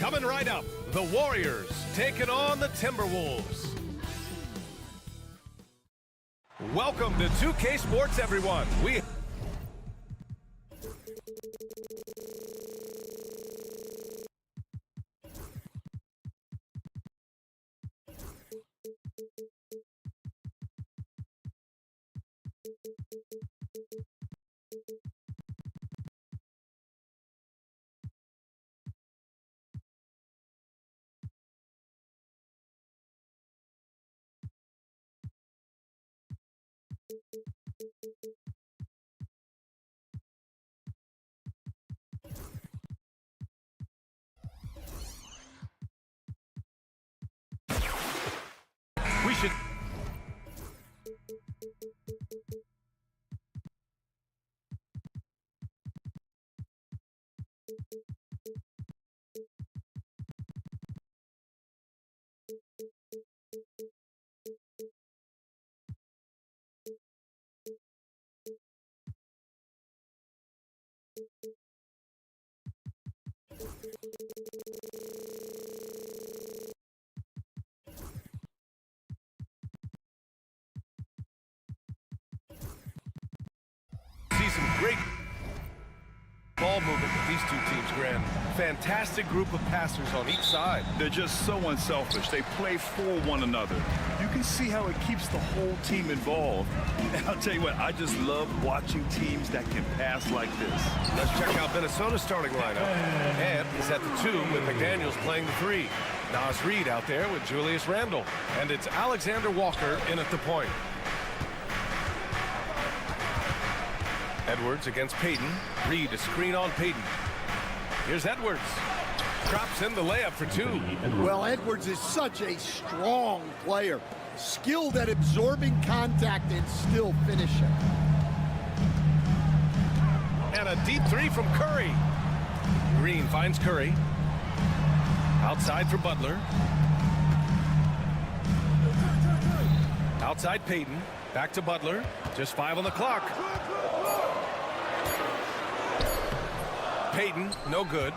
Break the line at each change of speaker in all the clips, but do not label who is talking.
Coming right up, the Warriors taking on the Timberwolves. Welcome to 2K Sports, everyone. We should... see some great ball movement with these two teams, Grant. Fantastic group of passers on each side.
They're just so unselfish. They play for one another. You can see how it keeps the whole team involved. And I'll tell you what, I just love watching teams that can pass like this.
Let's check out Minnesota's starting lineup. Ed is at the 2 with McDaniels playing the 3. Nas Reed out there with Julius Randle. And it's Alexander Walker in at the point. Edwards against Payton. Reed a screen on Payton. Here's Edwards. Drops in the layup for 2.
Well, Edwards is such a strong player. Skilled at absorbing contact and still finishing.
And a deep 3 from Curry. Green finds Curry. Outside for Butler. Outside Payton. Back to Butler. Just 5 on the clock. Payton, no good.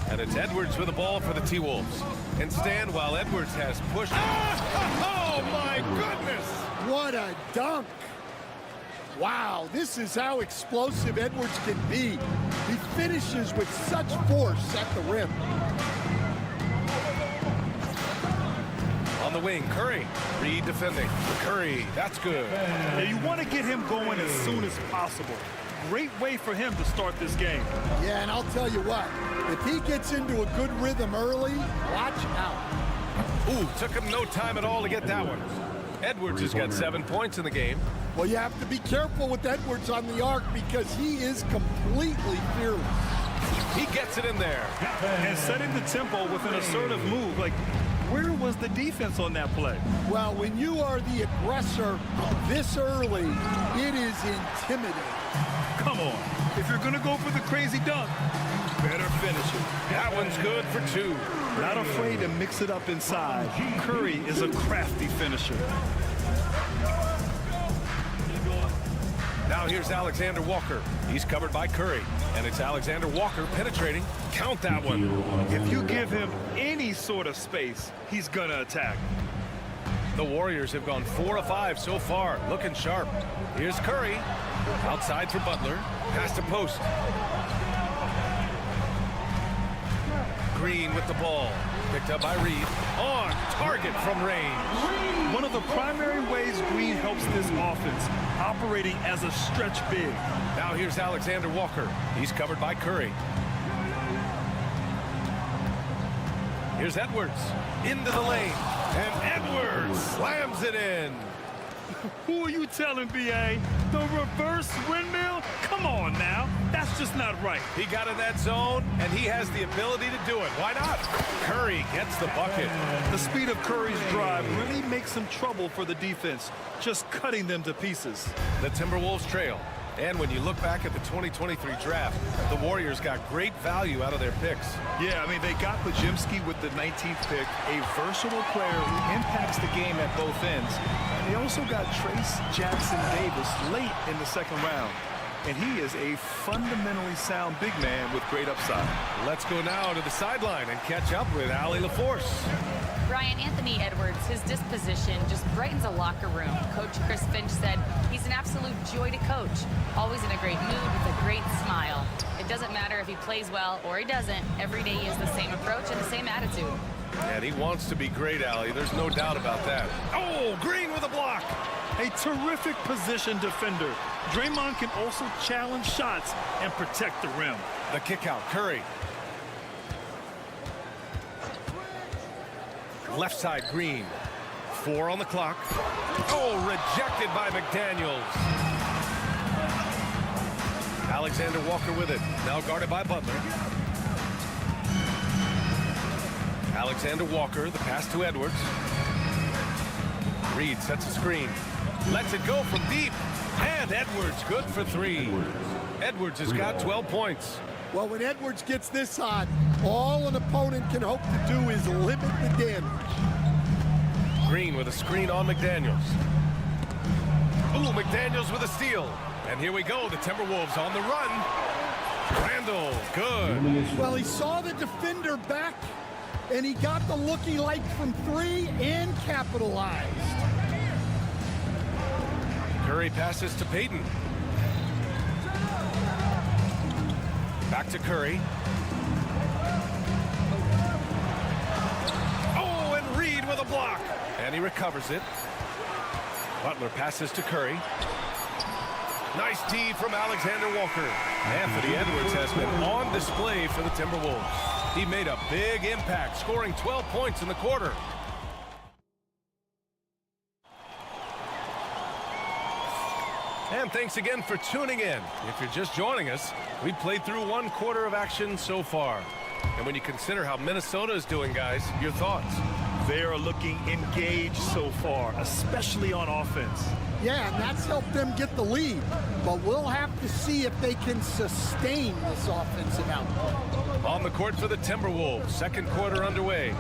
And it's Edwards with the ball for the T-Wolves. And stand while Edwards has pushed. Oh, my goodness!
What a dunk! Wow, this is how explosive Edwards can be. He finishes with such force at the rim.
On the wing, Curry. Reed defending. Curry, that's good.
Yeah, you want to get him going as soon as possible. Great way for him to start this game.
Yeah, and I'll tell you what, if he gets into a good rhythm early, watch out.
Ooh, took him no time at all to get that one. Edwards has got 7 points in the game.
Well, you have to be careful with Edwards on the arc because he is completely fearless.
He gets it in there.
And setting the tempo with an assertive move. Like, where was the defense on that play?
Well, when you are the aggressor this early, it is intimidating.
Come on. If you're going to go for the crazy dunk, better finish it.
That one's good for 2.
Not afraid to mix it up inside. Curry is a crafty finisher.
Now here's Alexander Walker. He's covered by Curry. And it's Alexander Walker penetrating. Count that one.
If you give him any sort of space, he's going to attack.
The Warriors have gone 4 of 5 so far. Looking sharp. Here's Curry. Outside for Butler. Pass to post. Green with the ball. Picked up by Reed. On target from range.
One of the primary ways Green helps this offense, operating as a stretch big.
Now here's Alexander Walker. He's covered by Curry. Here's Edwards. Into the lane. And Edwards slams it in.
Who are you telling, B.A.? The reverse windmill? Come on now. That's just not right.
He got in that zone, and he has the ability to do it. Why not? Curry gets the bucket.
The speed of Curry's drive really makes him trouble for the defense, just cutting them to pieces.
The Timberwolves trail. And when you look back at the 2023 draft, the Warriors got great value out of their picks.
Yeah, I mean, they got Pajimski with the 19th pick, a versatile player who impacts the game at both ends. And they also got Trace Jackson Davis late in the second round. and he is a fundamentally sound big man with great upside.
Let's go now to the sideline and catch up with Allie LaForce.
Brian, Anthony Edwards, his disposition just brightens a locker room. Coach Chris Finch said he's an absolute joy to coach. Always in a great mood with a great smile. It doesn't matter if he plays well or he doesn't. Every day he has the same approach and the same attitude.
And he wants to be great, Allie. There's no doubt about that. Oh, Green with a block.
A terrific position defender. Draymond can also challenge shots and protect the rim.
The kick out, Curry. Left side, Green. 4 on the clock. Oh, rejected by McDaniels. Alexander Walker with it. Now guarded by Butler. Alexander Walker, the pass to Edwards. Reed sets a screen. Lets it go from deep. And Edwards good for 3. Edwards has got 12 points.
Well, when Edwards gets this hot, all an opponent can hope to do is limit the damage.
Green with a screen on McDaniels. Ooh, McDaniels with a steal. And here we go, the Timberwolves on the run. Randall, good.
Well, he saw the defender back, and he got the look he liked from 3 and capitalized.
Curry passes to Payton. Back to Curry. Oh, and Reed with a block. And he recovers it. Butler passes to Curry. Nice D from Alexander Walker. Anthony Edwards has been on display for the Timberwolves. He made a big impact, scoring 12 points in the quarter. And thanks again for tuning in. If you're just joining us, we've played through 1 quarter of action so far. And when you consider how Minnesota is doing, guys, your thoughts?
They are looking engaged so far, especially on offense.
Yeah, and that's helped them get the lead. But we'll have to see if they can sustain this offensive output.
On the court for the Timberwolves, 2nd quarter underway.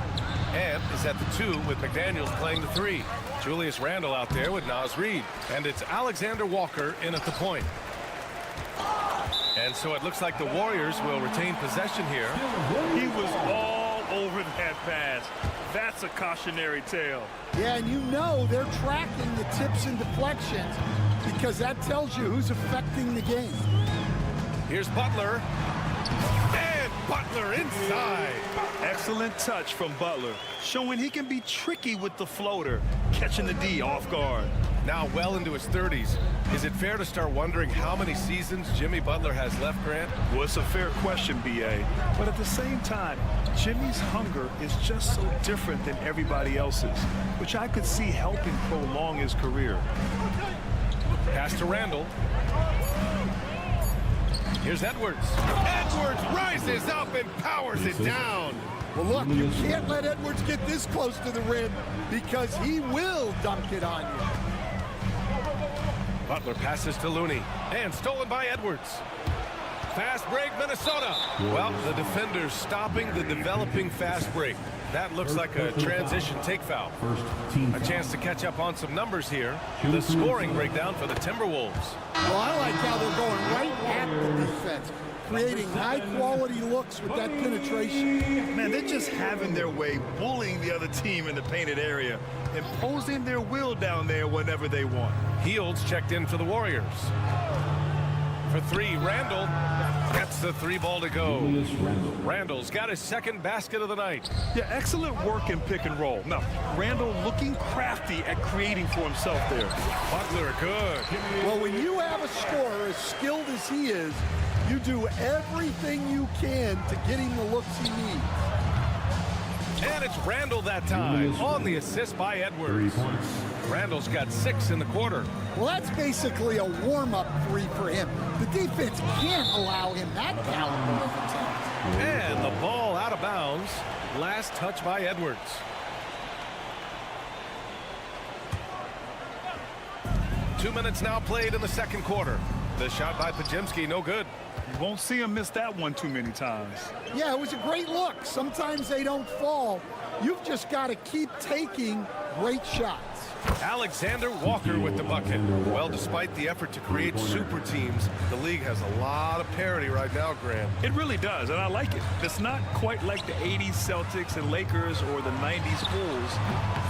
Ant is at the 2 with McDaniels playing the 3. Julius Randle out there with Naz Reid. And it's Alexander Walker in at the point. And so it looks like the Warriors will retain possession here.
He was all over that pass. That's a cautionary tale.
Yeah, and you know they're tracking the tips and deflections because that tells you who's affecting the game.
Here's Butler. And Butler inside.
Excellent touch from Butler, showing he can be tricky with the floater, catching the D off guard.
Now well into his 30s. Is it fair to start wondering how many seasons Jimmy Butler has left, Grant?
Well, it's a fair question, B.A. But at the same time, Jimmy's hunger is just so different than everybody else's, which I could see helping prolong his career.
Pass to Randle. Here's Edwards. Edwards rises up and powers it down.
Well, look, you can't let Edwards get this close to the rim because he will dunk it on you.
Butler passes to Looney. And stolen by Edwards. Fast break, Minnesota. Well, the defenders stopping the developing fast break. That looks like a transition take foul. A chance to catch up on some numbers here. The scoring breakdown for the Timberwolves.
Well, I like how they're going right at the defense, creating high-quality looks with that penetration.
Man, they're just having their way, bullying the other team in the painted area, imposing their will down there whenever they want.
Heald's checked in for the Warriors. For 3, Randle gets the 3 ball to go. Randle's got his 2nd basket of the night.
Yeah, excellent work in pick and roll. Now, Randle looking crafty at creating for himself there.
Butler, good.
Well, when you have a scorer as skilled as he is, you do everything you can to get him the looks he needs.
And it's Randle that time on the assist by Edwards. Randle's got 6 in the quarter.
Well, that's basically a warm-up 3 for him. The defense can't allow him that caliber of attempt.
And the ball out of bounds. Last touch by Edwards. Two minutes now played in the 2nd quarter. The shot by Podziemski, no good.
You won't see him miss that one too many times.
Yeah, it was a great look. Sometimes they don't fall, You've just got to keep taking great shots.
Alexander Walker with the bucket. Well, despite the effort to create super teams, the league has a lot of parity right now, Graham.
It really does, and I like it. It's not quite like the 80s Celtics and Lakers or the 90s Bulls,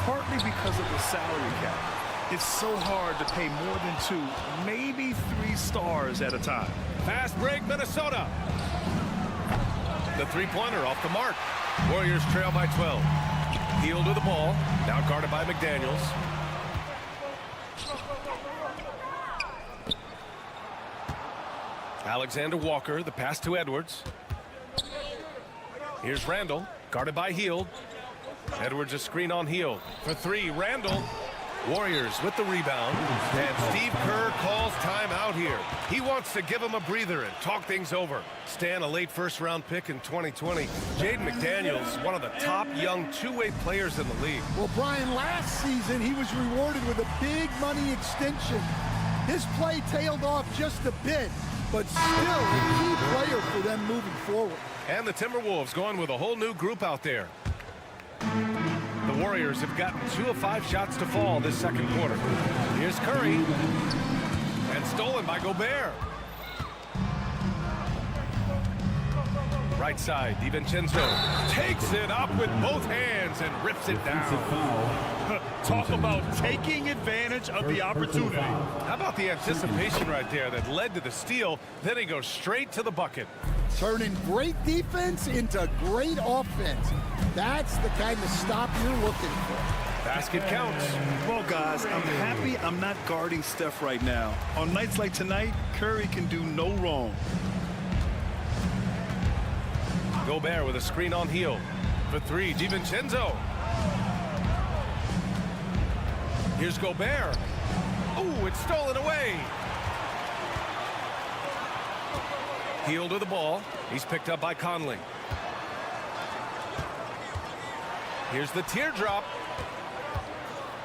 partly because of the salary cap. It's so hard to pay more than 2, maybe 3 stars at a time.
Fast break, Minnesota. The three-pointer off the mark. Warriors trail by 12. Heel to the ball. Now guarded by McDaniels. Alexander Walker, the pass to Edwards. Here's Randall, guarded by Hield. Edwards a screen on Hield. For 3, Randall. Warriors with the rebound. And Steve Kerr calls timeout here. He wants to give him a breather and talk things over. Stan, a late first-round pick in 2020. Jaden McDaniels, one of the top young two-way players in the league.
Well, Brian, last season he was rewarded with a big money extension. His play tailed off just a bit, but still a key player for them moving forward.
And the Timberwolves going with a whole new group out there. The Warriors have gotten 2 of 5 shots to fall this second quarter. Here's Curry. And stolen by Gobert. Right side, DiVincenzo takes it up with both hands and rips it down.
Talk about taking advantage of the opportunity.
How about the anticipation right there that led to the steal? Then he goes straight to the bucket.
Turning great defense into great offense. That's the kind of stop you're looking for.
Basket counts.
Well, guys, I'm happy I'm not guarding Steph right now. On nights like tonight, Curry can do no wrong.
Gobert with a screen on Hield. For 3, DiVincenzo. Here's Gobert. Oh, it's stolen away. Hield to the ball. He's picked up by Conley. Here's the teardrop.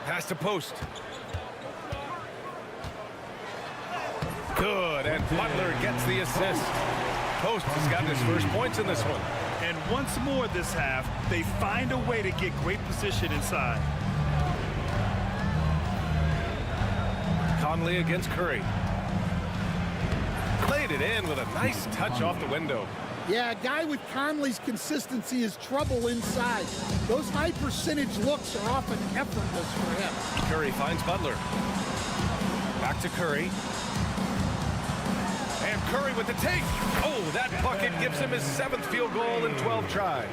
Pass to Post. Good, and Butler gets the assist. Post has gotten his first points in this one.
And once more this half, they find a way to get great position inside.
Conley against Curry. Played it in with a nice touch off the window.
Yeah, a guy with Conley's consistency is trouble inside. Those high percentage looks are often effortless for him.
Curry finds Butler. Back to Curry. And Curry with the take. Oh, that bucket gives him his 7th field goal in 12 tries.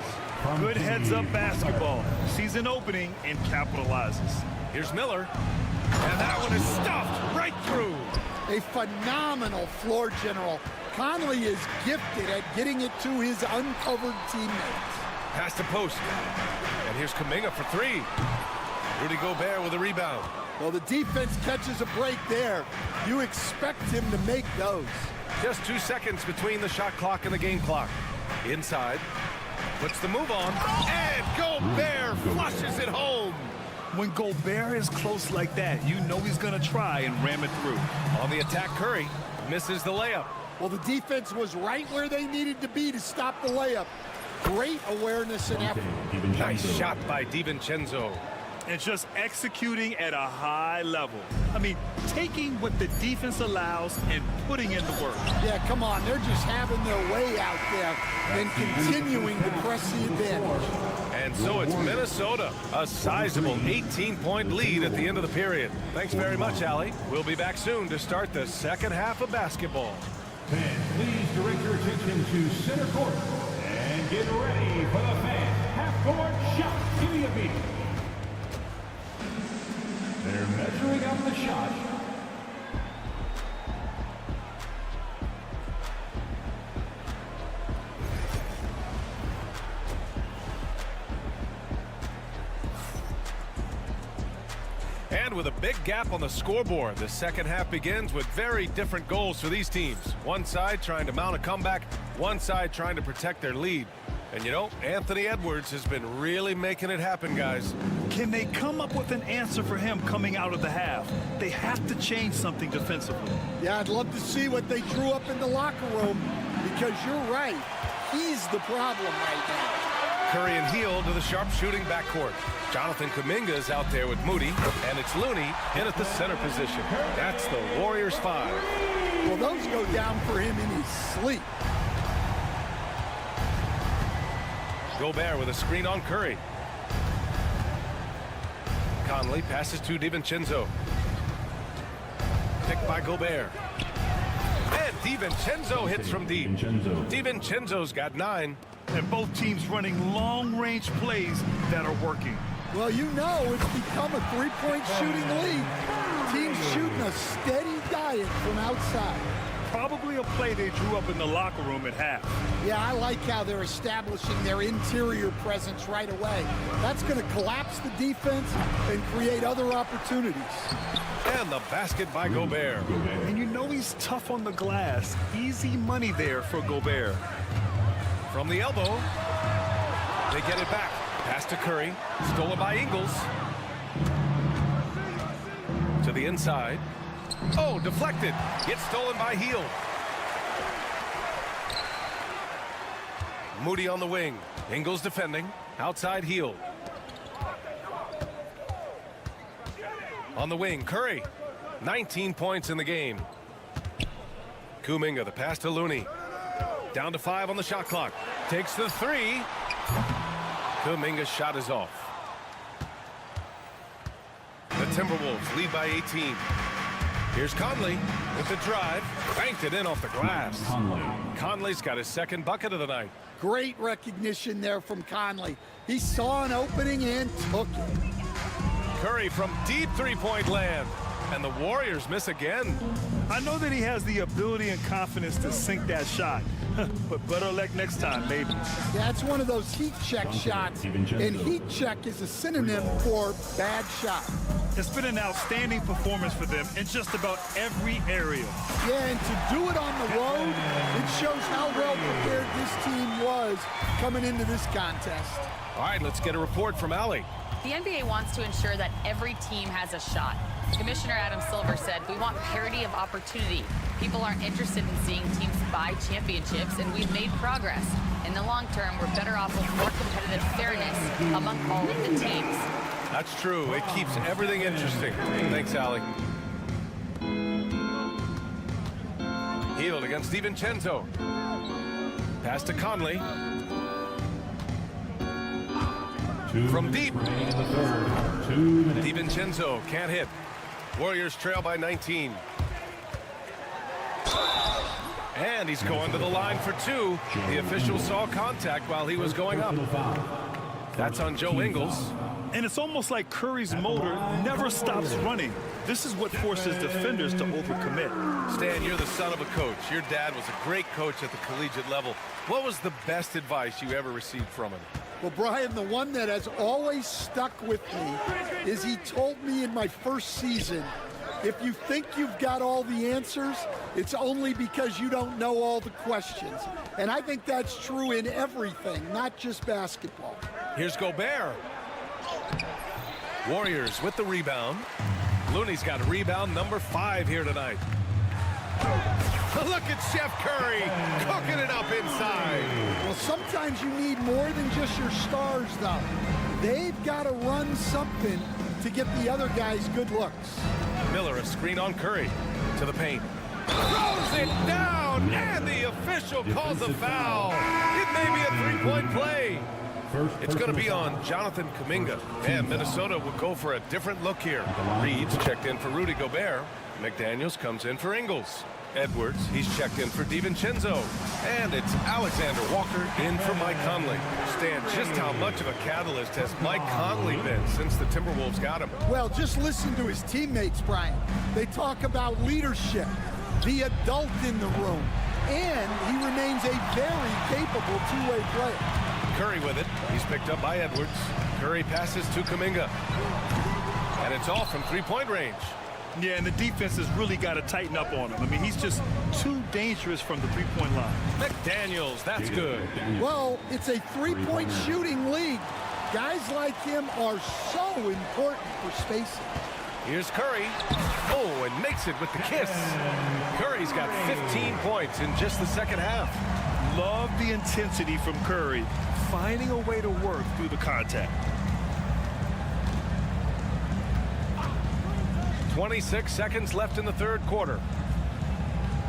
Good heads-up basketball. Sees an opening and capitalizes.
Here's Miller. And that one is stuffed right through.
A phenomenal floor general. Conley is gifted at getting it to his uncovered teammates.
Pass to Post. And here's Kuminga for 3. Rudy Gobert with a rebound.
Well, the defense catches a break there. You expect him to make those.
Just 2 seconds between the shot clock and the game clock. Inside. Puts the move on. And Gobert flushes it home.
When Gobert is close like that, you know he's going to try and ram it through.
On the attack, Curry misses the layup.
Well, the defense was right where they needed to be to stop the layup. Great awareness and effort.
Nice shot by DiVincenzo.
And just executing at a high level. I mean, taking what the defense allows and putting in the work.
Yeah, come on. They're just having their way out there and continuing to press the advantage.
And so it's Minnesota, a sizable 18-point lead at the end of the period. Thanks very much, Allie. We'll be back soon to start the second half of basketball.
Fans, please direct your attention to center court and get ready for the fan half-court shot. Give me a beat. They're measuring up the shot.
And with a big gap on the scoreboard, the second half begins with very different goals for these teams. One side trying to mount a comeback, one side trying to protect their lead. And you know, Anthony Edwards has been really making it happen, guys.
Can they come up with an answer for him coming out of the half? They have to change something defensively.
Yeah, I'd love to see what they drew up in the locker room because you're right. He's the problem right now.
Curry and Hield to the sharpshooting backcourt. Jonathan Kuminga is out there with Moody, and it's Looney in at the center position. That's the Warriors 5.
Well, those go down for him in his sleep.
Gobert with a screen on Curry. Conley passes to DiVincenzo. Picked by Gobert. And DiVincenzo hits from deep. DiVincenzo's got 9.
And both teams running long-range plays that are working.
Well, you know it's become a three-point shooting league. Teams shooting a steady diet from outside.
Probably a play they drew up in the locker room at half.
Yeah, I like how they're establishing their interior presence right away. That's going to collapse the defense and create other opportunities.
And the basket by Gobert.
And you know he's tough on the glass. Easy money there for Gobert.
From the elbow. They get it back. Pass to Curry. Stolen by Ingles. To the inside. Oh, deflected. Gets stolen by Hield. Moody on the wing. Ingles defending. Outside Hield. On the wing, Curry. 19 points in the game. Kuminga, the pass to Looney. Down to 5 on the shot clock. Takes the 3. Kuminga's shot is off. The Timberwolves lead by 18. Here's Conley with the drive. Banked it in off the glass. Conley's got his second bucket of the night.
Great recognition there from Conley. He saw an opening and took it.
Curry from deep three-point land. And the Warriors miss again.
I know that he has the ability and confidence to sink that shot. But better luck next time, maybe.
Yeah, it's one of those heat check shots. And heat check is a synonym for bad shot.
It's been an outstanding performance for them in just about every area.
Yeah, and to do it on the road, it shows how well prepared this team was coming into this contest.
All right, let's get a report from Allie.
The NBA wants to ensure that every team has a shot. Commissioner Adam Silver said, "We want parity of opportunity. People aren't interested in seeing teams buy championships, and we've made progress. In the long term, we're better off with more competitive fairness among all of the teams."
That's true. It keeps everything interesting. Thanks, Allie. Hield against DiVincenzo. Pass to Conley. From deep. DiVincenzo can't hit. Warriors trail by 19. And he's going to the line for 2. The official saw contact while he was going up. That's on Joe Ingles.
And it's almost like Curry's motor never stops running. This is what forces defenders to overcommit.
Stan, you're the son of a coach. Your dad was a great coach at the collegiate level. What was the best advice you ever received from him?
Well, Brian, the one that has always stuck with me is he told me in my first season, if you think you've got all the answers, it's only because you don't know all the questions. And I think that's true in everything, not just basketball.
Here's Gobert. Warriors with the rebound. Looney's got rebound number 5 here tonight. Look at Chef Curry cooking it up inside.
Well, sometimes you need more than just your stars, though. They've got to run something to get the other guys good looks.
Miller, a screen on Curry. To the paint. Throws it down, and the official calls a foul. It may be a three-point play. It's going to be on Jonathan Kuminga. And Minnesota will go for a different look here. Reed's checked in for Rudy Gobert. McDaniels comes in for Ingles. Edwards, he's checked in for DiVincenzo. And it's Alexander Walker in for Mike Conley. Stan, just how much of a catalyst has Mike Conley been since the Timberwolves got him?
Well, just listen to his teammates, Brian. They talk about leadership, the adult in the room, and he remains a very capable two-way player.
Curry with it. He's picked up by Edwards. Curry passes to Kuminga. And it's all from three-point range.
Yeah, and the defense has really got to tighten up on him. I mean, he's just too dangerous from the three-point line.
McDaniels, that's good.
Well, it's a three-point shooting league. Guys like him are so important for spacing.
Here's Curry. Oh, and makes it with the kiss. Curry's got 15 points in just the second half.
Love the intensity from Curry, finding a way to work through the contact.
26 seconds left in the third quarter.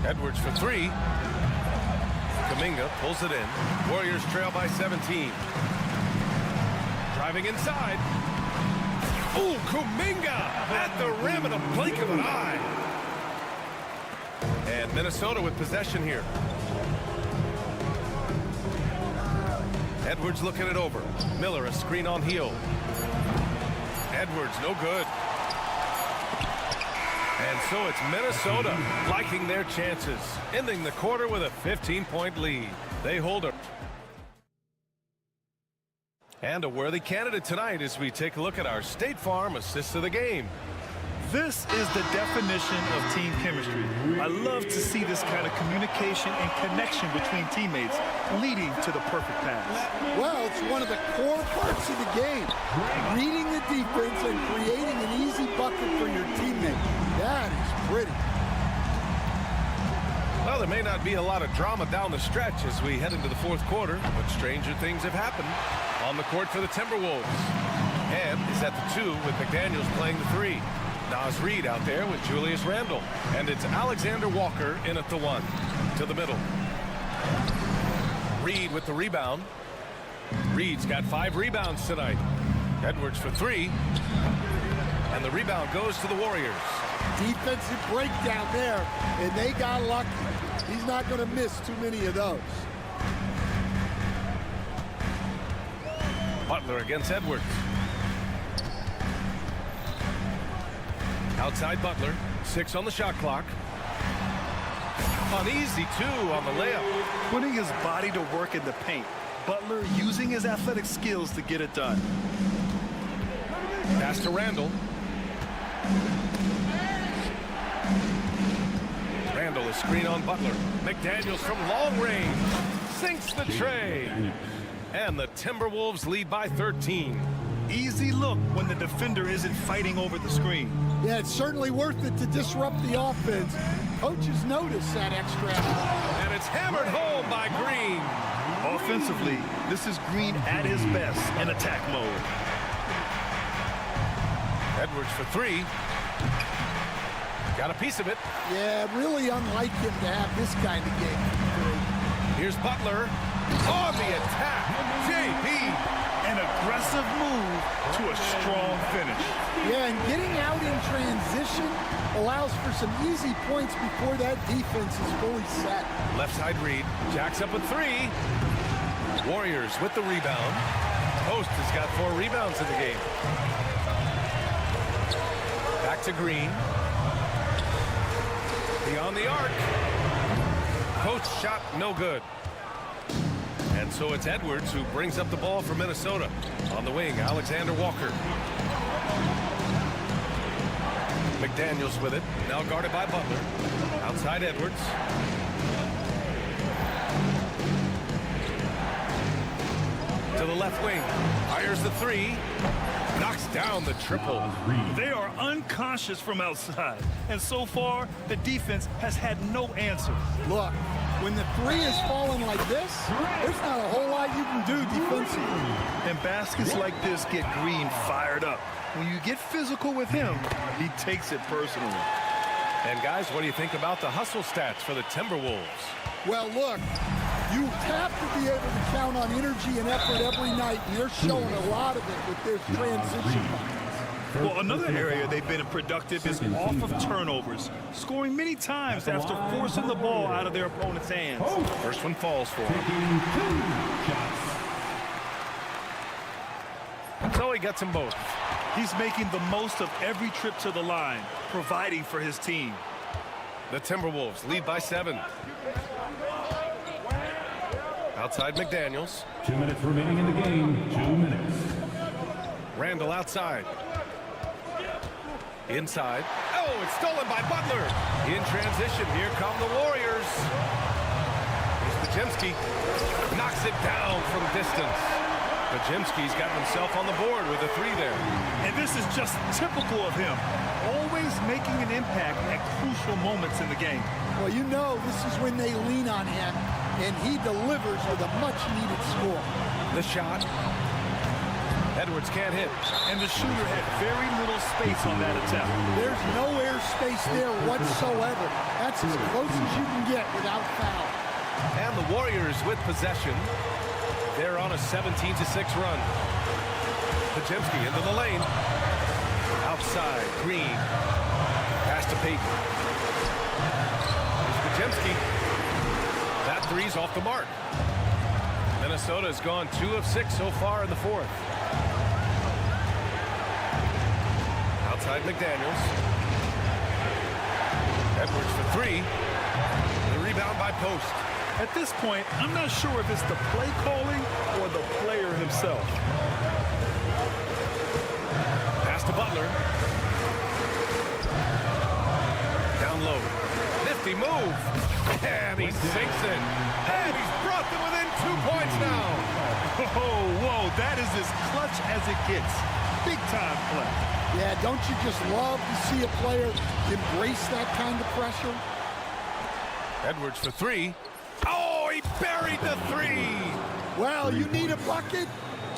Edwards for three. Kuminga pulls it in. Warriors trail by 17. Driving inside. Ooh, Kuminga at the rim in a blink of an eye. And Minnesota with possession here. Edwards looking it over. Miller a screen on heel. Edwards no good. And so it's Minnesota liking their chances, ending the quarter with a 15-point lead. They hold it. And a worthy candidate tonight as we take a look at our State Farm assist of the game.
This is the definition of team chemistry. I love to see this kind of communication and connection between teammates leading to the perfect pass.
Well, it's one of the core parts of the game. Reading the defense and creating an easy bucket for your teammate. That is pretty.
Well, there may not be a lot of drama down the stretch as we head into the fourth quarter, but stranger things have happened on the court for the Timberwolves. Ham is at the 2 with McDaniels playing the 3. Naz Reid out there with Julius Randle. And it's Alexander Walker in at the 1. To the middle. Reid with the rebound. Reid's got 5 rebounds tonight. Edwards for 3. And the rebound goes to the Warriors.
Defensive breakdown there, and they got lucky. He's not going to miss too many of those.
Butler against Edwards. Outside Butler, 6 on the shot clock. Uneasy 2 on the layup.
Putting his body to work in the paint. Butler using his athletic skills to get it done.
Pass to Randle. Randle is screen on Butler. McDaniels from long range sinks the tray. And the Timberwolves lead by 13.
Easy look when the defender isn't fighting over the screen.
Yeah, it's certainly worth it to disrupt the offense. Coaches notice that extra effort.
And it's hammered home by Green.
Offensively, this is Green at his best in attack mode.
Edwards for 3. Got a piece of it.
Yeah, really unlike him to have this kind of game.
Here's Butler on the attack. JP.
An aggressive move to a strong finish.
Yeah, and getting out in transition allows for some easy points before that defense is fully set.
Left side Reid. Jacks up with 3. Warriors with the rebound. Post has got 4 rebounds in the game. Back to Green. Beyond the arc. Post shot no good. And so it's Edwards who brings up the ball for Minnesota. On the wing, Alexander Walker. McDaniels with it. Now guarded by Butler. Outside Edwards. To the left wing. Fires the 3. Knocks down the triple.
They are unconscious from outside. And so far, the defense has had no answer.
Look, when the 3 is falling like this, there's not a whole lot you can do defensively.
And baskets like this get Green fired up. When you get physical with him, he takes it personally.
And guys, what do you think about the hustle stats for the Timberwolves?
Well, look, you have to be able to count on energy and effort every night, and they're showing a lot of it with their transition.
Well, another area they've been productive is off of turnovers, scoring many times after forcing the ball out of their opponent's hands.
First one falls for him. So he gets them both.
He's making the most of every trip to the line, providing for his team.
The Timberwolves lead by 7. Outside McDaniels.
2 minutes remaining in the game. 2 minutes.
Randle outside. Inside. Oh, it's stolen by Butler. In transition, here come the Warriors. Here's Bajemski. Knocks it down from distance. Bajemski's got himself on the board with a 3 there.
And this is just typical of him. Always making an impact at crucial moments in the game.
Well, you know this is when they lean on him. and he delivers with a much-needed score.
The shot. Edwards can't hit.
And the shooter had very little space on that attempt.
There's no air space there whatsoever. That's as close as you can get without foul.
And the Warriors with possession. They're on a 17-6 run. Pajemski into the lane. Outside, Green. Pass to Payton. Here's Pajemski. That three's off the mark. Minnesota has gone 2 of 6 so far in the fourth. Outside McDaniels. Edwards for 3. The rebound by Post.
At this point, I'm not sure if it's the play calling or the player himself.
Pass to Butler. Down low. Nifty move. And he sinks it. And he's brought them within 2 points now.
Whoa, that is as clutch as it gets. Big time play.
Yeah, don't you just love to see a player embrace that kind of pressure?
Edwards for 3. Oh, he buried the 3.
Well, you need a bucket?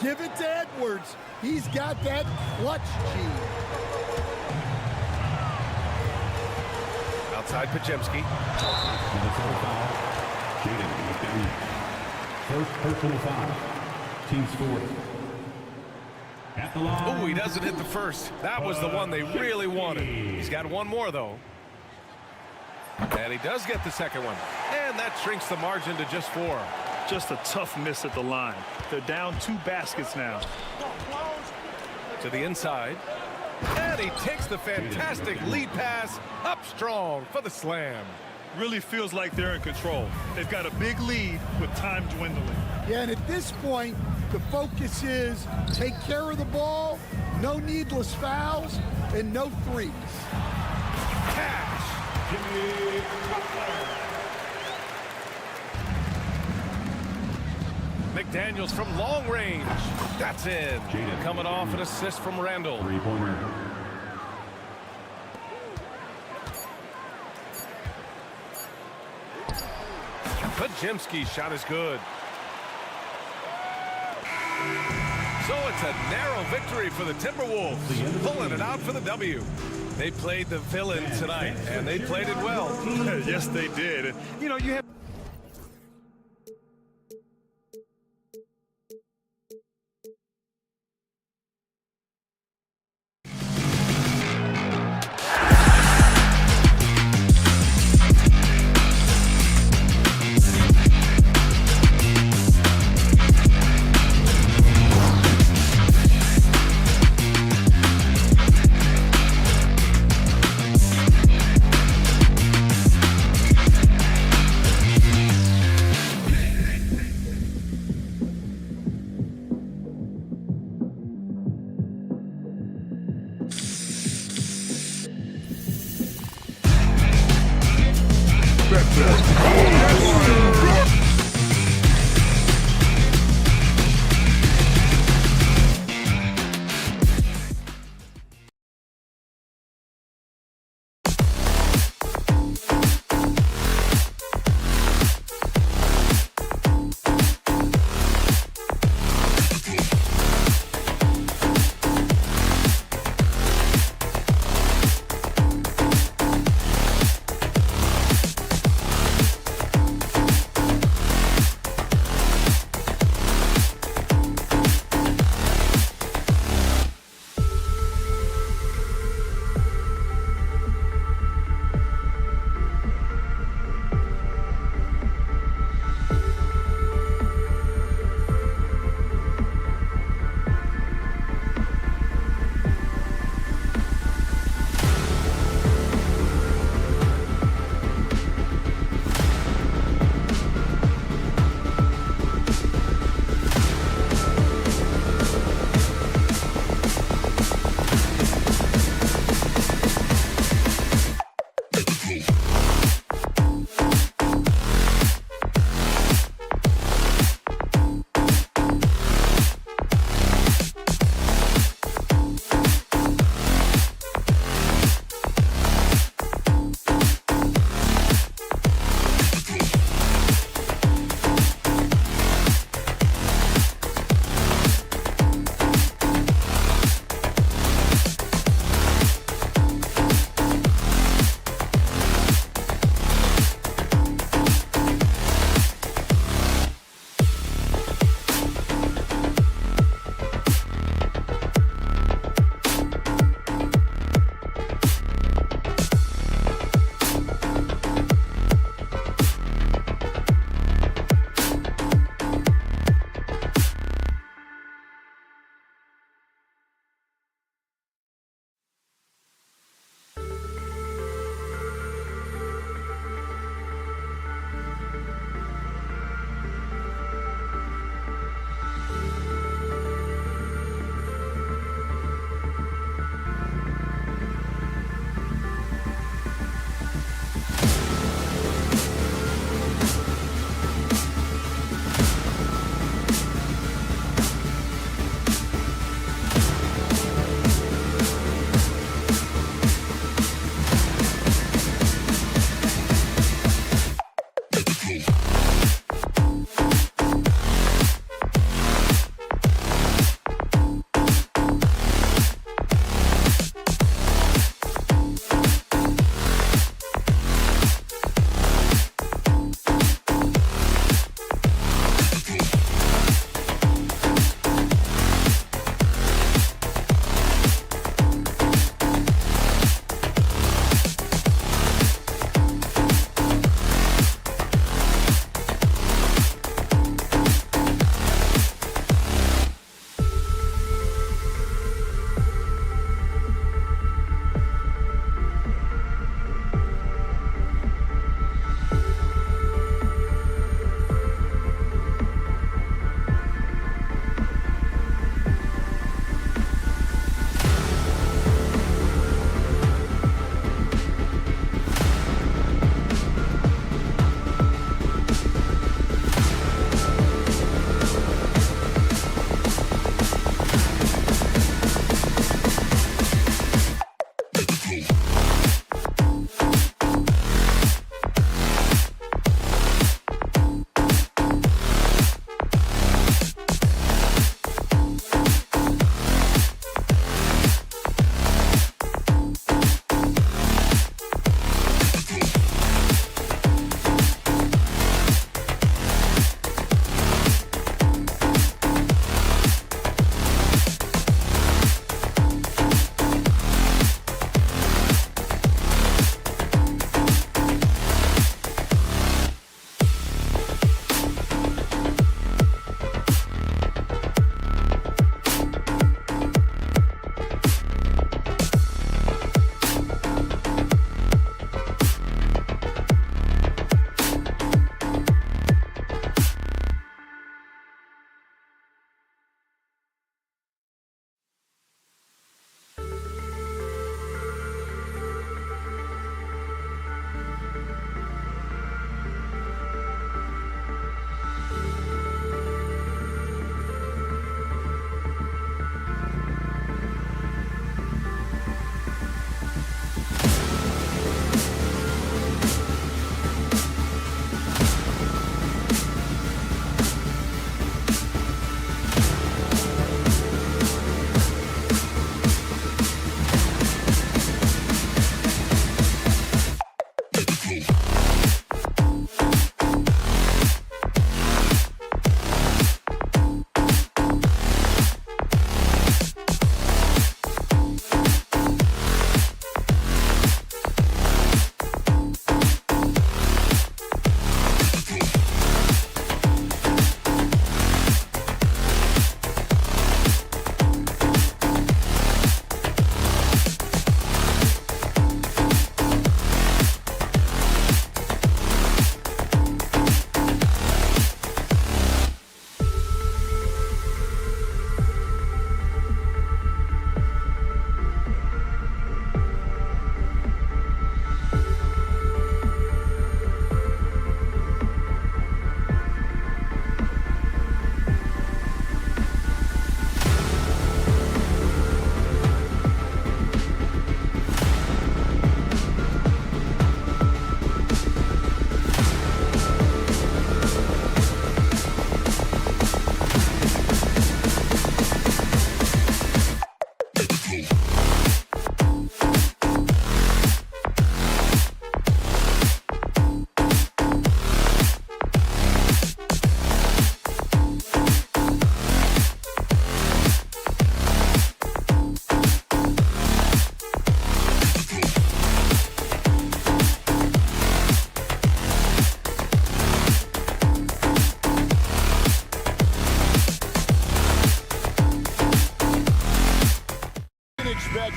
Give it to Edwards. He's got that clutch gene.
Outside Pajemski.
Minnesota foul. Jaden McDaniels. First personal foul. Team scores. At the line.
Oh, he doesn't hit the first. That was the one they really wanted. He's got one more, though. And he does get the second one. And that shrinks the margin to just 4.
Just a tough miss at the line. They're down 2 baskets now.
To the inside. And he takes the fantastic lead pass up strong for the slam.
Really feels like they're in control. They've got a big lead with time dwindling.
Yeah, and at this point, the focus is take care of the ball, no needless fouls, and no threes.
Cash.
Jimmy Butler.
McDaniels from long range. That's in.
Jaden.
Coming off an assist from Randall.
Three-pointer.
Pajemski's shot is good. So it's a narrow victory for the Timberwolves, pulling it out for the W. They played the villain tonight, and they played it well.
Yes, they did. And, you know, you have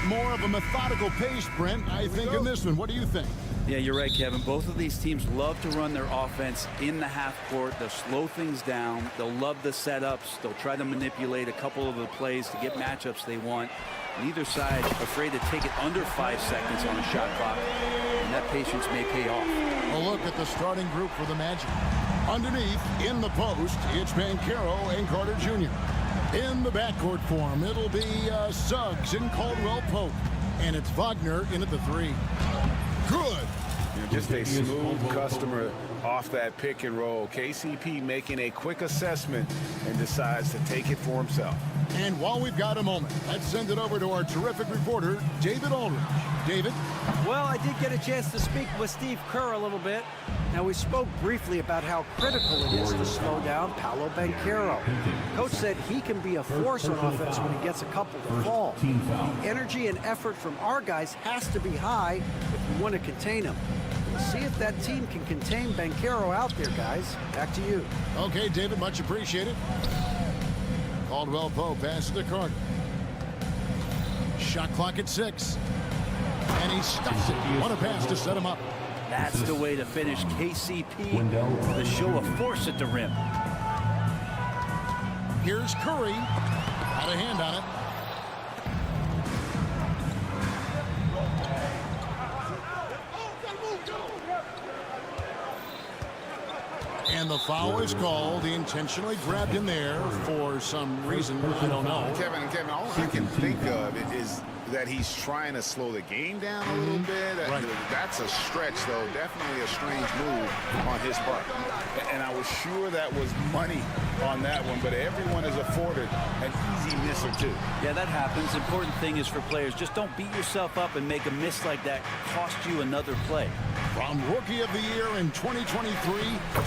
more of a methodical pace, Brent, I think, in this one. What do you think?
Yeah, you're right, Kevin. Both of these teams love to run their offense in the half court. They'll slow things down. They'll love the setups. They'll try to manipulate a couple of the plays to get matchups they want. Neither side afraid to take it under 5 seconds on the shot clock, and that patience may pay off.
A look at the starting group for the Magic. Underneath, in the post, it's Banchero and Carter Jr. In the backcourt form, it'll be Suggs and Caldwell Pope. And it's Wagner in at the 3. Good.
Just a smooth customer Off that pick and roll, KCP making a quick assessment and decides to take it for himself.
And while we've got a moment, let's send it over to our terrific reporter, David Aldridge. David?
Well, I did get a chance to speak with Steve Kerr a little bit. Now, we spoke briefly about how critical it is to slow down Paolo Banchero. Coach said he can be a force on offense when he gets a couple to fall. The energy and effort from our guys has to be high if we want to contain him. We'll see if that team can contain Banchero out there, guys. Back to you.
Okay, David, much appreciated. Caldwell Pope passes to Carter. Shot clock at 6. And he stops it. What a pass to set him up.
That's the way to finish KCP with a show of force at the rim.
Here's Curry. Had a hand on it. And the foul is called. He intentionally grabbed him there for some reason. I don't know.
Kevin, all I can think of is that he's trying to slow the game down a little bit.
Right.
That's a stretch, though. Definitely a strange move on his part. And I was sure that was money on that one, but everyone is afforded an easy miss or two.
Yeah, that happens. Important thing is for players, just don't beat yourself up and make a miss like that cost you another play.
From Rookie of the Year in 2023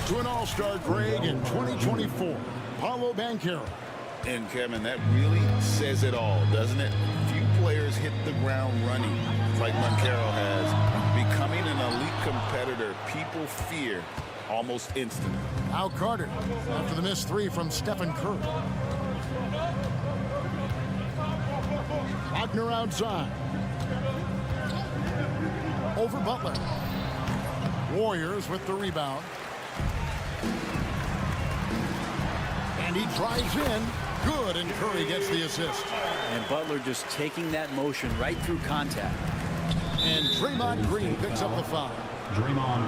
to an All-Star Greg in 2024, Paolo Banchero.
And, Kevin, that really says it all, doesn't it? Few players hit the ground running like Banchero has. Becoming an elite competitor, people fear almost instantly.
Now Carter after the missed 3 from Stephen Curry. Wagner outside. Over Butler. Warriors with the rebound. And he drives in. Good, and Curry gets the assist.
And Butler just taking that motion right through contact.
And Draymond Green picks up the foul.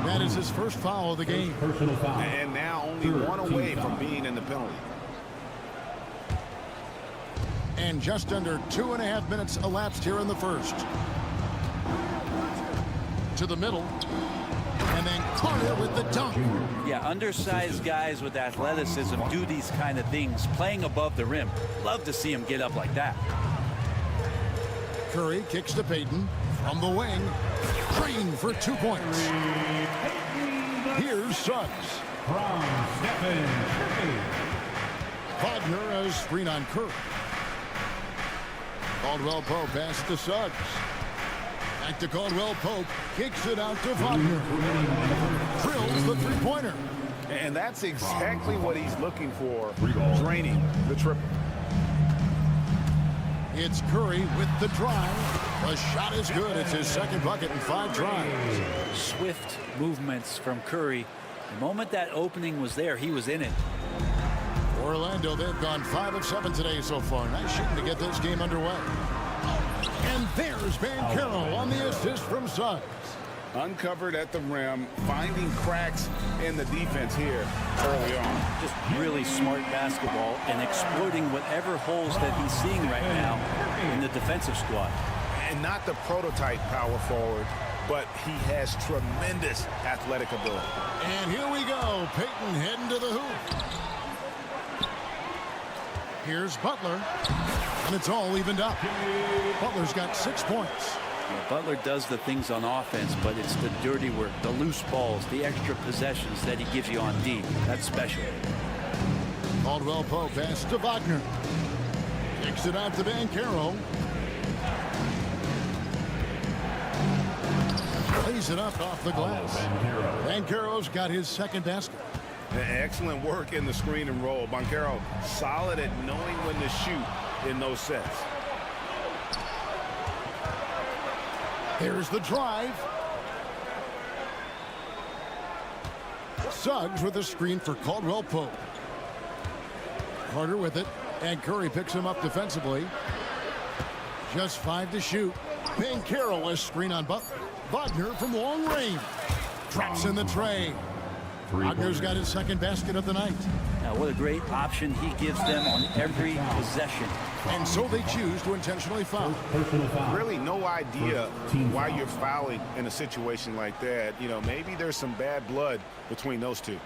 That is his first foul of the game.
Personal foul.
And now only one away from being in the penalty.
And just under 2.5 minutes elapsed here in the first. To the middle. And then Carter with the dunk.
Yeah, undersized guys with athleticism do these kind of things, playing above the rim. Love to see him get up like that.
Curry kicks to Payton from the wing. Green for 2 points. Here's Suggs.
From Stephen Curry.
Wagner as screen on Curry. Caldwell Pope pass to Suggs. Back to Caldwell Pope. Kicks it out to Wagner. Drills the three-pointer.
And that's exactly what he's looking for, draining the triple.
It's Curry with the drive. The shot is good. It's his second bucket in 5 drives.
Swift movements from Curry. The moment that opening was there, he was in it.
Orlando, they've gone 5 of 7 today so far. Nice shooting to get this game underway. And there's Banchero on the assist from Suggs.
Uncovered at the rim, finding cracks in the defense here early on.
Just really smart basketball and exploiting whatever holes that he's seeing right now in the defensive squad.
And not the prototype power forward, but he has tremendous athletic ability.
And here we go. Payton heading to the hoop. Here's Butler. And it's all evened up. Butler's got 6 points.
Yeah, Butler does the things on offense, but it's the dirty work, the loose balls, the extra possessions that he gives you on D. That's special.
Caldwell Pope pass to Wagner. Kicks it out to Banchero. Lays it up off the glass. Banchero's got his second basket.
Excellent work in the screen and roll. Banchero solid at knowing when to shoot in those sets.
Here's the drive. Suggs with a screen for Caldwell Pope. Carter with it, and Curry picks him up defensively. Just 5 to shoot. Banchero a screen on Butler. Wagner from long range. Drops in the tray. Wagner's got his second basket of the night.
Now, what a great option he gives them on every possession.
And so they choose to intentionally foul.
Really no idea why you're fouling in a situation like that. You know, maybe there's some bad blood between those two.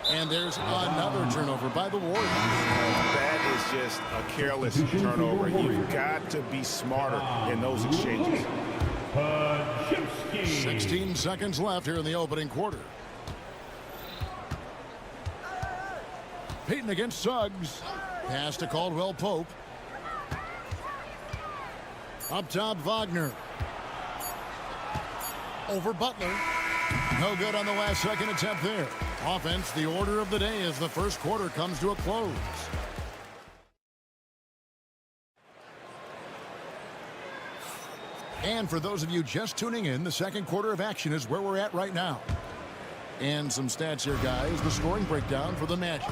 And there's another turnover by the Warriors.
That is just a careless turnover. You've got to be smarter in those exchanges.
16 seconds left here in the opening quarter. Payton against Suggs. Pass to Caldwell Pope. Up top, Wagner. Over Butler. No good on the last second attempt there. Offense, the order of the day as the first quarter comes to a close. And for those of you just tuning in, the second quarter of action is where we're at right now. And some stats here, guys. The scoring breakdown for the Magic.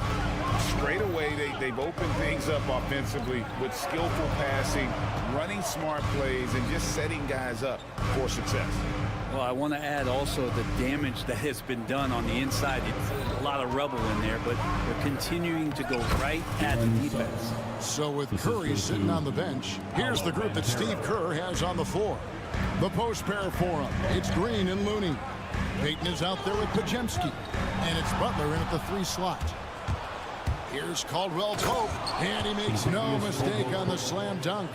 Straight away, they've opened things up offensively with skillful passing, running smart plays, and just setting guys up for success.
Well, I want to add also the damage that has been done on the inside. It's a lot of rubble in there, but they're continuing to go right at the defense.
So with Curry sitting on the bench, here's the group that Steve Kerr has on the floor. The post pair for him. It's Green and Looney. Payton is out there with Pajemski. And it's Butler in at the 3 slot. Here's Caldwell Pope. And he makes no mistake on the slam dunk.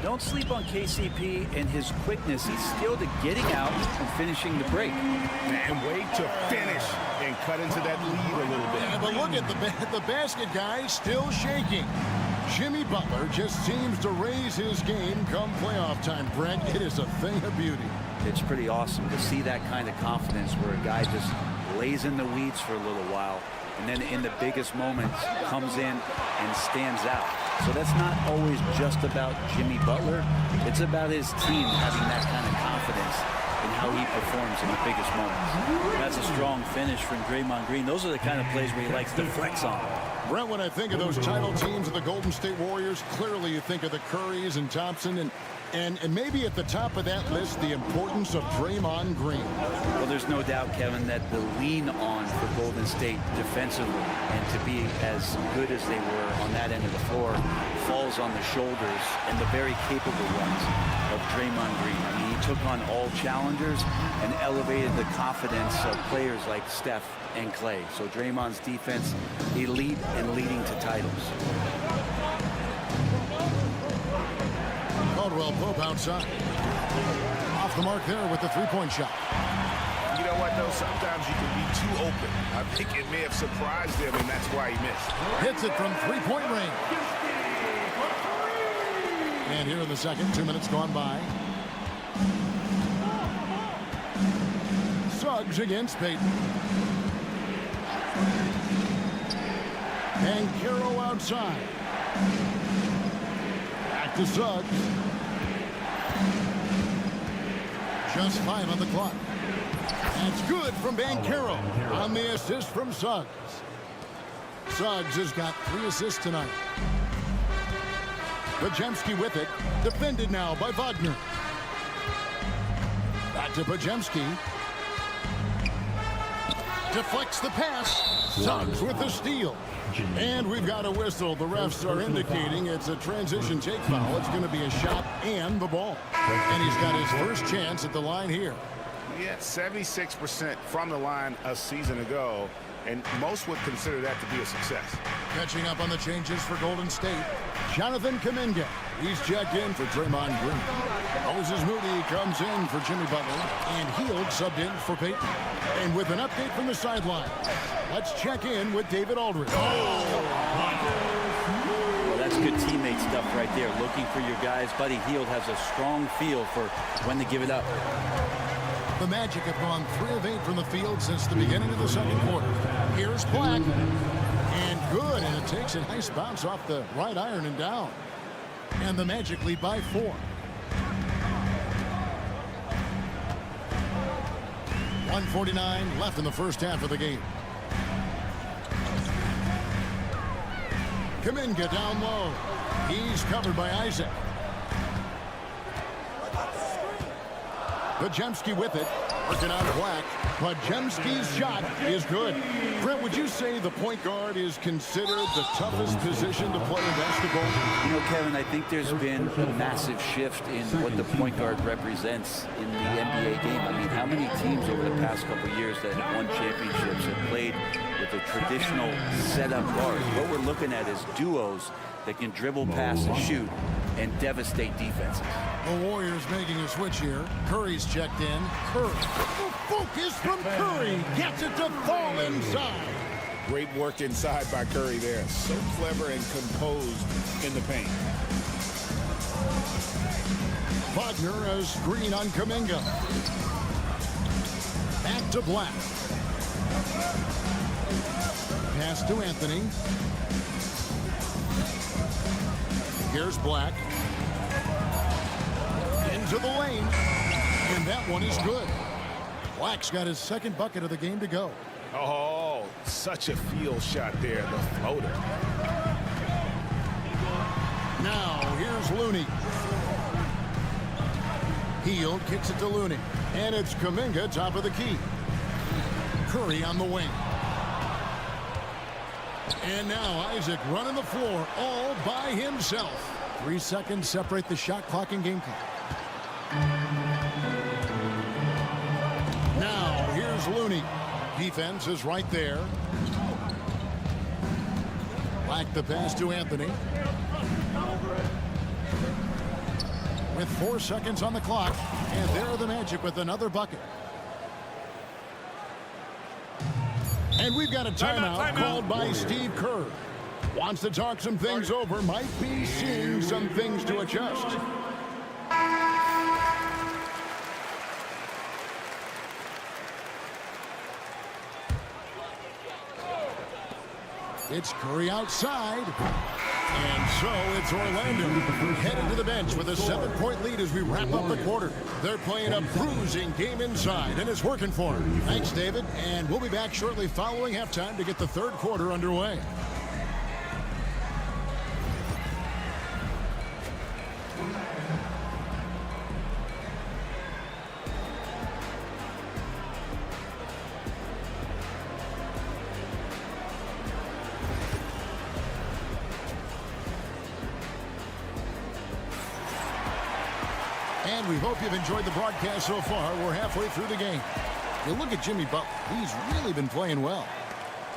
Don't sleep on KCP and his quickness. He's skilled at getting out and finishing the break.
And wait to finish and cut into that lead a little bit.
Yeah, but look at the basket, guys, still shaking. Jimmy Butler just seems to raise his game come playoff time, Brent. It is a thing of beauty.
It's pretty awesome to see that kind of confidence where a guy just lays in the weeds for a little while and then in the biggest moments comes in and stands out. So that's not always just about Jimmy Butler. It's about his team having that kind of confidence in how he performs in the biggest moments. That's a strong finish from Draymond Green. Those are the kind of plays where he likes to flex on.
Brent, when I think of those title teams of the Golden State Warriors, clearly you think of the Currys and Thompson and maybe at the top of that list, the importance of Draymond Green.
Well, there's no doubt, Kevin, that the lean on for Golden State defensively and to be as good as they were on that end of the floor falls on the shoulders and the very capable ones of Draymond Green. I mean, he took on all challengers and elevated the confidence of players like Steph and Clay. So Draymond's defense, elite and leading to titles.
Caldwell Pope outside. Off the mark there with the three-point shot.
You know what, though? Sometimes you can be too open. I think it may have surprised him, and that's why he missed.
Hits it from three-point range. And here in the second, 2 minutes gone by. Suggs against Payton. And Carroll outside. Back to Suggs. Just 5 on the clock. That's good from Banchero on the assist from Suggs. Suggs has got 3 assists tonight. Pajemski with it. Defended now by Wagner. Back to Pajemski. Deflects the pass. Suggs with the steal. And we've got a whistle. The refs are indicating it's a transition take foul. It's going to be a shot and the ball. And he's got his first chance at the line here.
Yeah, 76% from the line a season ago, and most would consider that to be a success.
Catching up on the changes for Golden State. Jonathan Kuminga. He's checked in for Draymond Green. Moses Moody comes in for Jimmy Butler. And Hield subbed in for Payton. And with an update from the sideline, let's check in with David Aldridge.
Well, that's good teammate stuff right there. Looking for your guys. Buddy Hield has a strong feel for when to give it up.
The Magic have gone 3 of 8 from the field since the beginning of the second quarter. Here's Black. And good. And it takes a nice bounce off the right iron and down. And the Magic lead by 4. 1:49 left in the first half of the game. Kuminga down low. He's covered by Isaac. Pajemski with it. Working on Black. Podziemski's shot is good. Brent, would you say the point guard is considered the toughest position to play in basketball?
You know, Kevin, I think there's been a massive shift in what the point guard represents in the NBA game. I mean, how many teams over the past couple of years that have won championships have played with a traditional setup guard? What we're looking at is duos that can dribble, pass, and shoot and devastate defenses.
The Warriors making a switch here. Curry's checked in. Curry. The focus from Curry. Gets it to fall inside.
Great work inside by Curry there. So clever and composed in the paint.
Wagner a screen on Kuminga. Back to Black. Pass to Anthony. Here's Black. Into the lane. And that one is good. Black's got his second bucket of the game to go.
Oh, such a field shot there, the floater.
Now, here's Looney. Hield kicks it to Looney. And it's Kuminga, top of the key. Curry on the wing. And now Isaac running the floor all by himself. 3 seconds separate the shot clock and game clock. Now, here's Looney. Defense is right there. Black the pass to Anthony. With 4 seconds on the clock. And there are the Magic with another bucket. And we've got a timeout called by Steve Kerr. Wants to talk some things over. Might be seeing some things to adjust. It's Curry outside. And so it's Orlando headed to the bench with a 7-point lead as we wrap up the quarter. They're playing a bruising game inside, and it's working for them. Thanks, David. And we'll be back shortly following halftime to get the third quarter underway. And we hope you've enjoyed the broadcast so far. We're halfway through the game. You look at Jimmy Butler. He's really been playing well.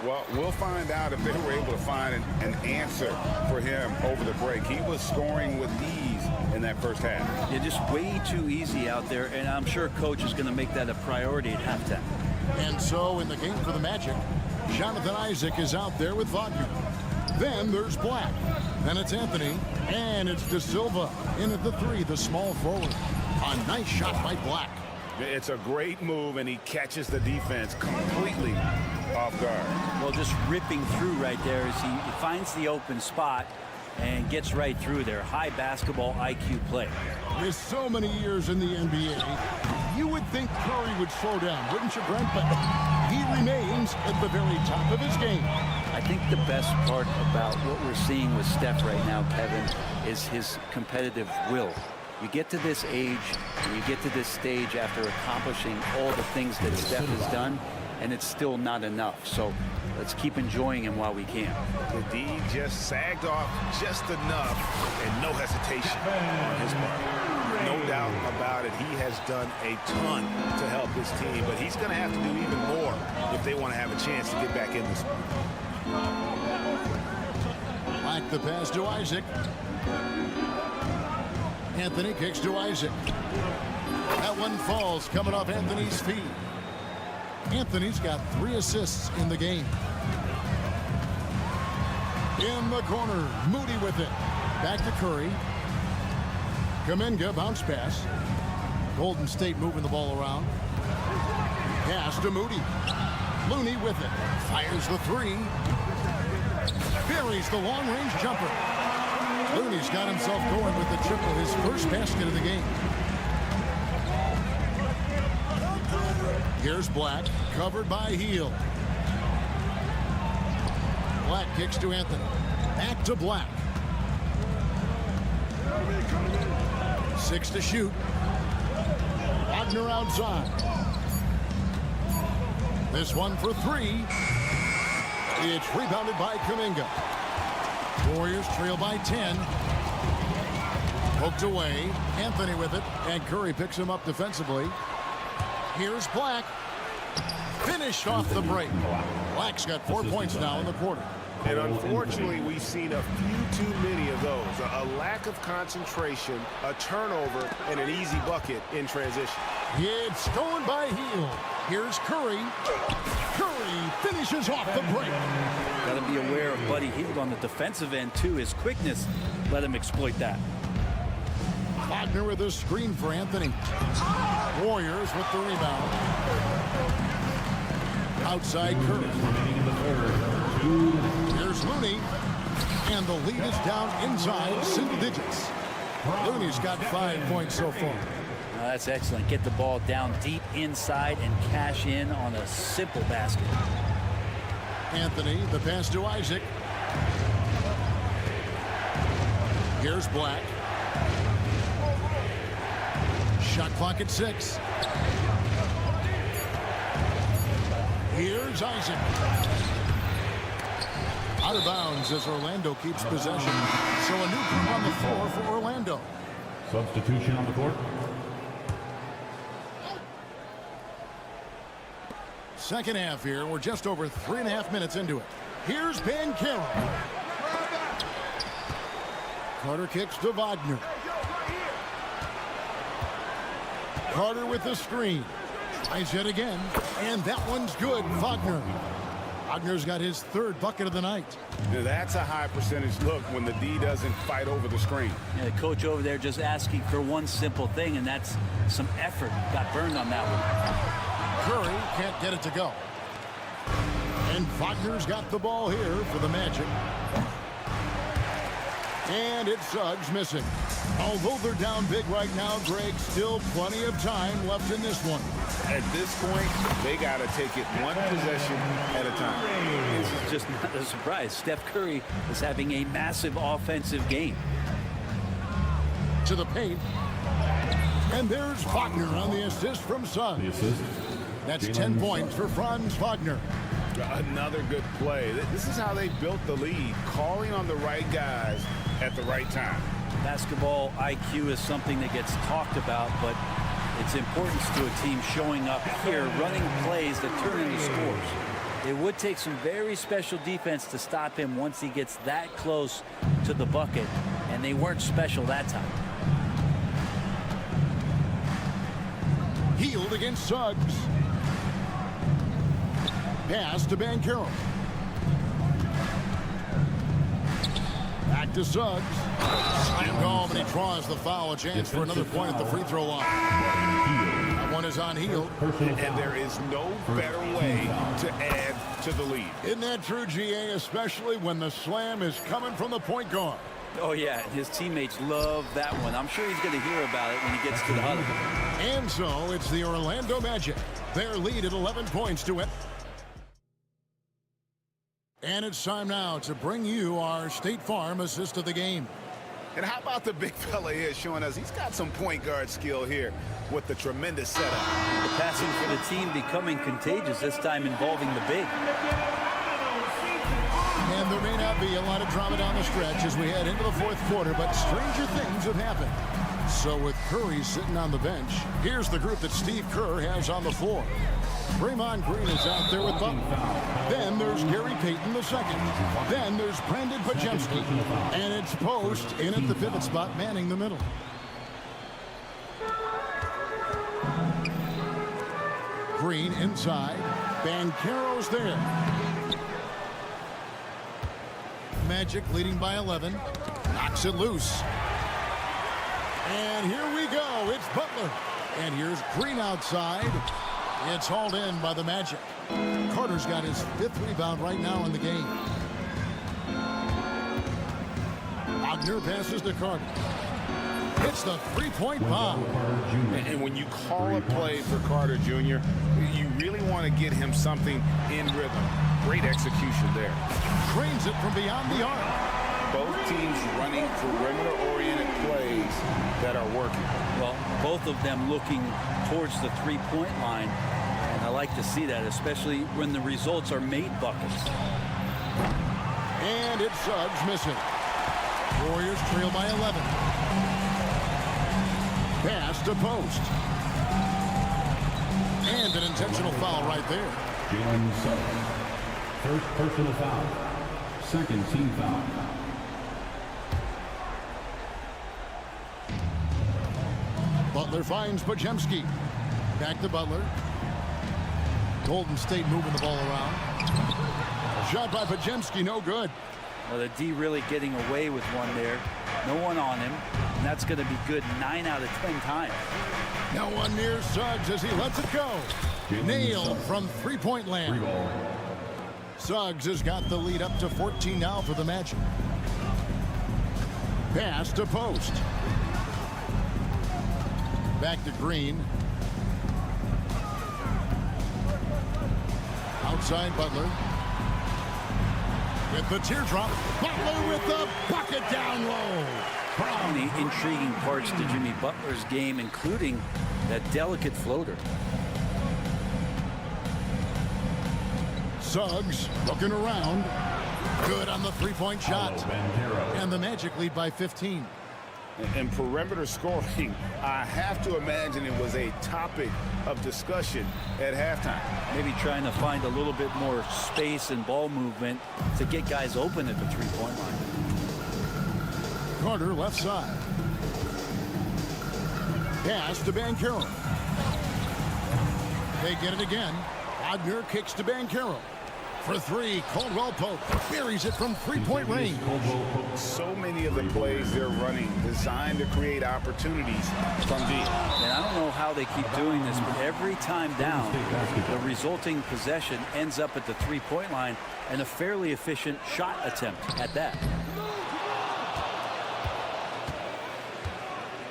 Well, we'll find out if they were able to find an answer for him over the break. He was scoring with ease in that first half.
Yeah, just way too easy out there, and I'm sure Coach is going to make that a priority at halftime.
And so in the game for the Magic, Jonathan Isaac is out there with Wagner. Then there's Black. Then it's Anthony. And it's De Silva in at the 3, the small forward. A nice shot by Black.
It's a great move, and he catches the defense completely off guard.
Well, just ripping through right there as he finds the open spot and gets right through there. High basketball IQ play.
With so many years in the NBA, you would think Curry would slow down, wouldn't you, Brent? But he remains at the very top of his game.
I think the best part about what we're seeing with Steph right now, Kevin, is his competitive will. You get to this age, and you get to this stage after accomplishing all the things that Steph has done, and it's still not enough. So let's keep enjoying him while we can.
The D just sagged off just enough, and no hesitation on his part. No doubt about it. He has done a ton to help his team, but he's going to have to do even more if they want to have a chance to get back in this one.
Black the pass to Isaac. Anthony kicks to Isaac. That one falls coming off Anthony's feet. Anthony's got 3 assists in the game. In the corner, Moody with it. Back to Curry. Kuminga, bounce pass. Golden State moving the ball around. Pass to Moody. Looney with it. Fires the 3. Buries the long-range jumper. Looney's got himself going with the triple, his first basket of the game. Here's Black, covered by Hield. Black kicks to Anthony. Back to Black. 6 to shoot. Wagner outside. This one for three. It's rebounded by Kuminga. Warriors trail by 10. Poked away. Anthony with it. And Curry picks him up defensively. Here's Black. Finished off the break. Black's got 4 points now in the quarter.
And unfortunately, we've seen a few too many of those. A lack of concentration, a turnover, and an easy bucket in transition.
It's going by Hield. Here's Curry. Curry finishes off the break.
Got to be aware of Buddy Hield on the defensive end, too. His quickness let him exploit that.
Wagner with a screen for Anthony. Warriors with the rebound. Outside Curry. Here's Looney. And the lead is down inside single digits. Looney's got 5 points so far.
That's excellent. Get the ball down deep inside and cash in on a simple basket.
Anthony, the pass to Isaac. Here's Black. Shot clock at 6. Here's Isaac. Out of bounds as Orlando keeps possession. So a new group on the floor for Orlando.
Substitution on the court.
Second half here. We're just over 3.5 minutes into it. Here's Banchero. Carter kicks to Wagner. Carter with the screen. Tries it again. And that one's good. Wagner. Wagner's got his third bucket of the night.
That's a high percentage look when the D doesn't fight over the screen.
Yeah, the coach over there just asking for one simple thing, and that's some effort. Got burned on that one.
Curry can't get it to go. And Wagner's got the ball here for the Magic. And it's Suggs missing. Although they're down big right now, Greg, still plenty of time left in this one.
At this point, they got to take it one possession at a time.
This is just not a surprise. Steph Curry is having a massive offensive game.
To the paint. And there's Wagner on the assist from Suggs.
The assist.
That's 10 points for Franz Wagner.
Another good play. This is how they built the lead, calling on the right guys at the right time.
Basketball IQ is something that gets talked about, but its importance to a team showing up here, running plays that turn into scores. It would take some very special defense to stop him once he gets that close to the bucket, and they weren't special that time.
Hield against Suggs. Pass to Banchero. Back to Suggs. Slammed home, and he draws the foul. A chance for another point at the free throw line. That one is on Hield.
And there is no better way to add to the lead.
Isn't that true, GA? Especially when the slam is coming from the point guard.
Oh, yeah, his teammates love that one. I'm sure he's going to hear about it when he gets to the huddle.
And so it's the Orlando Magic. Their lead at 11 points to it. And it's time now to bring you our State Farm assist of the game.
And how about the big fella here showing us he's got some point guard skill here with the tremendous setup.
The passing for the team becoming contagious, this time involving the big.
And there may not be a lot of drama down the stretch as we head into the fourth quarter, but stranger things have happened. So with Curry sitting on the bench, here's the group that Steve Kerr has on the floor. Draymond Green is out there with Butler. Then there's Gary Payton II. Then there's Brandon Pajemski. And it's Post in at the pivot spot, manning the middle. Green inside. Banchero's there. Magic leading by 11. Knocks it loose. And here we go. It's Butler. And here's Green outside. It's hauled in by the Magic. Carter's got his 5th rebound right now in the game. Wagner passes to Carter. It's the three-point bomb.
And when you call a play for Carter Jr., you really want to get him something in rhythm. Great execution there.
Trains it from beyond the arc.
Both teams running perimeter-oriented plays that are working.
Well, both of them looking towards the three-point line. And I like to see that, especially when the results are made buckets.
And it's Suggs missing. Warriors trail by 11. Pass to post. And an intentional foul right there.
Jalen Suggs. First personal foul. Second team foul.
Butler finds Podziemski. Back to Butler. Golden State moving the ball around. Shot by Podziemski, no good.
Well, the D really getting away with one there. No one on him. And that's going to be good 9 out of 10 times.
Now one near Suggs as he lets it go. Nailed from three-point land. Suggs has got the lead up to 14 now for the Magic. Pass to post. Back to Green. Outside Butler. With the teardrop. Butler with the bucket down low.
So many intriguing parts to Jimmy Butler's game, including that delicate floater.
Suggs looking around. Good on the three-point shot. And the Magic lead by 15.
And perimeter scoring, I have to imagine it was a topic of discussion at halftime.
Maybe trying to find a little bit more space and ball movement to get guys open at the three-point line.
Carter left side. Pass to Banchero. They get it again. Wagner kicks to Banchero. For three, Caldwell Pope buries it from three-point range.
So many of the plays they're running designed to create opportunities from deep.
And I don't know how they keep doing this, but every time down, the resulting possession ends up at the three-point line and a fairly efficient shot attempt at that.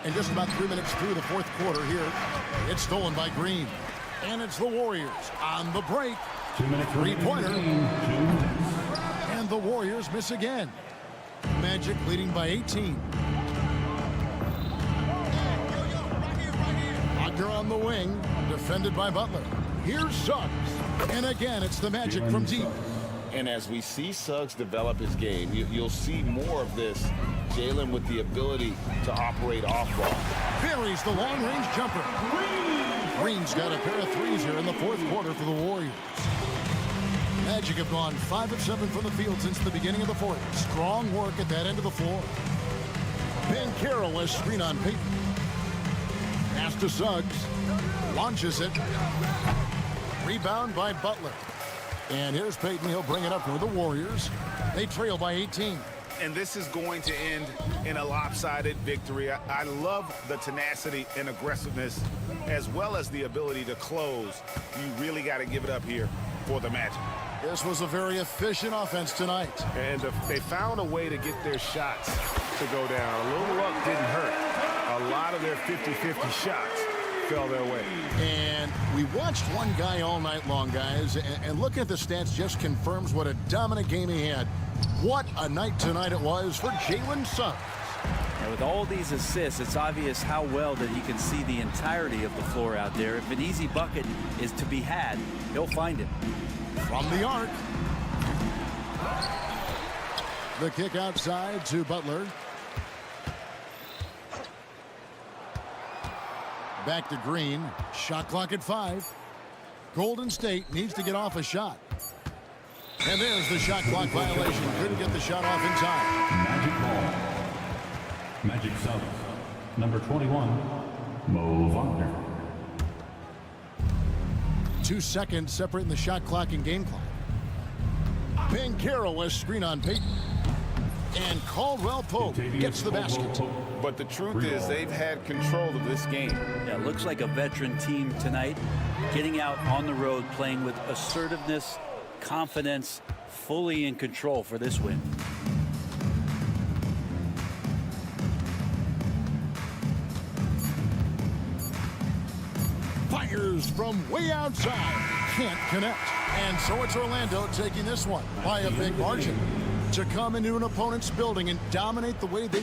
And just about 3 minutes through the fourth quarter here, it's stolen by Green. And it's the Warriors on the break.
2 minutes.
Three-pointer.
2 minutes.
And the Warriors miss again. Magic leading by 18. Wagner on the wing, defended by Butler. Here's Suggs. And again, it's the Magic from deep.
And as we see Suggs develop his game, you'll see more of this. Jalen with the ability to operate off ball.
Buries the long-range jumper. Green's got a pair of threes here in the fourth quarter for the Warriors. Magic have gone 5 of 7 from the field since the beginning of the fourth. Strong work at that end of the floor. Banchero has screen on Payton. Pass to Suggs. Launches it. Rebound by Butler. And here's Payton. He'll bring it up for the Warriors. They trail by 18.
And this is going to end in a lopsided victory. I love the tenacity and aggressiveness as well as the ability to close. You really got to give it up here for the Magic.
This was a very efficient offense tonight.
And they found a way to get their shots to go down. A little luck didn't hurt. A lot of their 50-50 shots fell their way.
And we watched one guy all night long, guys, and looking at the stats just confirms what a dominant game he had. What a night tonight it was for Jalen Suggs.
And with all these assists, it's obvious how well that he can see the entirety of the floor out there. If an easy bucket is to be had, he'll find it.
From the arc. The kick outside to Butler. Back to Green. Shot clock at 5. Golden State needs to get off a shot. And there's the shot clock violation. Couldn't get the shot off in time.
Magic ball. Magic Suggs. Number 21, Mo Wagner.
2 seconds separating the shot clock and game clock. Banchero was screen on Payton. And Caldwell Pope gets the basket.
But the truth is they've had control of this game.
Yeah, it looks like a veteran team tonight, getting out on the road, playing with assertiveness, confidence, fully in control for this win.
Fires from way outside. Can't connect. And so it's Orlando taking this one by a big margin. To come into an opponent's building and dominate the way they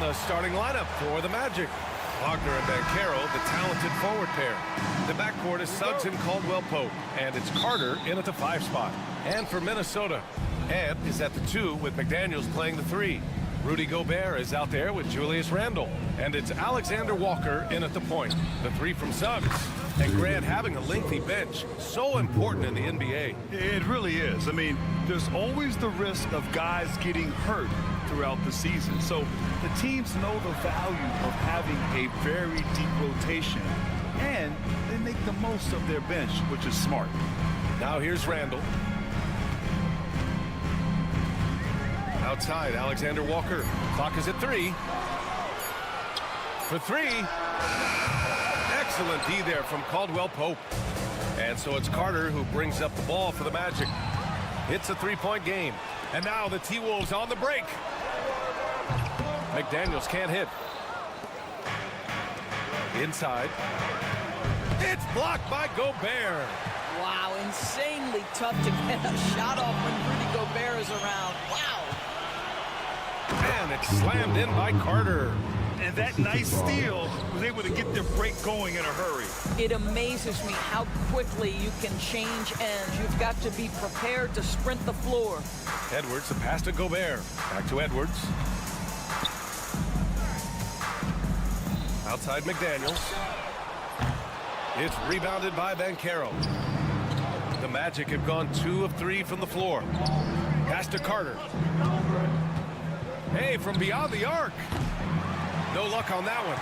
the starting lineup for the Magic. Wagner and Banchero, the talented forward pair. The backcourt is Suggs and Caldwell-Pope, and it's Carter in at the 5 spot. And for Minnesota, Ant is at the 2 with McDaniels playing the 3. Rudy Gobert is out there with Julius Randle, and it's Alexander Walker in at the point. The 3 from Suggs. And Grant, having a lengthy bench, so important in the NBA.
It really is. I mean, there's always the risk of guys getting hurt throughout the season. So the teams know the value of having a very deep rotation, and they make the most of their bench, which is smart.
Now here's Randle. Outside, Alexander Walker. Clock is at 3. For 3. Excellent D there from Caldwell-Pope. And so it's Carter who brings up the ball for the Magic. It's a 3-point game. And now the T-Wolves on the break. McDaniels can't hit. Inside. It's blocked by Gobert.
Wow, insanely tough to get a shot off when Rudy Gobert is around. Wow.
And it's slammed in by Carter.
And that nice steal was able to get their break going in a hurry.
It amazes me how quickly you can change ends. You've got to be prepared to sprint the floor.
Edwards, the pass to Gobert. Back to Edwards. Outside McDaniels. It's rebounded by Banchero. The Magic have gone 2 of 3 from the floor. Pass to Carter. Hey, from beyond the arc. No luck on that one.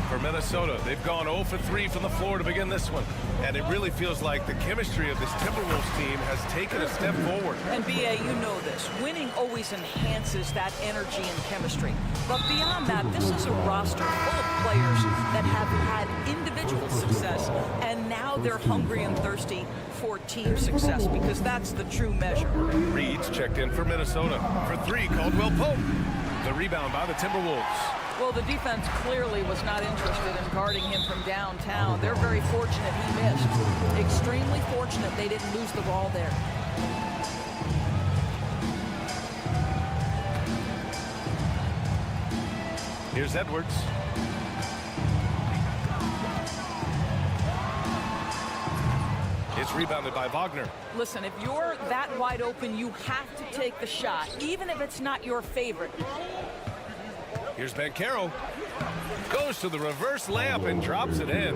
For Minnesota, they've gone 0 for 3 from the floor to begin this one. And it really feels like the chemistry of this Timberwolves team has taken a step forward.
And B.A., you know this. Winning always enhances that energy and chemistry. But beyond that, this is a roster full of players that have had individual success, and now they're hungry and thirsty for team success, because that's the true measure.
Reed's checked in for Minnesota. For 3, Caldwell-Pope. The rebound by the Timberwolves.
Well, the defense clearly was not interested in guarding him from downtown. They're very fortunate he missed. Extremely fortunate they didn't lose the ball there.
Here's Edwards. It's rebounded by Wagner.
Listen, if you're that wide open, you have to take the shot, even if it's not your favorite.
Here's Banchero. Goes to the reverse layup and drops it in.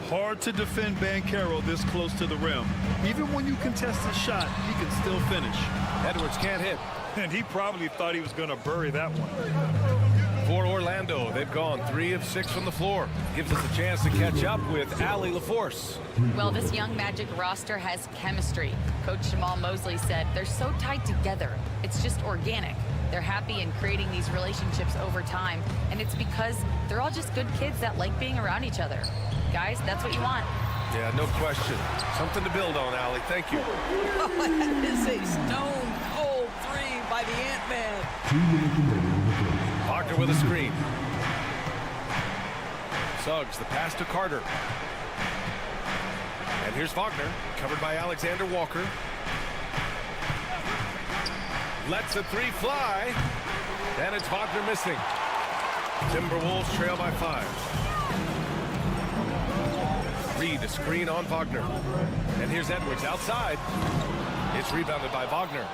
Hard to defend Banchero this close to the rim. Even when you contest a shot, he can still finish.
Edwards can't hit.
And he probably thought he was going to bury that one.
For Orlando, they've gone 3 of 6 from the floor. Gives us a chance to catch up with Allie LaForce.
Well, this young Magic roster has chemistry. Coach Jamal Mosley said they're so tight together. It's just organic. They're happy in creating these relationships over time, and it's because they're all just good kids that like being around each other. Guys, that's what you want.
Yeah, no question. Something to build on, Allie. Thank you.
Oh, that is a stone-cold 3 by the Ant-Man.
Wagner with a screen. Suggs, the pass to Carter. And here's Wagner, covered by Alexander Walker. Lets a 3 fly. And it's Wagner missing. Timberwolves trail by 5. Reed, a screen on Wagner. And here's Edwards outside. It's rebounded by Wagner.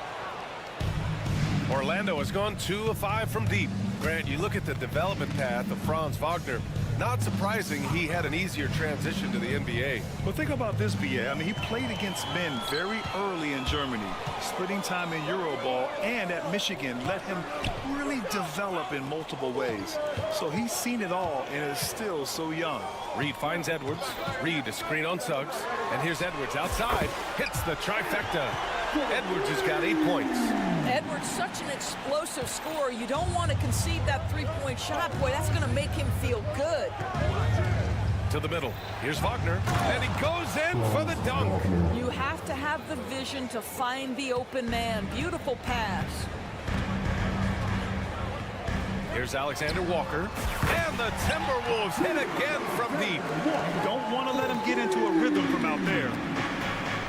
Orlando has gone 2 of 5 from deep. Grant, you look at the development path of Franz Wagner. Not surprising he had an easier transition to the NBA.
But think about this, B.A. I mean, he played against men very early in Germany, splitting time in Euroball, and at Michigan let him really develop in multiple ways. So he's seen it all and is still so young.
Reed finds Edwards. Reed, a screen on Suggs. And here's Edwards outside. Hits the trifecta. Edwards has got 8 points.
Edwards, such an explosive scorer. You don't want to concede that three-point shot. Boy, that's going to make him feel good.
To the middle. Here's Wagner. And he goes in for the dunk.
You have to have the vision to find the open man. Beautiful pass.
Here's Alexander Walker. And the Timberwolves hit again from deep.
You don't want to let him get into a rhythm from out there.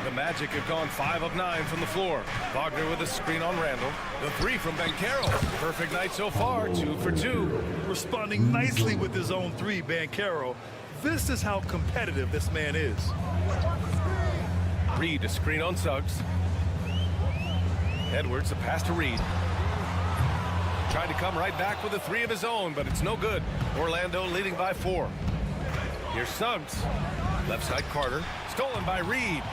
The Magic have gone 5 of 9 from the floor. Wagner with a screen on Randall. The 3 from Banchero. Perfect night so far, 2 for 2.
Responding nicely with his own 3, Banchero. This is how competitive this man is.
Reed, a screen on Suggs. Edwards, a pass to Reed. Tried to come right back with a 3 of his own, but it's no good. Orlando leading by 4. Here's Suggs. Left side Carter. Stolen by Reed.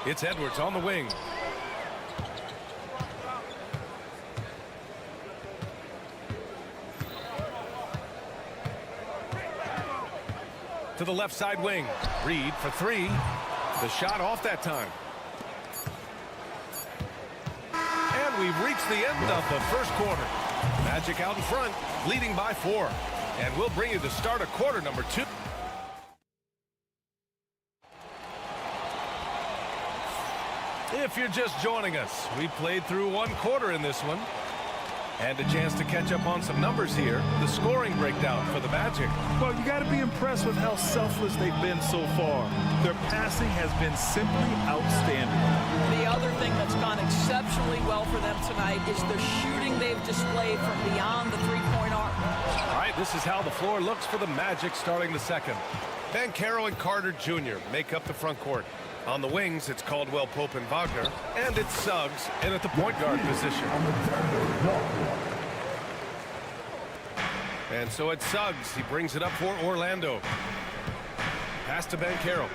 It's Edwards on the wing. To the left side wing. Reed for 3. The shot off that time. And we've reached the end of the first quarter. Magic out in front, leading by 4. And we'll bring you the start of quarter number 2. If you're just joining us, we played through 1 quarter in this one. And a chance to catch up on some numbers here. The scoring breakdown for the Magic.
Well, you got to be impressed with how selfless they've been so far. Their passing has been simply outstanding.
The other thing that's gone exceptionally well for them tonight is the shooting they've displayed from beyond the three-point arc.
All right, this is how the floor looks for the Magic starting the second. Banchero and Carter Jr. make up the front court. On the wings, it's Caldwell Pope and Wagner. And it's Suggs in at the point guard position. And so it's Suggs. He brings it up for Orlando. Pass to Banchero.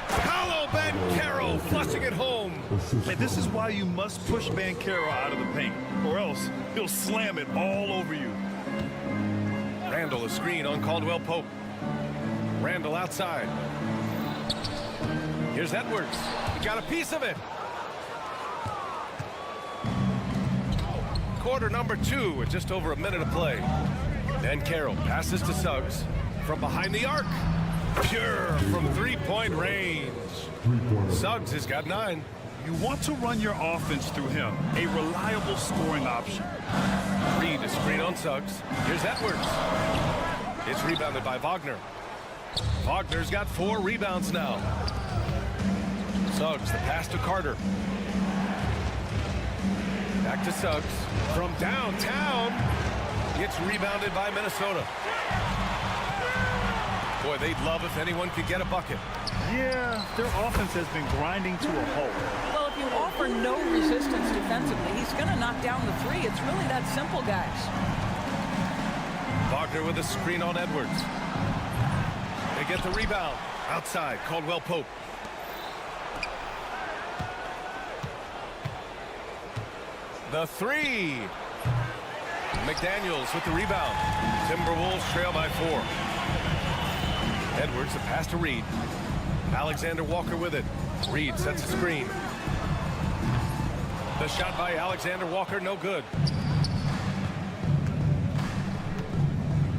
Paolo Banchero flushing it home.
And this is why you must push Banchero out of the paint, or else he'll slam it all over you.
Randall, a screen on Caldwell Pope. Randall outside. Here's Edwards. He got a piece of it. Quarter number 2 with just over a minute of play. Banchero passes to Suggs from behind the arc. Pure from three-point range. Suggs has got 9.
You want to run your offense through him, a reliable scoring option.
Reed, a screen on Suggs. Here's Edwards. It's rebounded by Wagner. Wagner's got 4 rebounds now. Suggs, the pass to Carter. Back to Suggs. From downtown, it's rebounded by Minnesota. Boy, they'd love if anyone could get a bucket.
Yeah, their offense has been grinding to a halt.
Well, if you offer no resistance defensively, he's going to knock down the 3. It's really that simple, guys.
Wagner with a screen on Edwards. They get the rebound. Outside, Caldwell Pope. The 3. McDaniels with the rebound. Timberwolves trail by 4. Edwards, the pass to Reed. Alexander Walker with it. Reed sets a screen. The shot by Alexander Walker, no good.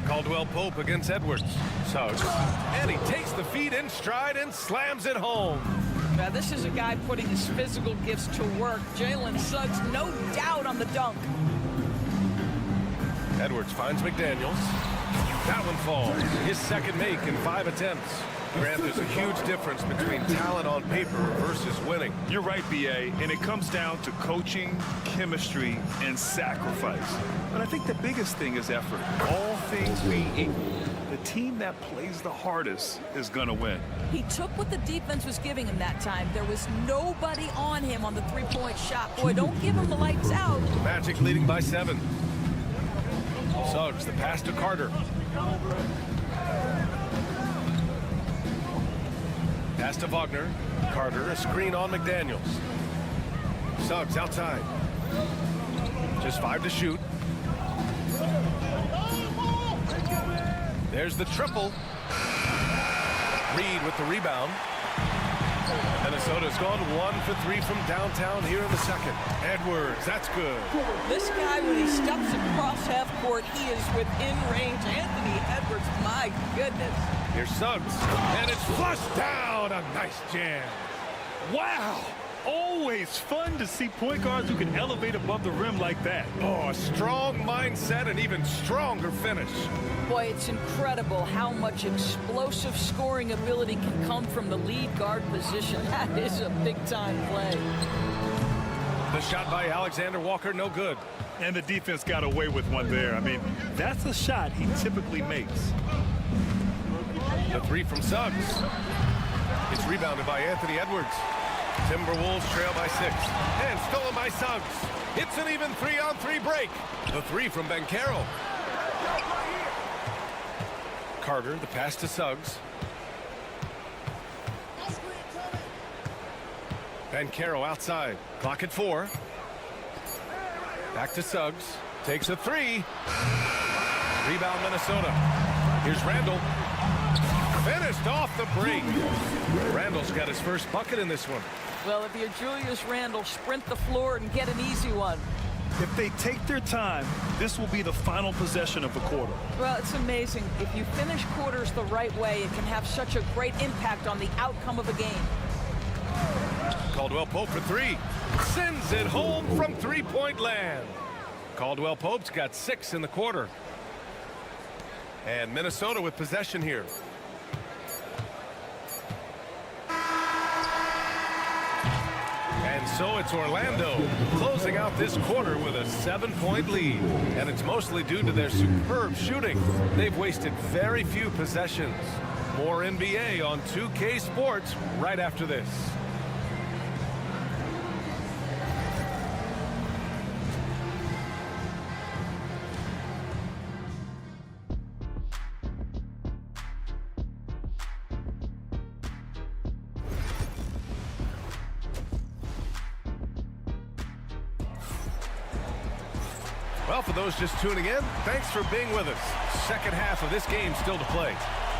Caldwell Pope against Edwards. Suggs. And he takes the feed in stride and slams it home.
Now, this is a guy putting his physical gifts to work. Jalen Suggs, no doubt on the dunk.
Edwards finds McDaniels. That one falls. His second make in 5 attempts. Grant, there's a huge difference between talent on paper versus winning.
You're right, B.A., and it comes down to coaching, chemistry, and sacrifice. But I think the biggest thing is effort. All things being equal, the team that plays the hardest is going to win.
He took what the defense was giving him that time. There was nobody on him on the three-point shot. Boy, don't give him the lights out.
Magic leading by 7. Suggs, the pass to Carter. Pass to Wagner. Carter, a screen on McDaniels. Suggs outside. Just 5 to shoot. There's the triple. Reed with the rebound. Minnesota's gone 1 for 3 from downtown here in the second. Edwards, that's good.
This guy, when he steps across half court, he is within range. Anthony Edwards, my goodness.
Here's Suggs, and it's flushed down. A nice jam.
Wow! always fun to see point guards who can elevate above the rim like that.
Oh, a strong mindset and even stronger finish.
Boy, it's incredible how much explosive scoring ability can come from the lead guard position. That is a big-time play.
The shot by Alexander Walker, no good.
And the defense got away with one there. I mean, that's a shot he typically makes.
The three from Suggs. It's rebounded by Anthony Edwards. Timberwolves trail by 6. And stolen by Suggs. It's an even 3-on-3 break. The three from Banchero. Carter, the pass to Suggs. Banchero outside. Clock at 4. Back to Suggs. Takes a 3. Rebound Minnesota. Here's Randall. Finished off the break. Randall's got his first bucket in this one.
Well, if you're Julius Randle, sprint the floor and get an easy one.
If they take their time, this will be the final possession of the quarter.
Well, it's amazing. If you finish quarters the right way, it can have such a great impact on the outcome of a game.
Caldwell Pope for 3. Sends it home from three-point land. Caldwell Pope's got 6 in the quarter. And Minnesota with possession here. And so it's Orlando closing out this quarter with a 7-point lead. And it's mostly due to their superb shooting. They've wasted very few possessions. More NBA on 2K Sports right after this. Well, for those just tuning in, thanks for being with us. Second half of this game still to play.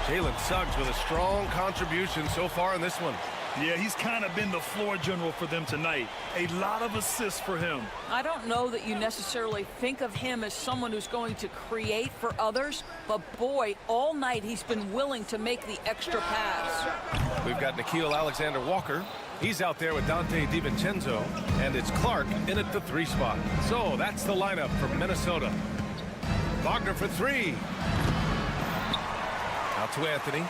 Jalen Suggs with a strong contribution so far in this one.
Yeah, he's kind of been the floor general for them tonight. A lot of assists for him.
I don't know that you necessarily think of him as someone who's going to create for others, but boy, all night he's been willing to make the extra pass.
We've got Nickeil Alexander-Walker. He's out there with Dante DiVincenzo, and it's Clark in at the 3 spot. So that's the lineup for Minnesota. Wagner for 3. Out to Anthony.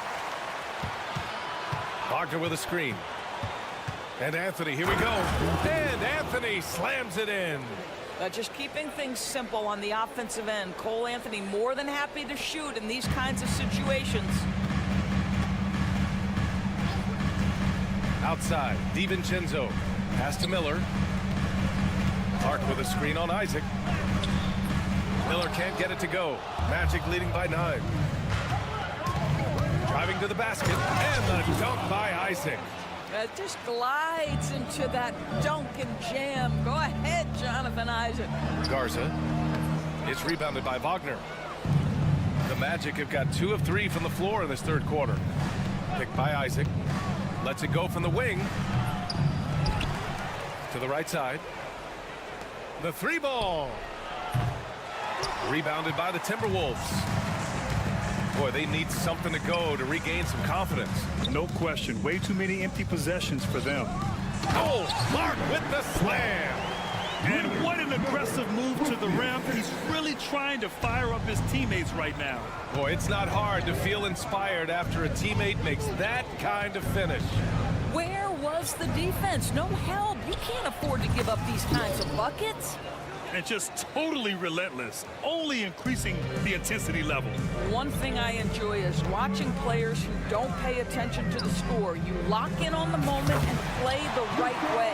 Wagner with a screen. And Anthony, here we go. And Anthony slams it in.
Just keeping things simple on the offensive end. Cole Anthony more than happy to shoot in these kinds of situations.
Outside, DiVincenzo. Pass to Miller. Clark with a screen on Isaac. Miller can't get it to go. Magic leading by 9. Driving to the basket. And the dunk by Isaac.
Just glides into that dunk and jam. Go ahead, Jonathan Isaac.
Garza. It's rebounded by Wagner. The Magic have got 2 of 3 from the floor in this third quarter. Picked by Isaac. Lets it go from the wing. To the right side. The 3 ball. Rebounded by the Timberwolves. Boy, they need something to go to regain some confidence.
No question. Way too many empty possessions for them.
Oh, Clark with the slam.
And what an aggressive move to the rim. He's really trying to fire up his teammates right now.
Boy, it's not hard to feel inspired after a teammate makes that kind of finish.
Where was the defense? No help. You can't afford to give up these kinds of buckets.
And just totally relentless, only increasing the intensity level.
One thing I enjoy is watching players who don't pay attention to the score. You lock in on the moment and play the right way.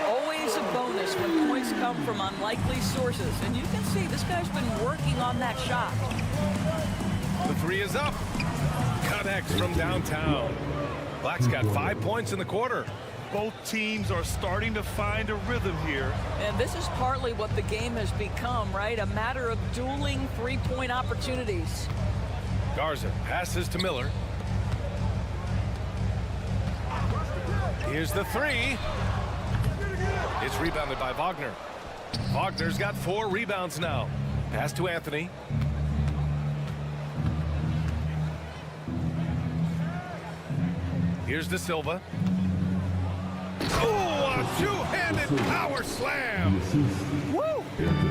Always a bonus when points come from unlikely sources. And you can see this guy's been working on that shot.
The 3 is up. Connects from downtown. Black's got 5 points in the quarter.
Both teams are starting to find a rhythm here.
And this is partly what the game has become, right? A matter of dueling three-point opportunities.
Garza passes to Miller. Here's the 3. It's rebounded by Wagner. Wagner's got 4 rebounds now. Pass to Anthony. Here's De Silva. Oh, a two-handed power slam.
Woo!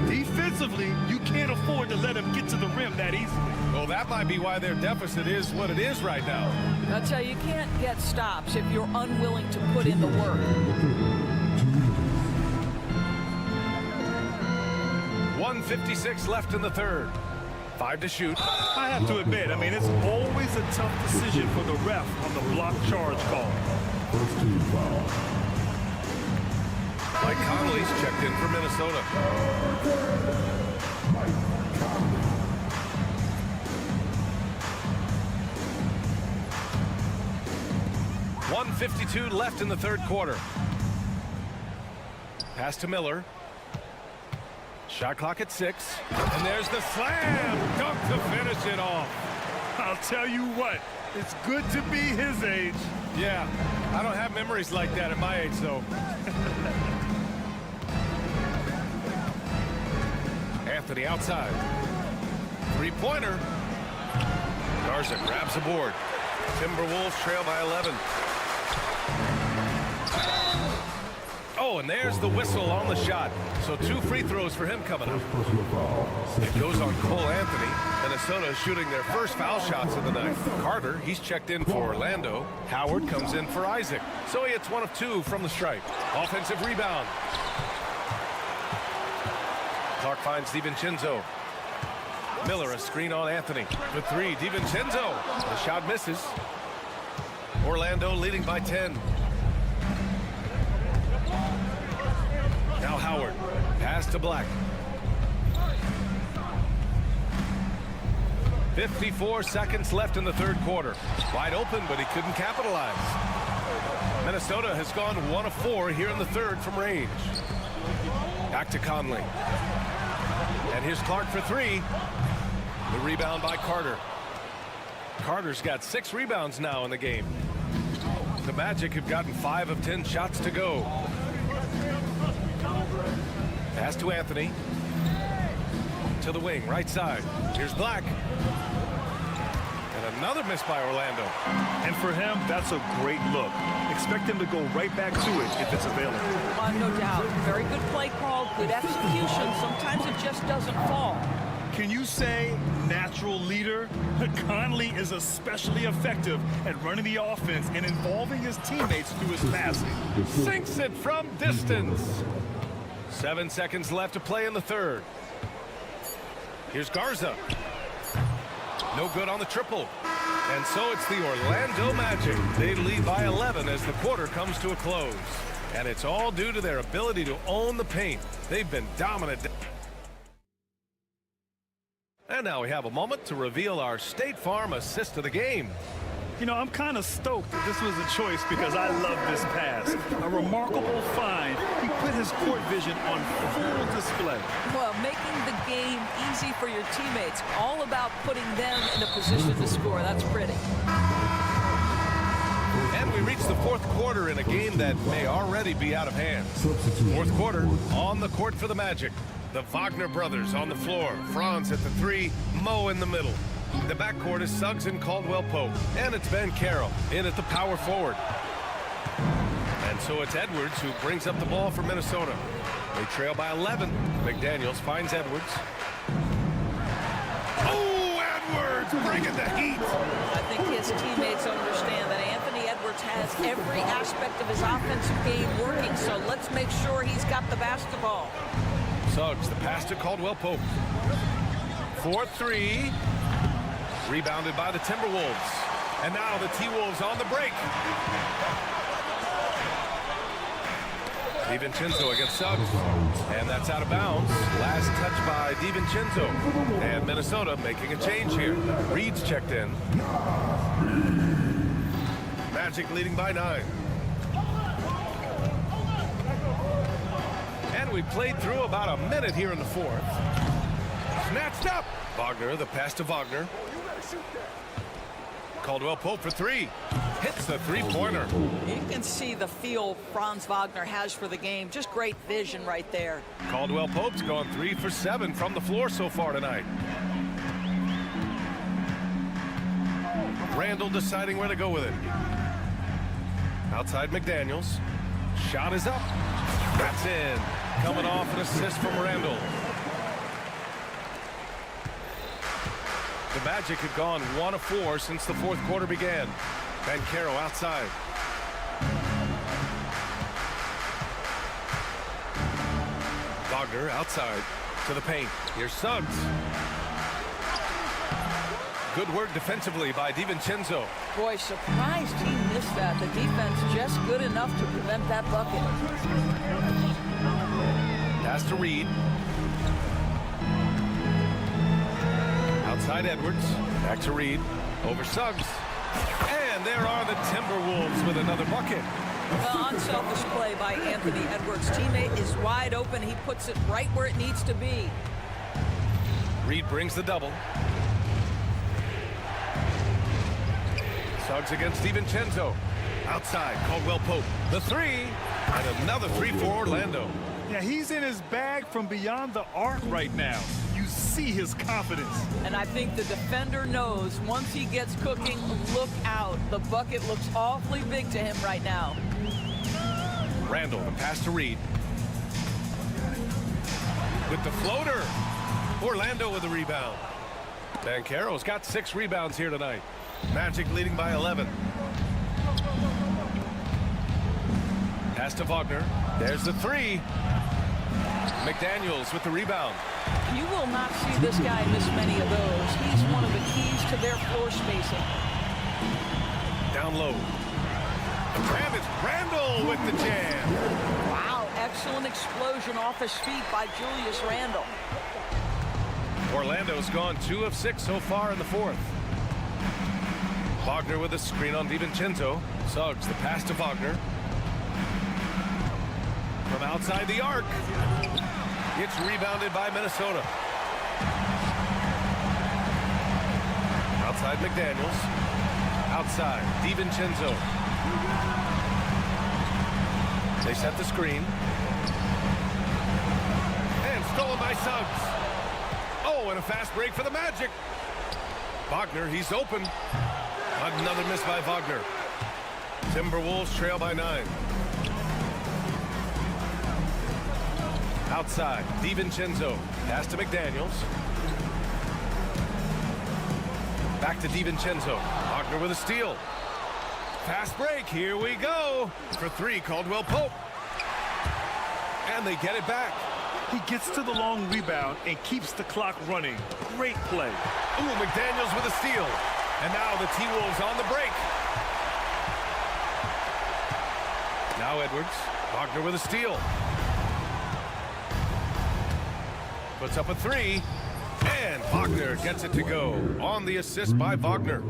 Defensively, you can't afford to let him get to the rim that easily.
Well, that might be why their deficit is what it is right now.
I tell you, you can't get stops if you're unwilling to put in the work.
1:56 left in the third. 5 to shoot.
I have to admit, I mean, it's always a tough decision for the ref on the block charge call.
First team foul.
Mike Conley's checked in for Minnesota.
Mike Conley.
1:52 left in the third quarter. Pass to Miller. Shot clock at 6. And there's the slam dunk to finish it off.
I'll tell you what, it's good to be his age.
Yeah, I don't have memories like that at my age, though. Anthony outside. Three-pointer. Garza grabs the board. Timberwolves trail by 11. Oh, and there's the whistle on the shot. So 2 free throws for him coming up.
Personal foul.
It goes on Cole Anthony. Minnesota shooting their first foul shots of the night. Carter, he's checked in for Orlando. Howard comes in for Isaac. So he hits 1 of 2 from the stripe. Offensive rebound. Clark finds DiVincenzo. Miller a screen on Anthony. The 3, DiVincenzo. The shot misses. Orlando leading by 10. Now Howard. Pass to Black. 54 seconds left in the third quarter. Wide open, but he couldn't capitalize. Minnesota has gone 1 of 4 here in the third from range. Back to Conley. And here's Clark for 3. The rebound by Carter. Carter's got 6 rebounds now in the game. The Magic have gotten 5 of 10 shots to go. Pass to Anthony. To the wing, right side. Here's Black. And another miss by Orlando.
And for him, that's a great look. Expect him to go right back to it if it's available.
No doubt. Very good play call, good execution. Sometimes it just doesn't fall.
Can you say natural leader? Conley is especially effective at running the offense and involving his teammates through his passing.
Sinks it from distance. 7 seconds left to play in the third. Here's Garza. No good on the triple. And so it's the Orlando Magic. They lead by 11 as the quarter comes to a close. And it's all due to their ability to own the paint. They've been dominant. And now we have a moment to reveal our State Farm assist of the game.
You know, I'm kind of stoked that this was a choice because I love this pass. A remarkable find. He put his court vision on full display.
Well, making the game easy for your teammates. All about putting them in a position to score. That's pretty.
And we reach the fourth quarter in a game that may already be out of hand. Fourth quarter on the court for the Magic. The Wagner brothers on the floor. Franz at the 3, Mo in the middle. The backcourt is Suggs and Caldwell Pope. And it's Ben Carroll in at the power forward. And so it's Edwards who brings up the ball for Minnesota. They trail by 11. McDaniels finds Edwards. Oh, Edwards bringing the heat.
I think his teammates understand that Anthony Edwards has every aspect of his offensive game working, so let's make sure he's got the basketball.
Suggs, the pass to Caldwell Pope. 4-3. Rebounded by the Timberwolves. And now the T-Wolves on the break. DiVincenzo against Suggs. And that's out of bounds. Last touch by DiVincenzo. And Minnesota making a change here. Reed's checked in. Magic leading by 9. And we played through about a minute here in the fourth. Snatched up. Wagner, the pass to Wagner. Caldwell Pope for 3. Hits the three-pointer.
You can see the feel Franz Wagner has for the game. Just great vision right there.
Caldwell Pope's gone 3 for 7 from the floor so far tonight. Randall deciding where to go with it. Outside McDaniels. Shot is up. That's in. Coming off an assist from Randall. The Magic had gone 1 of 4 since the fourth quarter began. Banchero outside. Wagner outside to the paint. Here's Suggs. Good work defensively by DiVincenzo.
Boy, surprised he missed that. The defense just good enough to prevent that bucket.
Pass to Reed. Outside Edwards. Back to Reed. Over Suggs. And there are the Timberwolves with another bucket.
Unselfish play by Anthony Edwards. Teammate is wide open. He puts it right where it needs to be.
Reed brings the double. Suggs against DiVincenzo. Outside, Caldwell Pope. The three. And another three for Orlando.
Yeah, he's in his bag from beyond the arc right now. You see his confidence.
And I think the defender knows once he gets cooking, look out. The bucket looks awfully big to him right now.
Randall, the pass to Reed. With the floater. Orlando with the rebound. Banchero's got 6 rebounds here tonight. Magic leading by 11. Pass to Wagner. There's the three. McDaniels with the rebound.
You will not see this guy miss many of those. He's one of the keys to their floor spacing.
Down low. And it's Randall with the jam.
Wow, excellent explosion off his feet by Julius Randle.
Orlando's gone 2 of 6 so far in the fourth. Wagner with a screen on DiVincenzo. Suggs the pass to Wagner. From outside the arc. It's rebounded by Minnesota. Outside McDaniels. Outside DiVincenzo. They set the screen. And stolen by Suggs. Oh, and a fast break for the Magic. Wagner, he's open. Another miss by Wagner. Timberwolves trail by 9. Outside, DiVincenzo. Pass to McDaniels. Back to DiVincenzo. Wagner with a steal. Fast break, here we go. For 3, Caldwell Pope. And they get it back.
He gets to the long rebound and keeps the clock running. Great play.
Ooh, McDaniels with a steal. And now the T-Wolves on the break. Now Edwards. Wagner with a steal. Puts up a 3. And Wagner gets it to go on the assist by Wagner.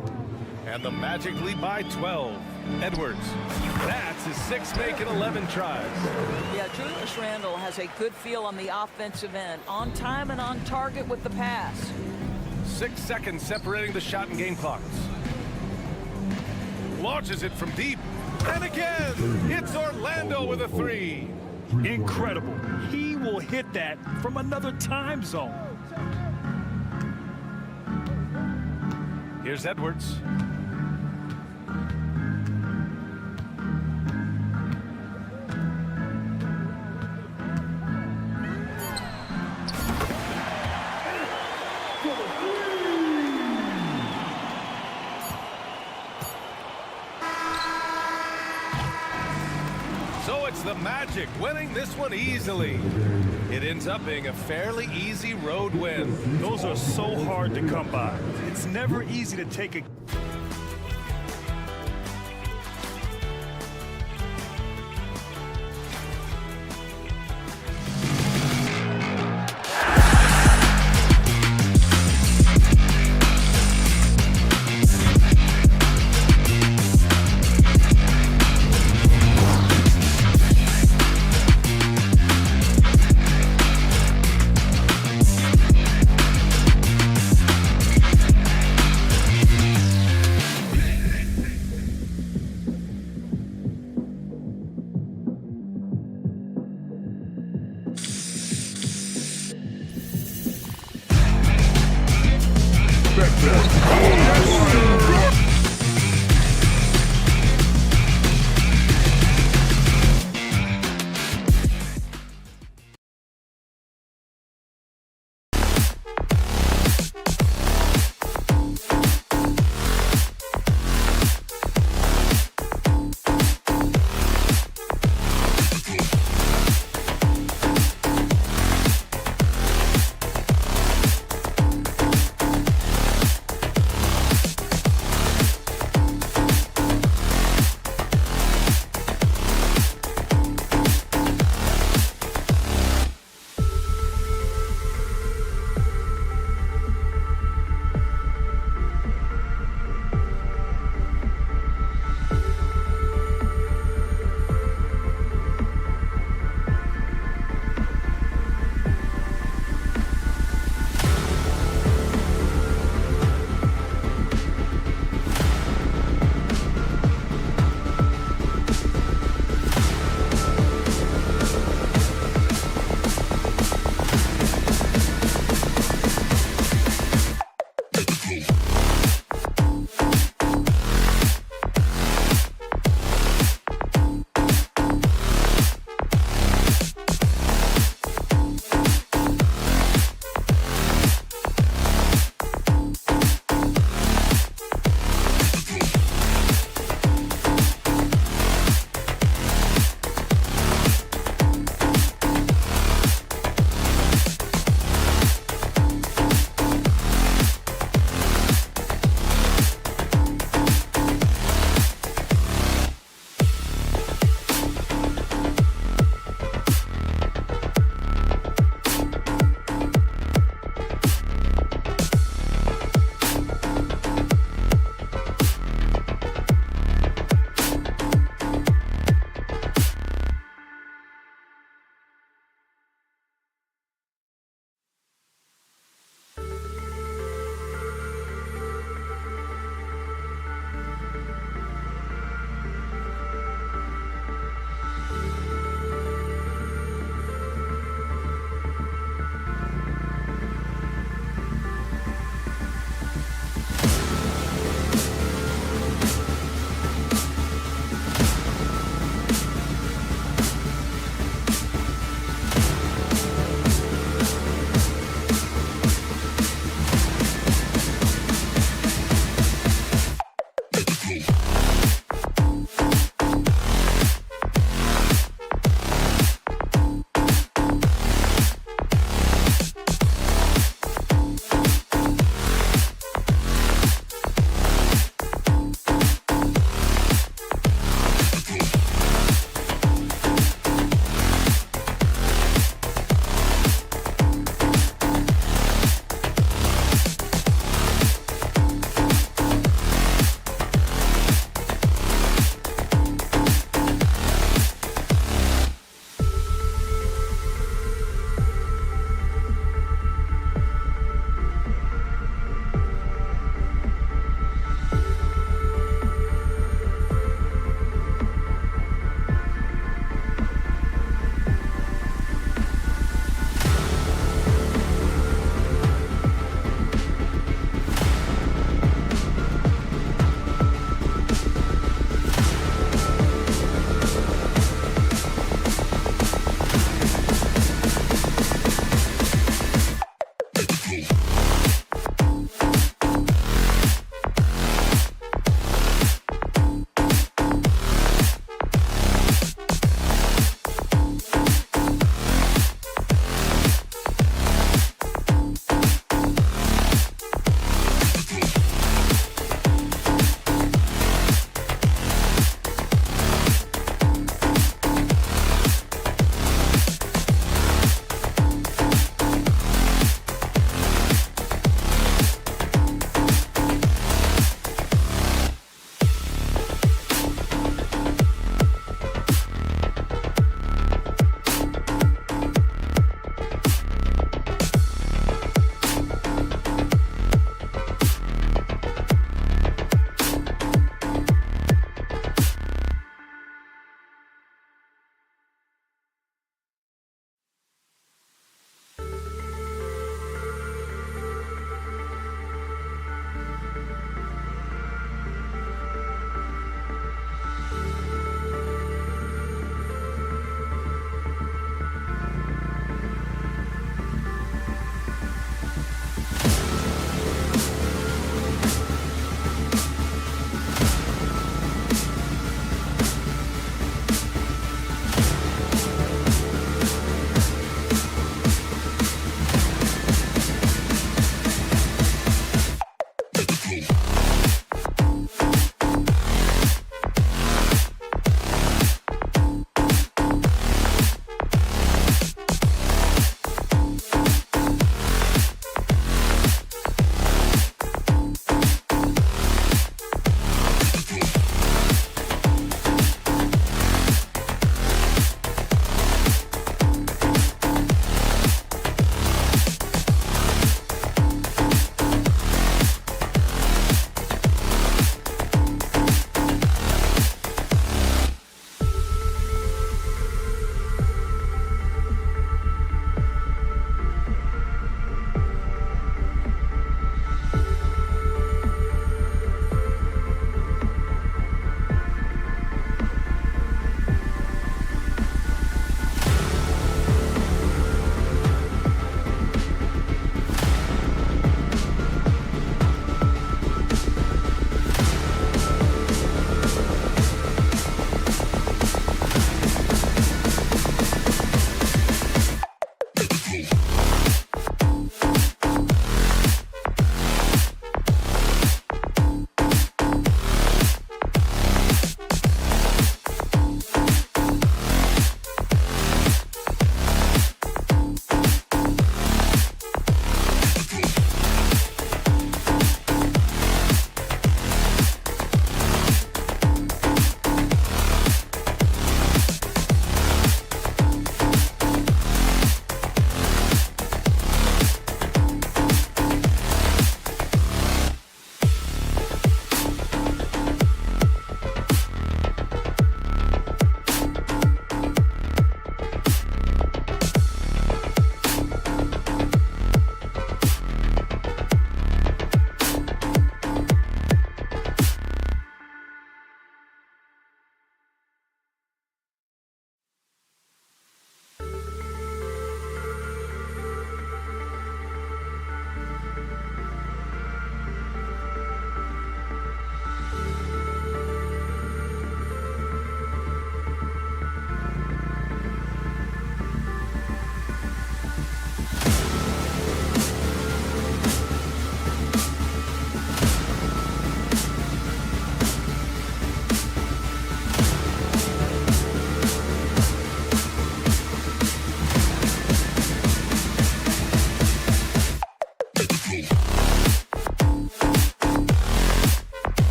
And the Magic lead by 12. Edwards. That's his 6th make in 11 tries.
Yeah, Julius Randle has a good feel on the offensive end. On time and on target with the pass.
6 seconds separating the shot and game clocks. Launches it from deep. And again, it's Orlando with a 3.
Incredible. He will hit that from another time zone.
Here's Edwards. So it's the Magic winning this one easily. It ends up being a fairly easy road win.
Those are so hard to come by. It's never easy to take a...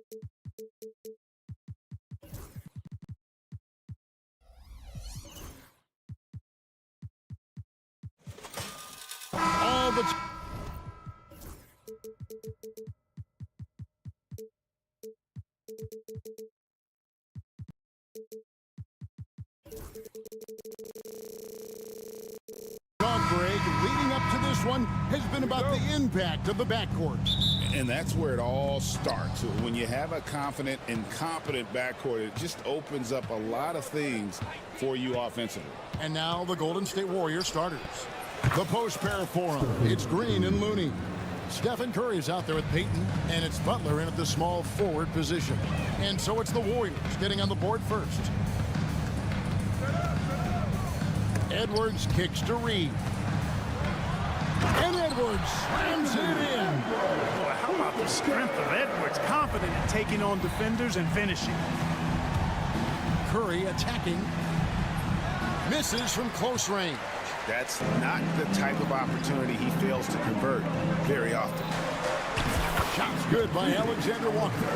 All the break leading up to this one has been about the impact of the backcourt.
And that's where it all starts. When you have a confident and competent backcourt, it just opens up a lot of things for you offensively.
And now the Golden State Warriors starters. The post pair for them. It's Green and Looney. Stephen Curry's out there with Payton, and it's Butler in at the small forward position. And so it's the Warriors getting on the board first. Edwards kicks to Reed. And Edwards slams it in.
Boy, how about the strength of Edwards? Confident in taking on defenders and finishing.
Curry attacking. Misses from close range.
That's not the type of opportunity he fails to convert very often.
Shot's good by Alexander Walker.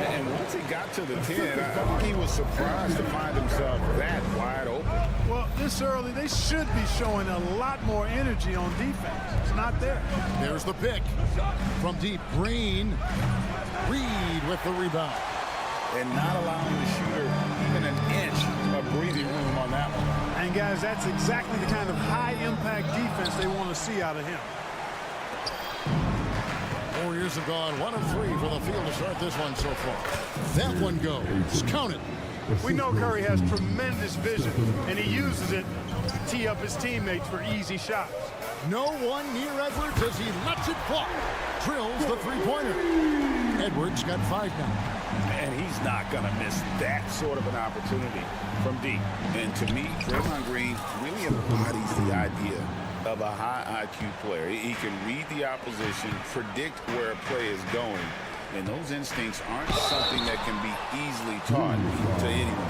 And once he got to the 10, I think he was surprised to find himself that wide open.
Well, this early, they should be showing a lot more energy on defense. It's not there.
There's the pick. From deep, Green. Reed with the rebound.
And not allowing the shooter even an inch of breathing room on that one.
And, guys, that's exactly the kind of high-impact defense they want to see out of him.
Warriors have gone 1 of 3 for the field to start this one so far. That one goes. Count it.
We know Curry has tremendous vision, and he uses it to tee up his teammates for easy shots.
No one near Edwards as he lets it fly. Drills the three-pointer. Edwards got 5 now.
And he's not going to miss that sort of an opportunity from deep. And to me, Draymond Green really embodies the idea of a high IQ player. He can read the opposition, predict where a play is going, and those instincts aren't something that can be easily taught to anyone.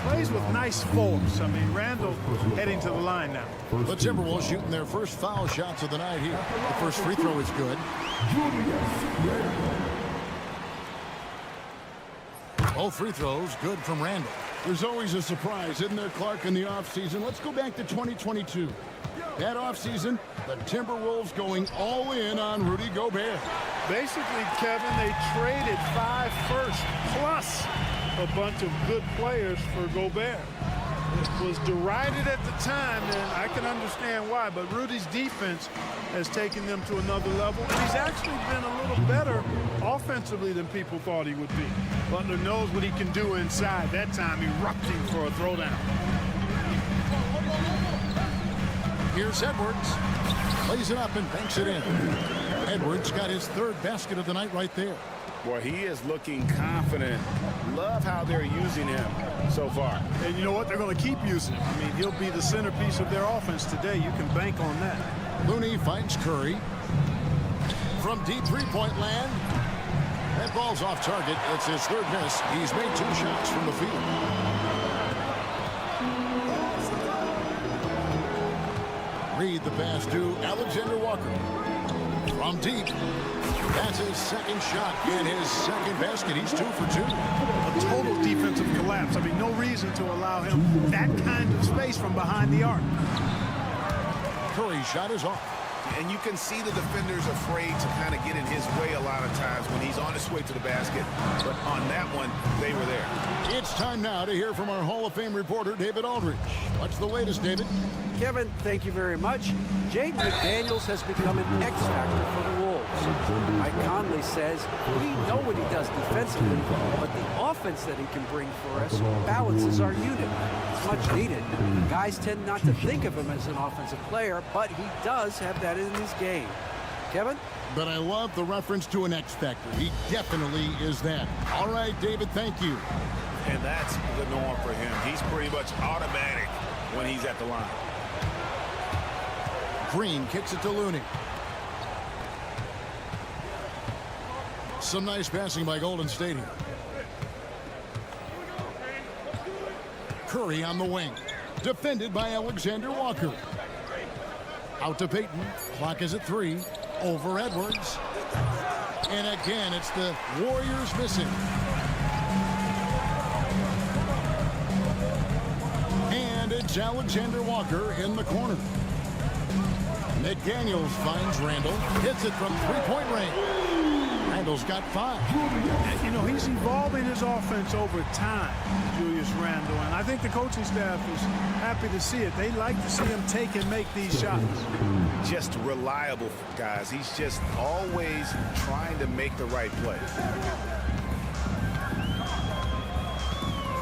Plays with nice force. I mean, Randall heading to the line now.
The Timberwolves shooting their first foul shots of the night here. The first free throw is good. Both free throws good from Randall. There's always a surprise, isn't there, Clark, in the offseason? Let's go back to 2022. That offseason, the Timberwolves going all in on Rudy Gobert.
Basically, Kevin, they traded 5 firsts plus a bunch of good players for Gobert. It was derided at the time, and I can understand why, but Rudy's defense has taken them to another level, and he's actually been a little better offensively than people thought he would be. Butler knows what he can do inside. That time, erupting for a throwdown.
Here's Edwards. Plays it up and banks it in. Edwards got his 3rd basket of the night right there.
Well, he is looking confident. Love how they're using him so far.
And you know what? They're going to keep using him. I mean, he'll be the centerpiece of their offense today. You can bank on that.
Looney finds Curry. From deep three-point land. That ball's off target. It's his 3rd miss. He's made 2 shots from the field. Reed the pass to Alexander Walker. From deep. That's his 2nd shot and his 2nd basket. He's 2 for 2.
A total defensive collapse. I mean, no reason to allow him that kind of space from behind the arc.
Curry's shot is off.
And you can see the defenders afraid to kind of get in his way a lot of times when he's on his way to the basket. But on that one, they were there.
It's time now to hear from our Hall of Fame reporter, David Aldridge. What's the latest, David?
Kevin, thank you very much. Jaden McDaniels has become an X factor for the Wolves. Mike Conley says we know what he does defensively, but the offense that he can bring for us balances our unit. It's much needed. Guys tend not to think of him as an offensive player, but he does have that in his game. Kevin?
But I love the reference to an X factor. He definitely is that. All right, David, thank you.
And that's the norm for him. He's pretty much automatic when he's at the line.
Green kicks it to Looney. Some nice passing by Golden State here. Curry on the wing. Defended by Alexander Walker. Out to Payton. Clock is at 3. Over Edwards. And again, it's the Warriors missing. And it's Alexander Walker in the corner. McDaniels finds Randall. Hits it from three-point range. Randall's got 5.
You know, he's evolving his offense over time, Julius Randle. And I think the coaching staff is happy to see it. They like to see him take and make these shots.
Just reliable, guys. He's just always trying to make the right play.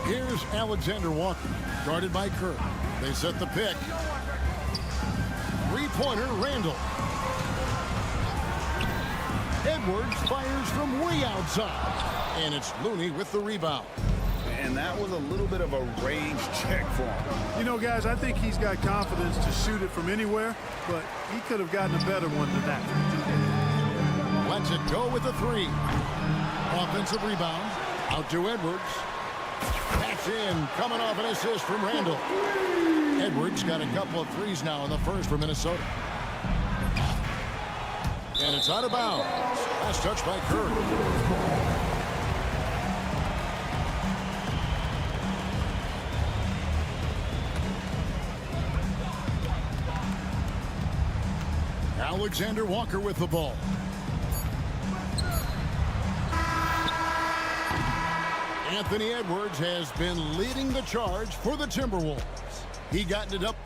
Here's Alexander Walker, guarded by Kerr. They set the pick. Three-pointer, Randall. Edwards fires from way outside. And it's Looney with the rebound.
And that was a little bit of a range check for him.
You know, guys, I think he's got confidence to shoot it from anywhere, but he could have gotten a better one than that.
Lets it go with a 3. Offensive rebound. Out to Edwards. That's in. Coming off an assist from Randall. Edwards got a couple of threes now in the first for Minnesota. And it's out of bounds. Last touch by Kerr. Alexander Walker with the ball. Anthony Edwards has been leading the charge for the Timberwolves. He got it up.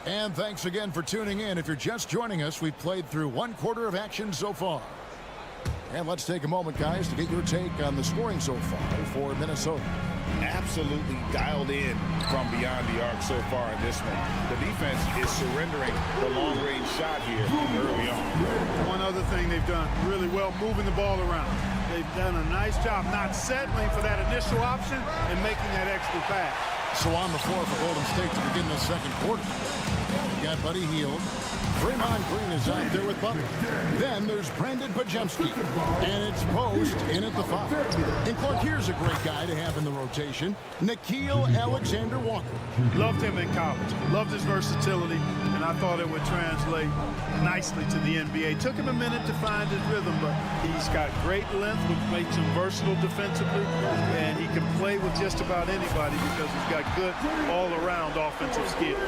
And thanks again for tuning in. If you're just joining us, we've played through 1/4 of action so far. And let's take a moment, guys, to get your take on the scoring so far for Minnesota.
Absolutely dialed in from beyond the arc so far in this one. The defense is surrendering the long-range shot here early on.
One other thing they've done really well, moving the ball around. They've done a nice job not settling for that initial option and making that extra pass.
So on the floor for Golden State to begin the second quarter. We got Buddy Hield. Draymond Green is out there with Butler. Then there's Brandon Pajemski. And it's Post in at the 5. And Clark, here's a great guy to have in the rotation. Nickeil Alexander Walker.
Loved him in college. Loved his versatility. And I thought it would translate nicely to the NBA. Took him a minute to find his rhythm, but he's got great length, which makes him versatile defensively. And he can play with just about anybody because he's got good all-around offensive skills.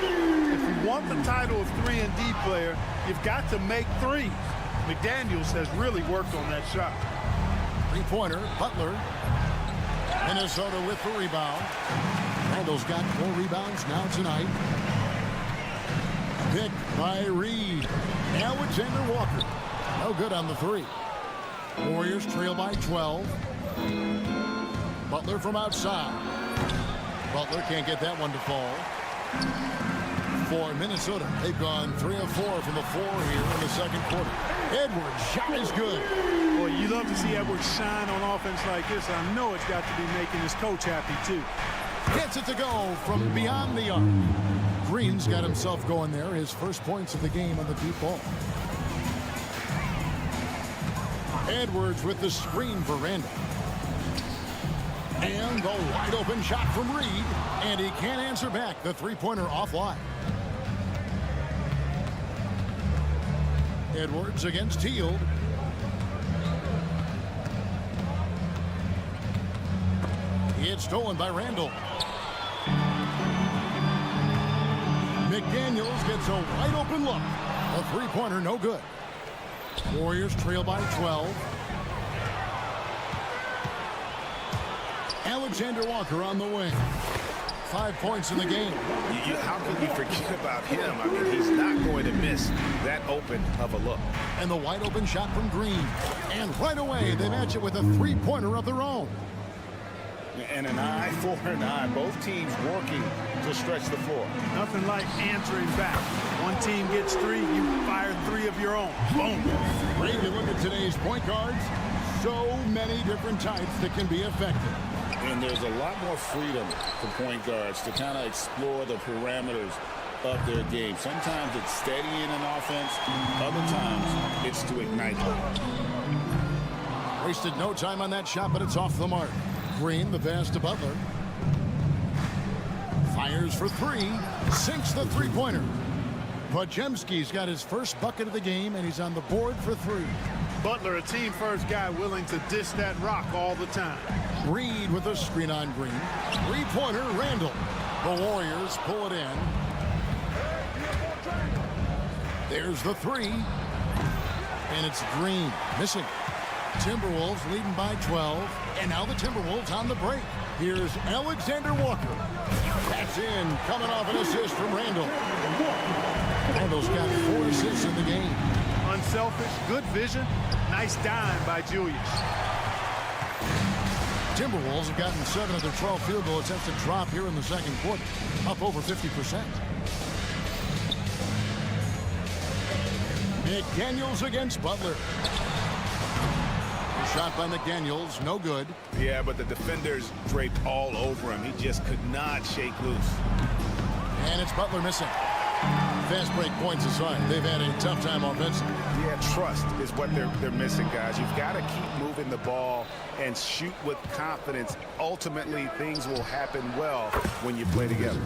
If you want the title of 3-and-D player, you've got to make threes. McDaniels has really worked on that shot.
Three-pointer, Butler. Minnesota with the rebound. Randall's got 4 rebounds now tonight. Picked by Reed. Alexander Walker. No good on the 3. Warriors trail by 12. Butler from outside. Butler can't get that one to fall. For Minnesota, they've gone 3 of 4 from the floor here in the second quarter. Edwards' shot is good.
Boy, you love to see Edwards shine on offense like this. I know it's got to be making his coach happy, too.
Gets it to go from beyond the arc. Green's got himself going there. His first points of the game on the deep ball. Edwards with the screen for Randall. And the wide open shot from Reed. And he can't answer back. The three-pointer offline. Edwards against Hield. It's stolen by Randall. McDaniels gets a wide open look. A three-pointer, no good. Warriors trail by 12. Alexander Walker on the wing. 5 points in the game.
How can you forget about him? I mean, he's not going to miss that open of a look.
And the wide open shot from Green. And right away, they match it with a three-pointer of their own.
And an eye for an eye. Both teams working to stretch the floor.
Nothing like answering back. One team gets 3, you fire 3 of your own. Boom.
Great to look at today's point guards. So many different types that can be effective.
And there's a lot more freedom for point guards to kind of explore the parameters of their game. Sometimes it's steadying an offense. Other times it's to ignite them.
Wasted no time on that shot, but it's off the mark. Green, the pass to Butler. Fires for 3. Sinks the three-pointer. Podziemski's got his first bucket of the game, and he's on the board for 3.
Butler, a team-first guy willing to dish that rock all the time.
Reed with a screen on Green. Three-pointer, Randall. The Warriors pull it in. There's the 3. And it's Green missing. Timberwolves leading by 12. And now the Timberwolves on the break. Here's Alexander Walker. That's in, coming off an assist from Randall. Randall's got 4 assists in the game.
Unselfish, good vision. Nice dime by Julius.
Timberwolves have gotten 7 of their 12 field goal attempts to drop here in the second quarter, up over 50%. McDaniels against Butler. The shot by McDaniels, no good.
Yeah, but the defenders draped all over him. He just could not shake loose.
And it's Butler missing. Fast break points aside, they've had a tough time offensively.
Yeah, trust is what they're missing, guys. You've got to keep moving the ball and shoot with confidence. Ultimately, things will happen well when you play together.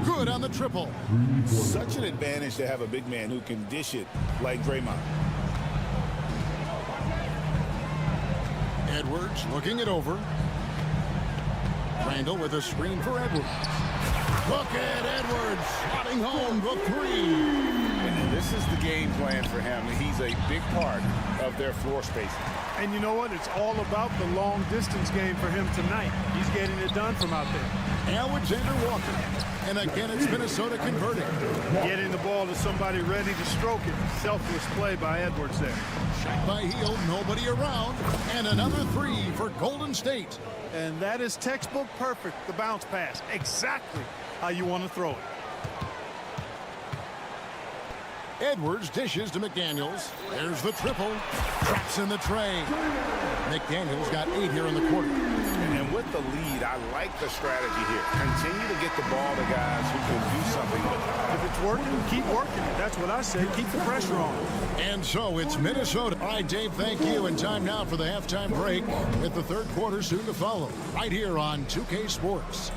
Good on the triple.
Such an advantage to have a big man who can dish it like Draymond.
Edwards looking it over. Randall with a screen for Edwards. Look at Edwards slotting home the 3.
And this is the game plan for him. He's a big part of their floor spacing.
And you know what? It's all about the long distance game for him tonight. He's getting it done from out there.
Alexander Walker. And again, it's Minnesota converting.
Getting the ball to somebody ready to stroke it. Selfless play by Edwards there.
Shot by Hield, nobody around. And another 3 for Golden State.
And that is textbook perfect, the bounce pass. Exactly how you want to throw it.
Edwards dishes to McDaniels. There's the triple. Traps in the tray. McDaniels got 8 here in the quarter.
And with the lead, I like the strategy here. Continue to get the ball to guys who can do something with it.
If it's working, keep working it. That's what I say. Keep the pressure on.
And so it's Minnesota. All right, Dave, thank you. And time now for the halftime break with the third quarter soon to follow. Right here on 2K Sports.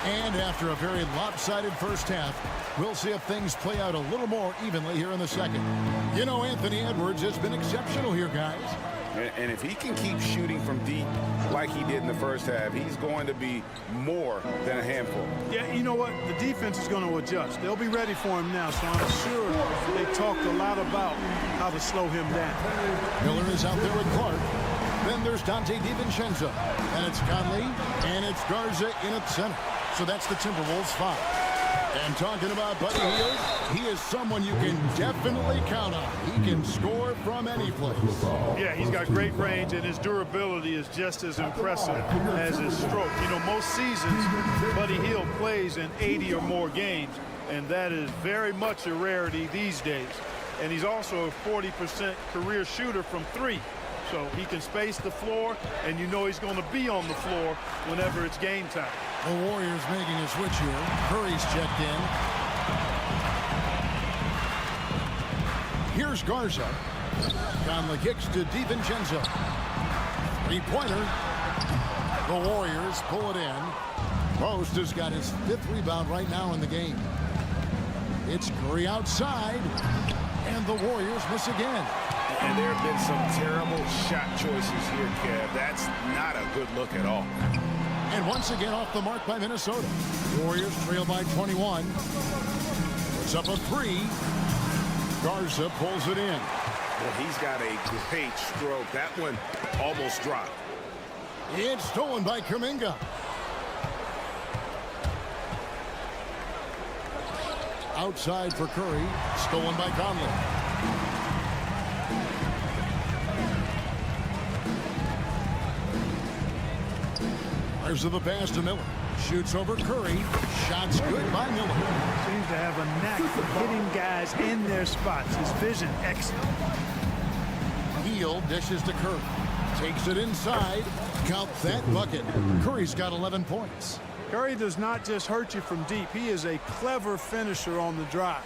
And after a very lopsided first half, we'll see if things play out a little more evenly here in the second. You know, Anthony Edwards has been exceptional here, guys.
And if he can keep shooting from deep like he did in the first half, he's going to be more than a handful.
Yeah, you know what? The defense is going to adjust. They'll be ready for him now, so I'm sure they talked a lot about how to slow him down.
Miller is out there with Clark. Then there's Dante DiVincenzo. And it's Conley. And it's Garza in at center. So that's the Timberwolves 5. And talking about Buddy Hield, he is someone you can definitely count on. He can score from any place.
Yeah, he's got great range, and his durability is just as impressive as his stroke. You know, most seasons, Buddy Hield plays in 80 or more games, and that is very much a rarity these days. And he's also a 40% career shooter from 3. So he can space the floor, and you know he's going to be on the floor whenever it's game time.
The Warriors making a switch here. Curry's checked in. Here's Garza. Conley kicks to DiVincenzo. Three-pointer. The Warriors pull it in. Post has got his 5th rebound right now in the game. It's Curry outside. And the Warriors miss again.
And there have been some terrible shot choices here, Kev. That's not a good look at all.
And once again off the mark by Minnesota. Warriors trail by 21. It's up a 3. Garza pulls it in.
Well, he's got a great stroke. That one almost dropped.
It's stolen by Kuminga. Outside for Curry. Stolen by Conley. There's the pass to Miller. Shoots over Curry. Shots good by Miller.
Seems to have a knack for hitting guys in their spots. His vision excellent.
Hield dishes to Curry. Takes it inside. Count that bucket. Curry's got 11 points.
Curry does not just hurt you from deep. He is a clever finisher on the drive.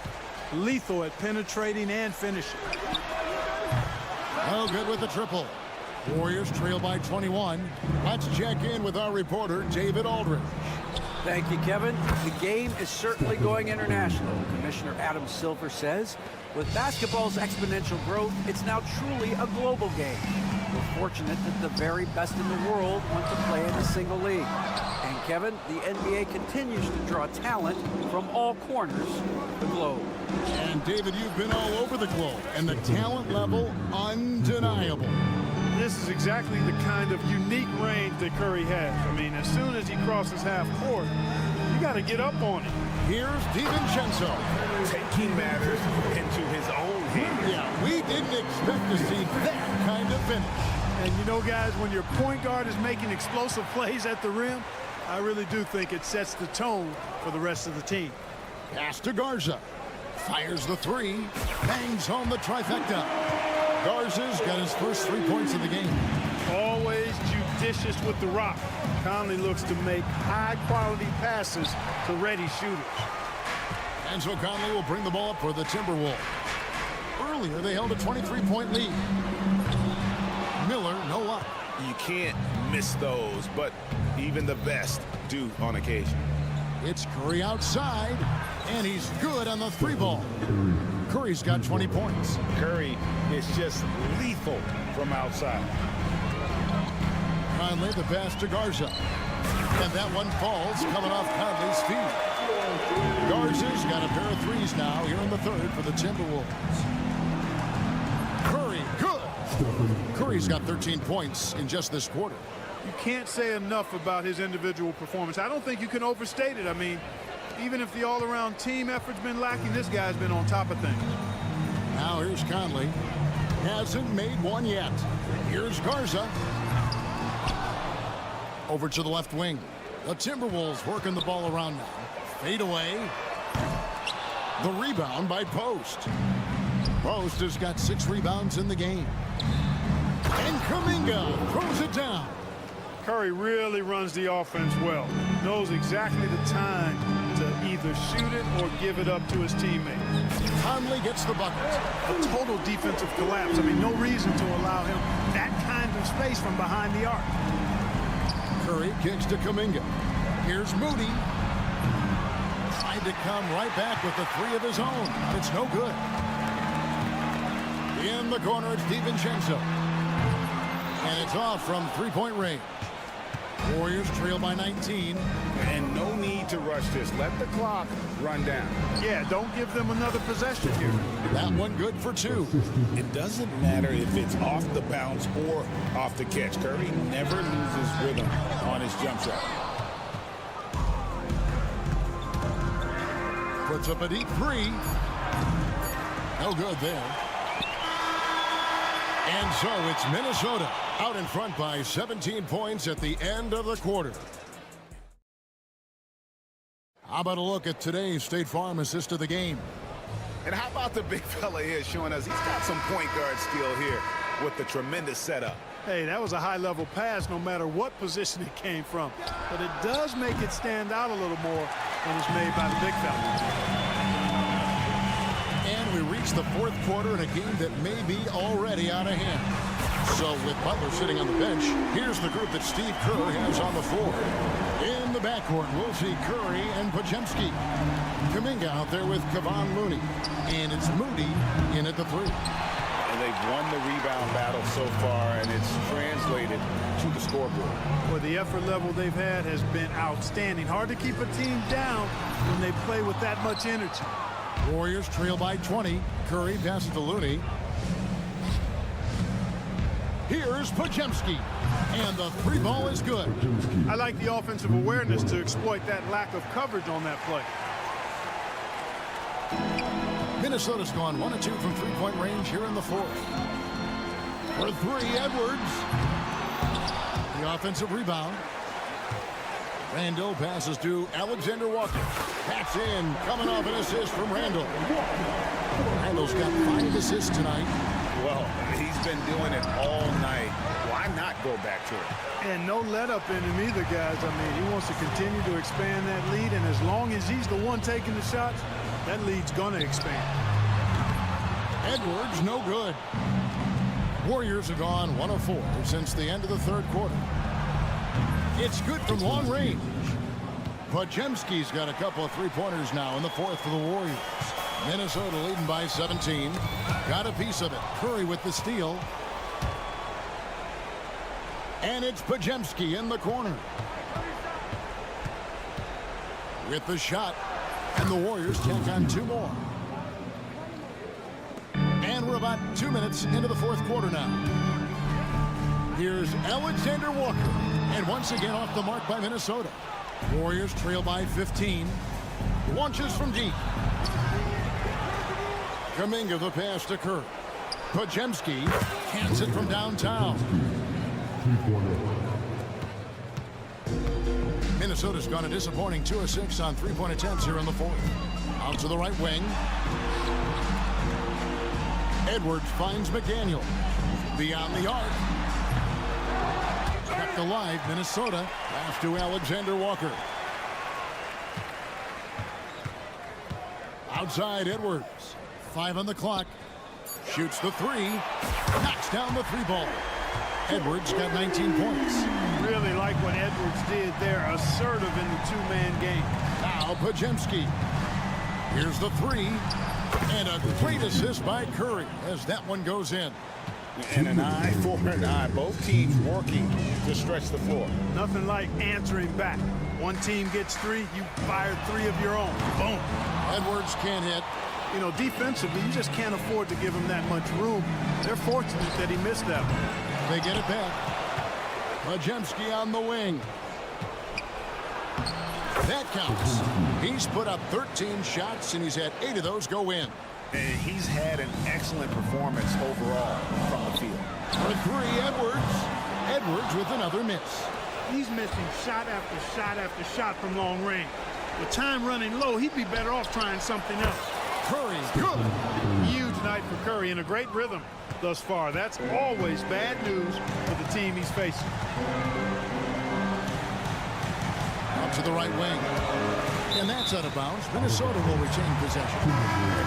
Lethal at penetrating and finishing.
Oh, good with the triple. Warriors trail by 21. Let's check in with our reporter, David Aldridge.
Thank you, Kevin. The game is certainly going international. Commissioner Adam Silver says, with basketball's exponential growth, it's now truly a global game. We're fortunate that the very best in the world want to play in a single league. And Kevin, the NBA continues to draw talent from all corners of the globe.
And David, you've been all over the globe, and the talent level undeniable.
This is exactly the kind of unique range that Curry has. I mean, as soon as he crosses half court, you got to get up on it.
Here's DiVincenzo.
Taking matters into his own hands.
Yeah, we didn't expect to see that kind of finish.
And you know, guys, when your point guard is making explosive plays at the rim, I really do think it sets the tone for the rest of the team.
Pass to Garza. Fires the three. Bangs home the trifecta. Garza's got his first 3 points of the game.
Always judicious with the rock. Conley looks to make high-quality passes to ready shooters.
And so Conley will bring the ball up for the Timberwolves. Earlier, they held a 23-point lead. Miller, no luck.
You can't miss those, but even the best do on occasion.
It's Curry outside, and he's good on the three ball. Curry's got 20 points.
Curry is just lethal from outside.
Conley, the pass to Garza. And that one falls, coming off Conley's feet. Garza's got a pair of threes now here in the third for the Timberwolves. Curry, good. Curry's got 13 points in just this quarter.
You can't say enough about his individual performance. I don't think you can overstate it. I mean, even if the all-around team effort's been lacking, this guy's been on top of things.
Now here's Conley. Hasn't made one yet. Here's Garza. Over to the left wing. The Timberwolves working the ball around now. Fade away. The rebound by Post. Post has got 6 rebounds in the game. And Kuminga throws it down.
Curry really runs the offense well. Knows exactly the time to either shoot it or give it up to his teammates.
Conley gets the bucket.
A total defensive collapse. I mean, no reason to allow him that kind of space from behind the arc.
Curry kicks to Kuminga. Here's Moody. Tried to come right back with the 3 of his own. It's no good. In the corner, it's DiVincenzo. And it's off from 3-point range. Warriors trail by 19.
And no need to rush this. Let the clock run down.
Yeah, don't give them another possession here.
That one good for 2.
It doesn't matter if it's off the bounce or off the catch. Curry never loses rhythm on his jump shot.
Puts up a deep 3. No good there. And so it's Minnesota out in front by 17 points at the end of the quarter. How about a look at today's State Farm assist of the game?
And how about the big fella here showing us he's got some point guard skill here with the tremendous setup.
Hey, that was a high-level pass no matter what position it came from. But it does make it stand out a little more when it's made by the big fella.
And we reach the fourth quarter in a game that may be already out of hand. So with Butler sitting on the bench, here's the group that Steve Kerr has on the floor. In the backcourt, we'll see Curry and Podziemski. Kuminga out there with Kevon Looney. And it's Moody in at the 3.
And they've won the rebound battle so far, and it's translated to the scoreboard.
Well, the effort level they've had has been outstanding. Hard to keep a team down when they play with that much energy.
Warriors trail by 20. Curry passes to Looney. Here's Podziemski. And the 3 ball is good.
I like the offensive awareness to exploit that lack of coverage on that play.
Minnesota's gone 1 of 2 from 3-point range here in the fourth. For 3, Edwards. The offensive rebound. Randall passes to Alexander Walker. That's in, coming off an assist from Randall. Randall's got 5 assists tonight.
Well, he's been doing it all night. Why not go back to it.
And no let up in him either, guys. I mean, he wants to continue to expand that lead, and as long as he's the one taking the shots, that lead's going to expand.
Edwards, no good. Warriors have gone 1 of 4 since the end of the third quarter. It's good from long range. Podziemski's got a couple of three-pointers now in the fourth for the Warriors. Minnesota leading by 17. Got a piece of it. Curry with the steal. And it's Podziemski in the corner. With the shot. And the Warriors tack on 2 more. And we're about 2 minutes into the fourth quarter now. Here's Alexander Walker. And once again off the mark by Minnesota. Warriors trail by 15. Launches from deep. Kuminga the pass to Curry. Podziemski cans it from downtown. Minnesota's gone a disappointing 2 of 6 on three-point attempts here in the fourth. Out to the right wing. Edwards finds McDaniel. Beyond the arc. Kept alive, Minnesota. Pass to Alexander Walker. Outside Edwards. 5 on the clock. Shoots the 3. Knocks down the 3-ball. Edwards got 19 points.
Really like what Edwards did there. Assertive in the two-man game.
Now Podziemski. Here's the 3. And a great assist by Curry as that one goes in.
And an eye for an eye. Both teams working to stretch the floor.
Nothing like answering back. One team gets 3, you fire 3 of your own. Boom.
Edwards can't hit.
You know, defensively, you just can't afford to give him that much room. They're fortunate that he missed that one.
They get it back. Podziemski on the wing. That counts. He's put up 13 shots, and he's had 8 of those go in.
And he's had an excellent performance overall from the field.
For 3, Edwards. Edwards with another miss.
He's missing shot after shot after shot from long range. With time running low, he'd be better off trying something else.
Curry, good.
Huge night for Curry in a great rhythm thus far. That's always bad news for the team he's facing.
Out to the right wing. And that's out of bounds. Minnesota will retain possession.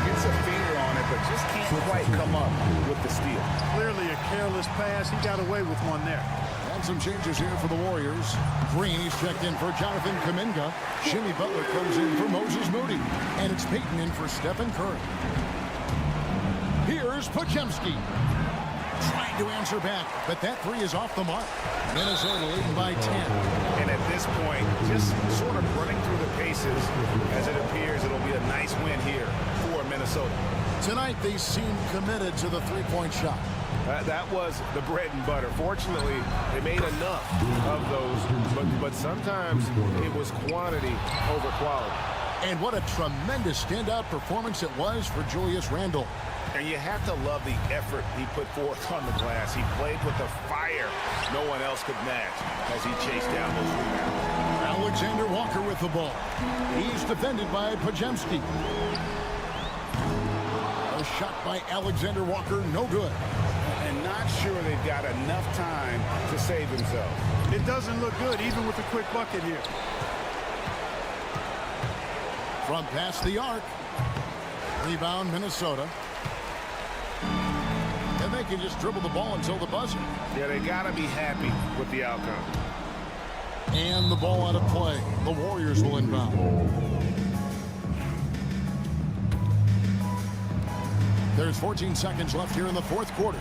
Gets a finger on it, but just can't quite come up with the steal.
Clearly a careless pass. He got away with one there.
And some changes here for the Warriors. Green, he's checked in for Jonathan Kuminga. Jimmy Butler comes in for Moses Moody. And it's Payton in for Stephen Curry. Here's Podziemski. Trying to answer back, but that 3 is off the mark. Minnesota leading by 10.
And at this point, just sort of running through the paces, as it appears it'll be a nice win here for Minnesota.
Tonight, they seem committed to the three-point shot.
That was the bread and butter. Fortunately, they made enough of those, but sometimes it was quantity over quality.
And what a tremendous standout performance it was for Julius Randle.
And you have to love the effort he put forth on the glass. He played with the fire no one else could match as he chased down those rebounds.
Alexander Walker with the ball. He's defended by Podziemski. A shot by Alexander Walker, no good.
And not sure they've got enough time to save themselves.
It doesn't look good, even with a quick bucket here.
From past the arc. Rebound, Minnesota. And they can just dribble the ball until the buzzer.
Yeah, they got to be happy with the outcome.
And the ball out of play. The Warriors will inbound. There's 14 seconds left here in the fourth quarter.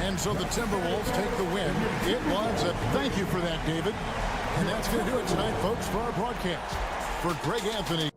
And so the Timberwolves take the win. It was a thank you for that, David. And that's going to do it tonight, folks, for our broadcast. For Greg Anthony.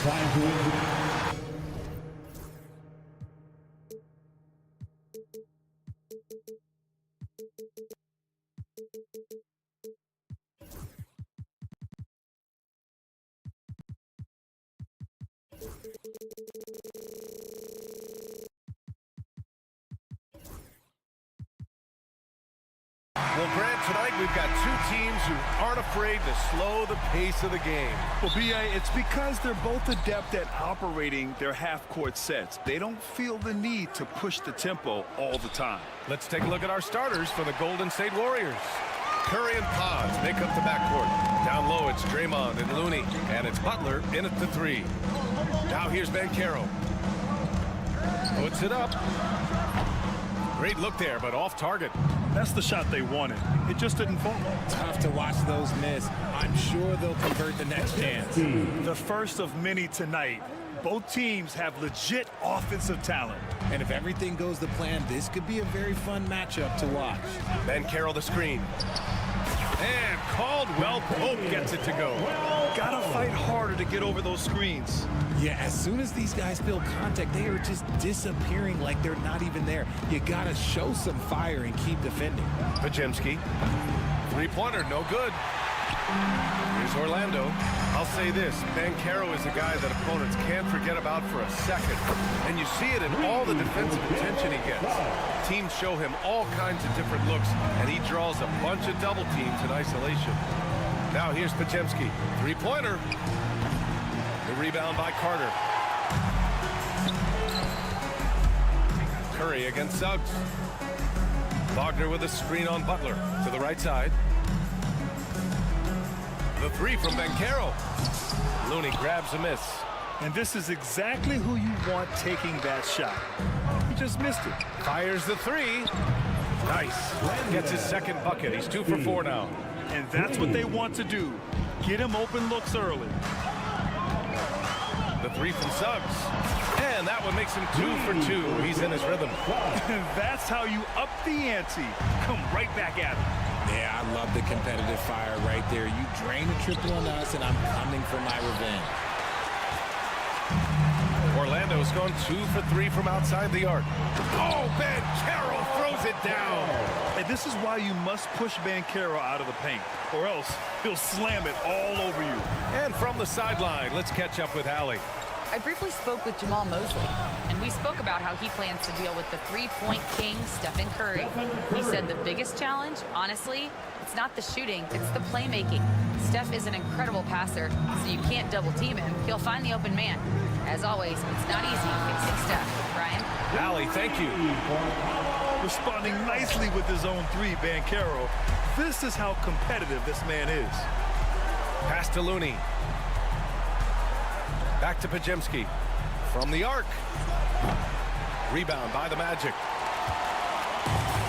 Time to win.
Well, Grant, tonight we've got two teams who aren't afraid to slow the pace of the game.
Well, B.A., it's because they're both adept at operating their half-court sets. They don't feel the need to push the tempo all the time.
Let's take a look at our starters for the Golden State Warriors. Curry and Pods make up the backcourt. Down low, it's Draymond and Looney, and it's Butler in at the three. Now here's Banchero. Puts it up. Great look there, but off target.
That's the shot they wanted. It just didn't fall.
Tough to watch those miss. I'm sure they'll convert the next chance.
The first of many tonight. Both teams have legit offensive talent.
And if everything goes to plan, this could be a very fun matchup to watch.
Banchero the screen. And Caldwell Pope gets it to go.
Gotta fight harder to get over those screens.
Yeah, as soon as these guys feel contact, they are just disappearing like they're not even there. You gotta show some fire and keep defending.
Pajemski. Three-pointer, no good. Here's Orlando. I'll say this, Banchero is a guy that opponents can't forget about for a second. And you see it in all the defensive attention he gets. Teams show him all kinds of different looks, and he draws a bunch of double teams in isolation. Now here's Pajemski. Three-pointer. The rebound by Carter. Curry against Suggs. Wagner with a screen on Butler to the right side. The three from Banchero. Looney grabs a miss.
And this is exactly who you want taking that shot. He just missed it.
Fires the three. Nice. Gets his second bucket. He's 2 for 4 now.
And that's what they want to do. Get him open looks early.
The three from Suggs. And that one makes him 2 for 2. He's in his rhythm.
And that's how you up the ante. Come right back at him.
Yeah, I love the competitive fire right there. You drain a triple on us, and I'm coming for my revenge.
Orlando's gone 2 for 3 from outside the arc. Oh, Banchero throws it down.
And this is why you must push Banchero out of the paint, or else he'll slam it all over you.
And from the sideline, let's catch up with Allie.
I briefly spoke with Jamal Mosley, and we spoke about how he plans to deal with the three-point king, Stephen Curry. He said the biggest challenge, honestly, it's not the shooting, it's the playmaking. Steph is an incredible passer, so you can't double-team him. He'll find the open man. As always, it's not easy fixing Steph. Ryan?
Allie, thank you.
Responding nicely with his own three, Banchero. This is how competitive this man is.
Pass to Looney. Back to Pajemski. From the arc. Rebound by the Magic.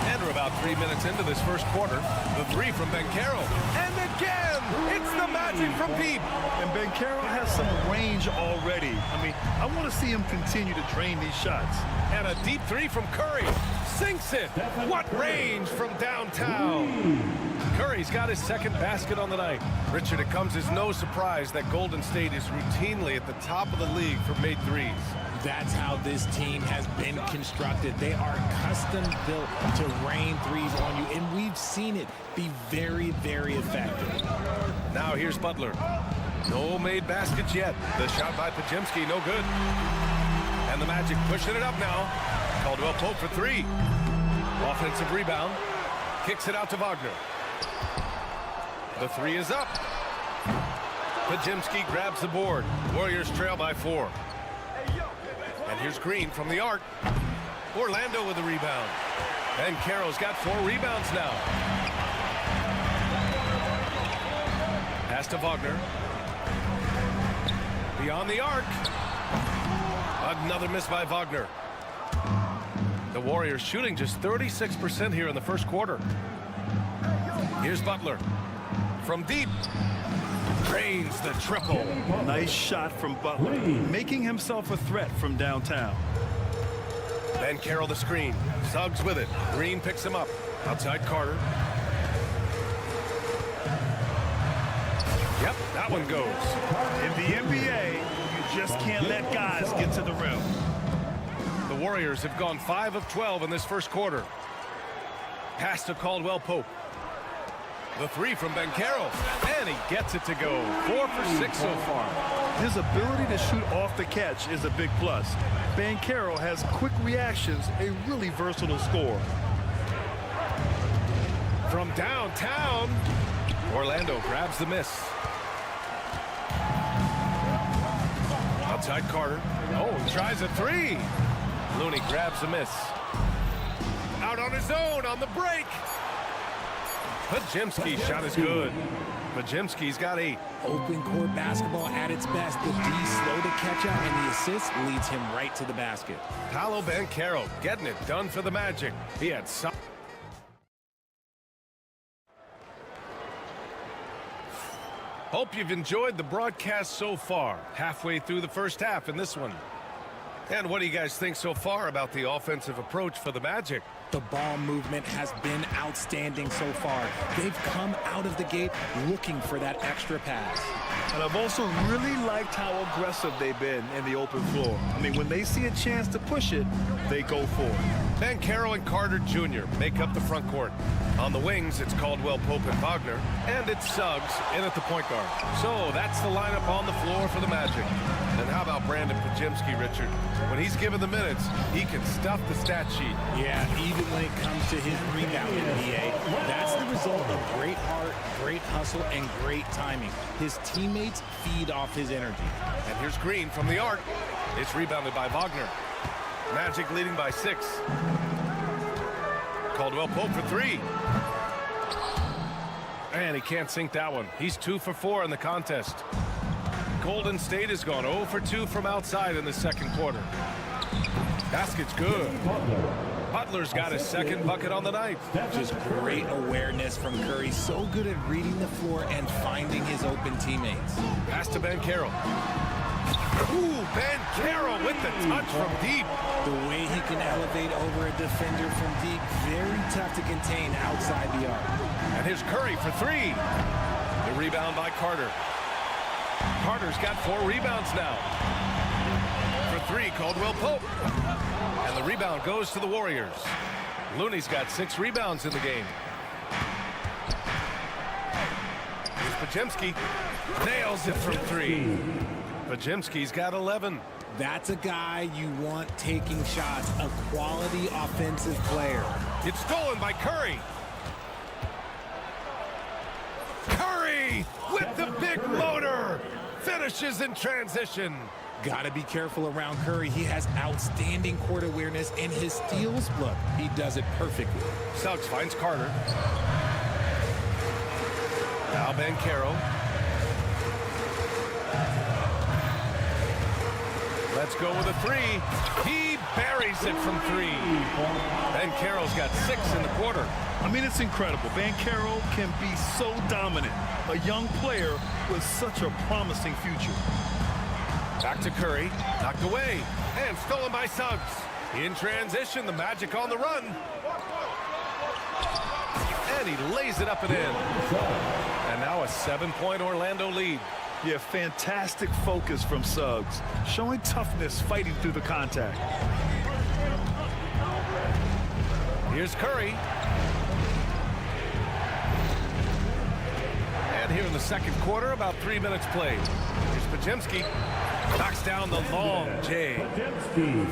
And we're about 3 minutes into this first quarter. The three from Banchero. And again, it's the Magic from Pete.
And Banchero has some range already. I mean, I want to see him continue to drain these shots.
And a deep three from Curry. Sinks it. What range from downtown. Curry's got his second basket on the night. Richard, it comes as no surprise that Golden State is routinely at the top of the league for made threes.
That's how this team has been constructed. They are custom built to rain threes on you, and we've seen it be very, very effective.
Now here's Butler. No made baskets yet. The shot by Pajemski, no good. And the Magic pushing it up now. Caldwell Pope for three. Offensive rebound. Kicks it out to Wagner. The three is up. Pajemski grabs the board. Warriors trail by 4. And here's Green from the arc. Orlando with the rebound. And Carroll's got 4 rebounds now. Pass to Wagner. Beyond the arc. Another miss by Wagner. The Warriors shooting just 36% here in the first quarter. Here's Butler. From deep. Drains the triple.
Nice shot from Butler, making himself a threat from downtown.
Banchero the screen. Suggs with it. Green picks him up. Outside Carter. Yep, that one goes.
In the NBA, you just can't let guys get to the rim.
The Warriors have gone 5 of 12 in this first quarter. Pass to Caldwell Pope. The three from Banchero, and he gets it to go. 4 for 6 so far.
His ability to shoot off the catch is a big plus. Banchero has quick reactions, a really versatile scorer.
From downtown, Orlando grabs the miss. Outside Carter. Oh, he tries a three. Looney grabs the miss. Out on his own on the break. Pajemski's shot is good. Pajemski's got 8.
Open court basketball at its best. The D slow to catch up, and the assist leads him right to the basket.
Paolo Banchero getting it done for the Magic. He had some. Hope you've enjoyed the broadcast so far. Halfway through the first half in this one. And what do you guys think so far about the offensive approach for the Magic?
The ball movement has been outstanding so far. They've come out of the gate looking for that extra pass.
And I've also really liked how aggressive they've been in the open floor. I mean, when they see a chance to push it, they go for it.
Banchero and Carter Jr. make up the front court. On the wings, it's Caldwell Pope and Wagner, and it's Suggs in at the point guard. So that's the lineup on the floor for the Magic. And how about Brandon Pajemski, Richard? When he's given the minutes, he can stuff the stat sheet.
Yeah, even when it comes to his rebounding, BA, that's the result of great heart, great hustle, and great timing. His teammates feed off his energy.
And here's Green from the arc. It's rebounded by Wagner. Magic leading by 6. Caldwell Pope for 3. And he can't sink that one. He's 2 for 4 in the contest. Golden State has gone 0 for 2 from outside in the second quarter. Basket's good. Butler's got his second bucket on the night.
Just great awareness from Curry. So good at reading the floor and finding his open teammates.
Pass to Banchero. Ooh, Banchero with the touch from deep.
The way he can elevate over a defender from deep, very tough to contain outside the arc.
And here's Curry for 3. The rebound by Carter. Carter's got 4 rebounds now. For 3, Caldwell Pope. And the rebound goes to the Warriors. Looney's got 6 rebounds in the game. Here's Pajemski. Nails it from 3. Pajemski's got 11.
That's a guy you want taking shots, a quality offensive player.
It's stolen by Curry. Curry with the big motor. Finishes in transition.
Got to be careful around Curry. He has outstanding court awareness, and his steals, look, he does it perfectly.
Suggs finds Carter. Now Banchero. Let's go with a 3. He buries it from 3. Banchero's got 6 in the quarter.
I mean, it's incredible. Banchero can be so dominant. A young player with such a promising future.
Back to Curry. Knocked away. And stolen by Suggs. In transition, the Magic on the run. And he lays it up and in. And now a 7-point Orlando lead.
Yeah, fantastic focus from Suggs. Showing toughness, fighting through the contact.
Here's Curry. And here in the second quarter, about 3 minutes played. Here's Pajemski. Knocks down the long J.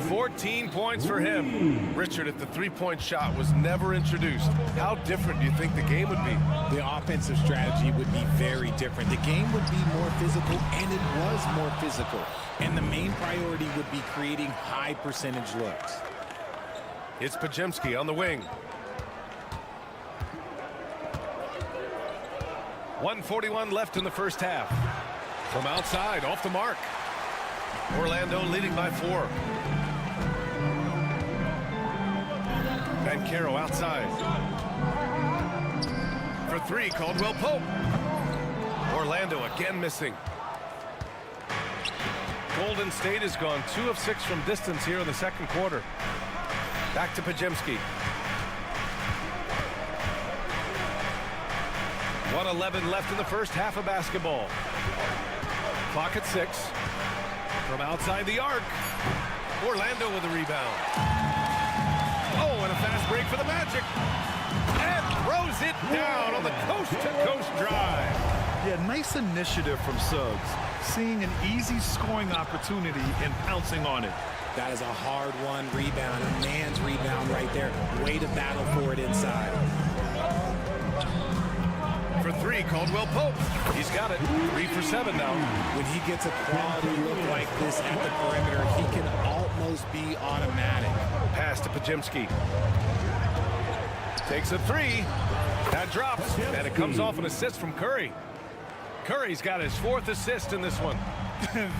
14 points for him. Richard, if the three-point shot was never introduced, how different do you think the game would be?
The offensive strategy would be very different. The game would be more physical, and it was more physical. And the main priority would be creating high percentage looks.
It's Pajemski on the wing. 1:41 left in the first half. From outside, off the mark. Orlando leading by 4. Banchero outside. For 3, Caldwell Pope. Orlando again missing. Golden State has gone 2 of 6 from distance here in the second quarter. Back to Pajemski. 1:11 left in the first half of basketball. Clock at 6. from outside the arc. Orlando with the rebound. Oh, and a fast break for the Magic. And throws it down on the coast-to-coast drive.
Yeah, nice initiative from Suggs. Seeing an easy scoring opportunity and pouncing on it.
That is a hard-won rebound, a man's rebound right there. Way to battle for it inside.
For three, Caldwell Pope. He's got it. 3 for 7 now.
When he gets a quality look like this at the perimeter, he can almost be automatic.
Pass to Pajimski. Takes a 3. That drops, and it comes off an assist from Curry. Curry's got his 4th assist in this one.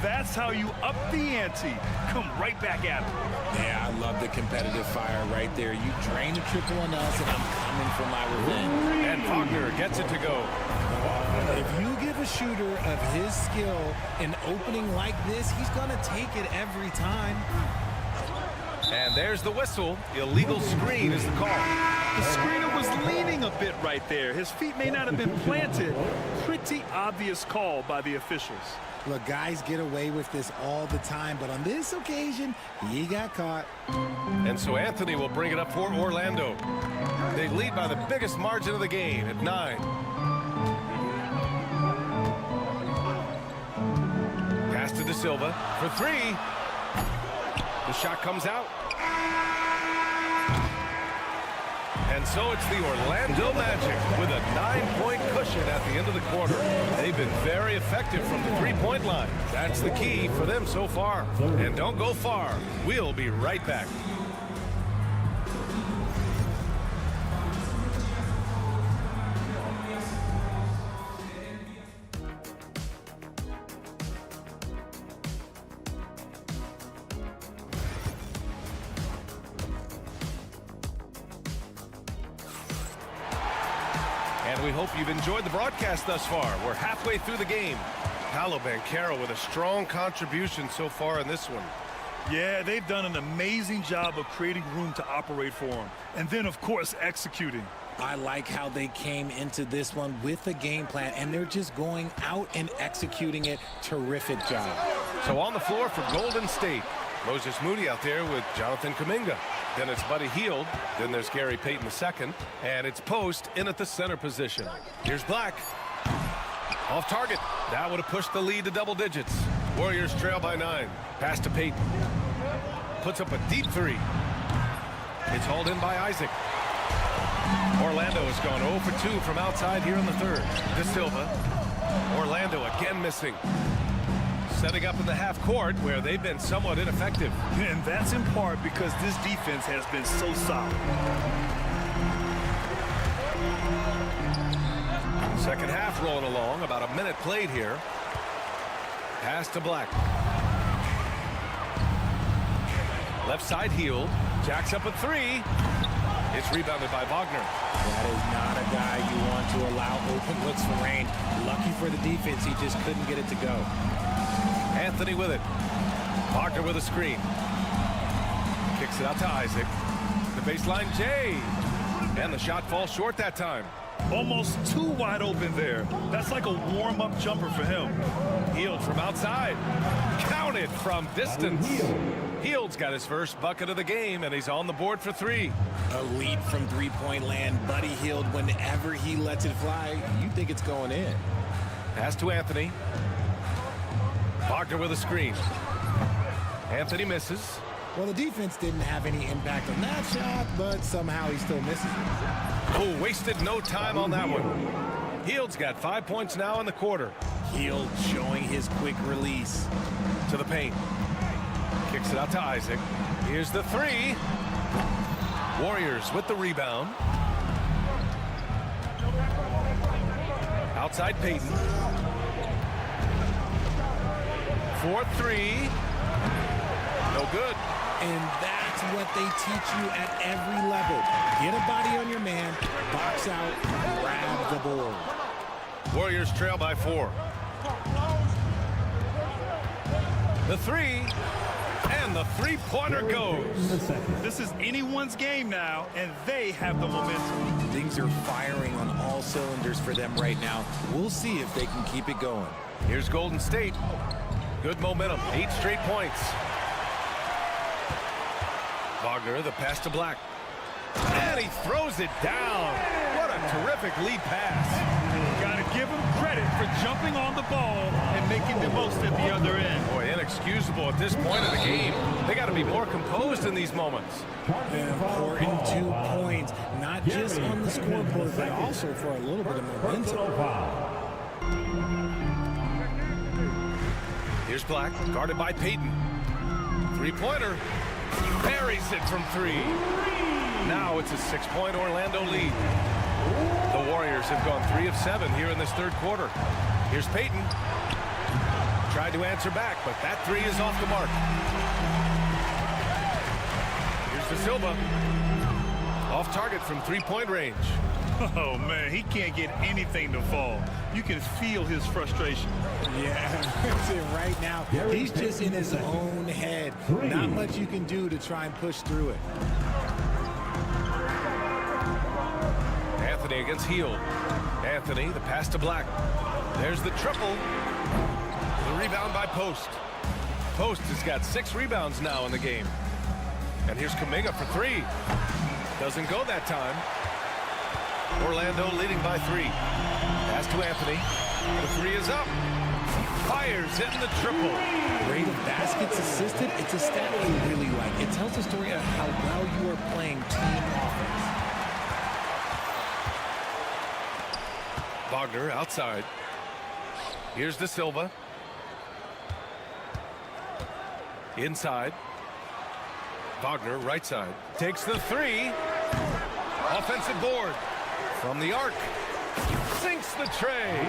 That's how you up the ante. Come right back at him.
Yeah, I love the competitive fire right there. You drain a triple on us, and I'm coming for my revenge.
And Wagner gets it to go.
If you give a shooter of his skill an opening like this, he's going to take it every time.
And there's the whistle. Illegal screen is the call.
The screener was leaning a bit right there. His feet may not have been planted. Pretty obvious call by the officials.
Look, guys get away with this all the time, but on this occasion, he got caught.
And so Anthony will bring it up for Orlando. They lead by the biggest margin of the game at 9. Pass to De Silva for 3. The shot comes out. And so it's the Orlando Magic with a 9-point cushion at the end of the quarter. They've been very effective from the three-point line. That's the key for them so far. And don't go far. We'll be right back. We hope you've enjoyed the broadcast thus far. We're halfway through the game. Paolo Banchero with a strong contribution so far in this one.
Yeah, they've done an amazing job of creating room to operate for him. And then, of course, executing.
I like how they came into this one with a game plan, and they're just going out and executing it. Terrific job.
So on the floor for Golden State, Moses Moody out there with Jonathan Kuminga. Then it's Buddy Hield. Then there's Gary Payton II. And it's Post in at the center position. Here's Black. Off target. That would have pushed the lead to double digits. Warriors trail by 9. Pass to Payton. Puts up a deep 3. It's hauled in by Isaac. Orlando has gone 0 for 2 from outside here in the third. De Silva. Orlando again missing. Setting up in the half court where they've been somewhat ineffective.
And that's in part because this defense has been so solid.
Second half rolling along. About a minute played here. Pass to Black. Left side Hield. Jacks up a 3. It's rebounded by Wagner.
That is not a guy you want to allow open looks for rain. Lucky for the defense, he just couldn't get it to go.
Anthony with it. Wagner with a screen. Kicks it out to Isaac. The baseline Jay. And the shot falls short that time.
Almost too wide open there. That's like a warm-up jumper for him.
Hield from outside. Counted from distance. Hield's got his first bucket of the game, and he's on the board for 3.
A lead from three-point land. Buddy Hield, whenever he lets it fly, you think it's going in.
Pass to Anthony. Wagner with a screen. Anthony misses.
Well, the defense didn't have any impact on that shot, but somehow he still misses it.
Oh, wasted no time on that one. Hield's got 5 points now in the quarter.
Hield showing his quick release.
To the paint. Kicks it out to Isaac. Here's the 3. Warriors with the rebound. Outside Payton. 4-3. No good.
And that's what they teach you at every level. Get a body on your man, box out, grab the board.
Warriors trail by 4. The 3. And the three-pointer goes.
This is anyone's game now, and they have the momentum.
Things are firing on all cylinders for them right now. We'll see if they can keep it going.
Here's Golden State. Good momentum, 8 straight points. Wagner, the pass to Black. And he throws it down. What a terrific lead pass.
Got to give him credit for jumping on the ball and making the most at the other end.
Boy, inexcusable at this point of the game. They got to be more composed in these moments.
An important 2 points, not just on the scoreboard, but also for a little bit of momentum.
Here's Black, guarded by Payton. Three-pointer. Buries it from 3. Now it's a 6-point Orlando lead. The Warriors have gone 3 of 7 here in this third quarter. Here's Payton. Tried to answer back, but that 3 is off the mark. Here's De Silva. Off target from 3-point range.
Oh, man, he can't get anything to fall. You can feel his frustration.
Yeah, right now, he's just in his own head. Not much you can do to try and push through it.
Anthony against Hield. Anthony, the pass to Black. There's the triple. The rebound by Post. Post has got 6 rebounds now in the game. And here's Kuminga for 3. Doesn't go that time. Orlando leading by 3. Pass to Anthony. The 3 is up. Fires hitting the triple.
Rate of baskets assisted, it's a stat I really like. It tells the story of how well you are playing team offense.
Wagner outside. Here's De Silva. Inside. Wagner right side. Takes the 3. Offensive board. From the arc. Sinks the tray.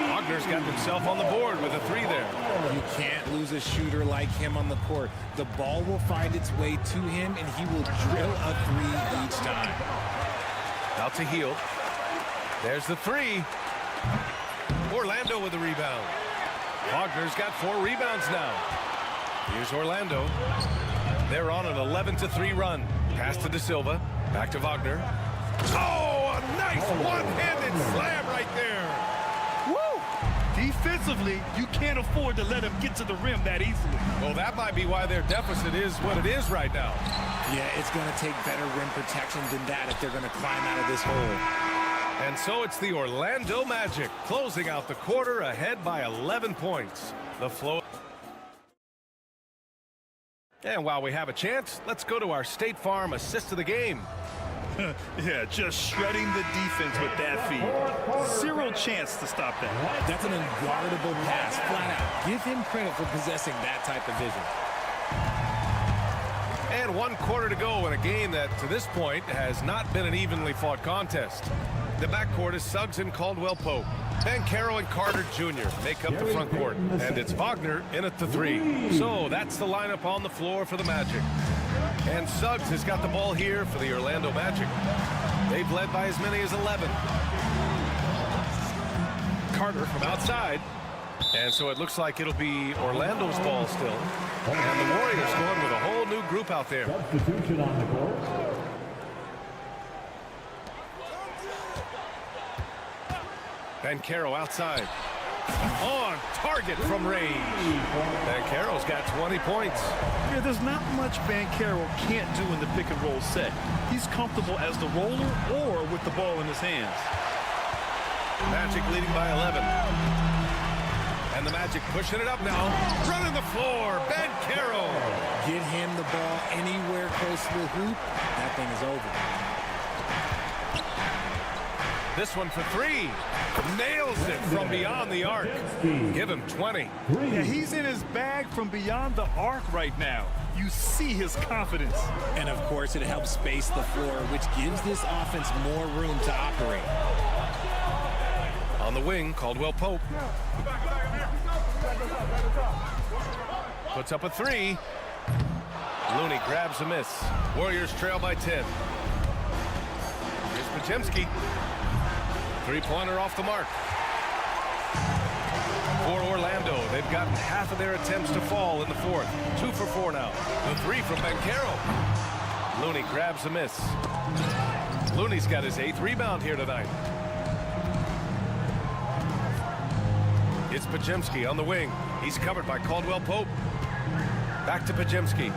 Wagner's got himself on the board with a 3 there.
You can't lose a shooter like him on the court. The ball will find its way to him, and he will drill a 3 each time.
Out to Hield. There's the 3. Orlando with the rebound. Wagner's got 4 rebounds now. Here's Orlando. They're on an 11-3 run. Pass to De Silva. Back to Wagner. Oh, a nice one-handed slam right there.
Woo! Defensively, you can't afford to let him get to the rim that easily.
Well, that might be why their deficit is what it is right now.
Yeah, it's going to take better rim protection than that if they're going to climb out of this hole.
And so it's the Orlando Magic closing out the quarter ahead by 11 points. The flow. And while we have a chance, let's go to our State Farm assist of the game.
Yeah, just shredding the defense with that feed. 0 chance to stop that.
That's an unguardable pass, flat out. Give him credit for possessing that type of vision.
And 1 quarter to go in a game that, to this point, has not been an evenly fought contest. The backcourt is Suggs and Caldwell Pope. Banchero and Carter Jr. make up the front court. And it's Wagner in at the 3. So that's the lineup on the floor for the Magic. And Suggs has got the ball here for the Orlando Magic. They've led by as many as 11. Carter from outside. And so it looks like it'll be Orlando's ball still. And the Warriors going with a whole new group out there.
Substitution on the court.
Banchero outside. On target from range. Banchero's got 20 points.
Yeah, there's not much Banchero can't do in the pick and roll set. He's comfortable as the roller or with the ball in his hands.
Magic leading by 11. And the Magic pushing it up now. Running the floor. Banchero.
Get him the ball anywhere close to the hoop. That thing is over.
This one for 3. Nails it from beyond the arc. Give him 20.
Yeah, he's in his bag from beyond the arc right now. You see his confidence.
And of course, it helps space the floor, which gives this offense more room to operate.
On the wing, Caldwell Pope. Puts up a 3. Looney grabs a miss. Warriors trail by 10. Here's Podziemski. 3-pointer off the mark. For Orlando, they've gotten half of their attempts to fall in the 4th. 2 for 4 now. The 3 from Banchero. Looney grabs a miss. Looney's got his 8th rebound here tonight. It's Pajemski on the wing. He's covered by Caldwell Pope. Back to Pajemski.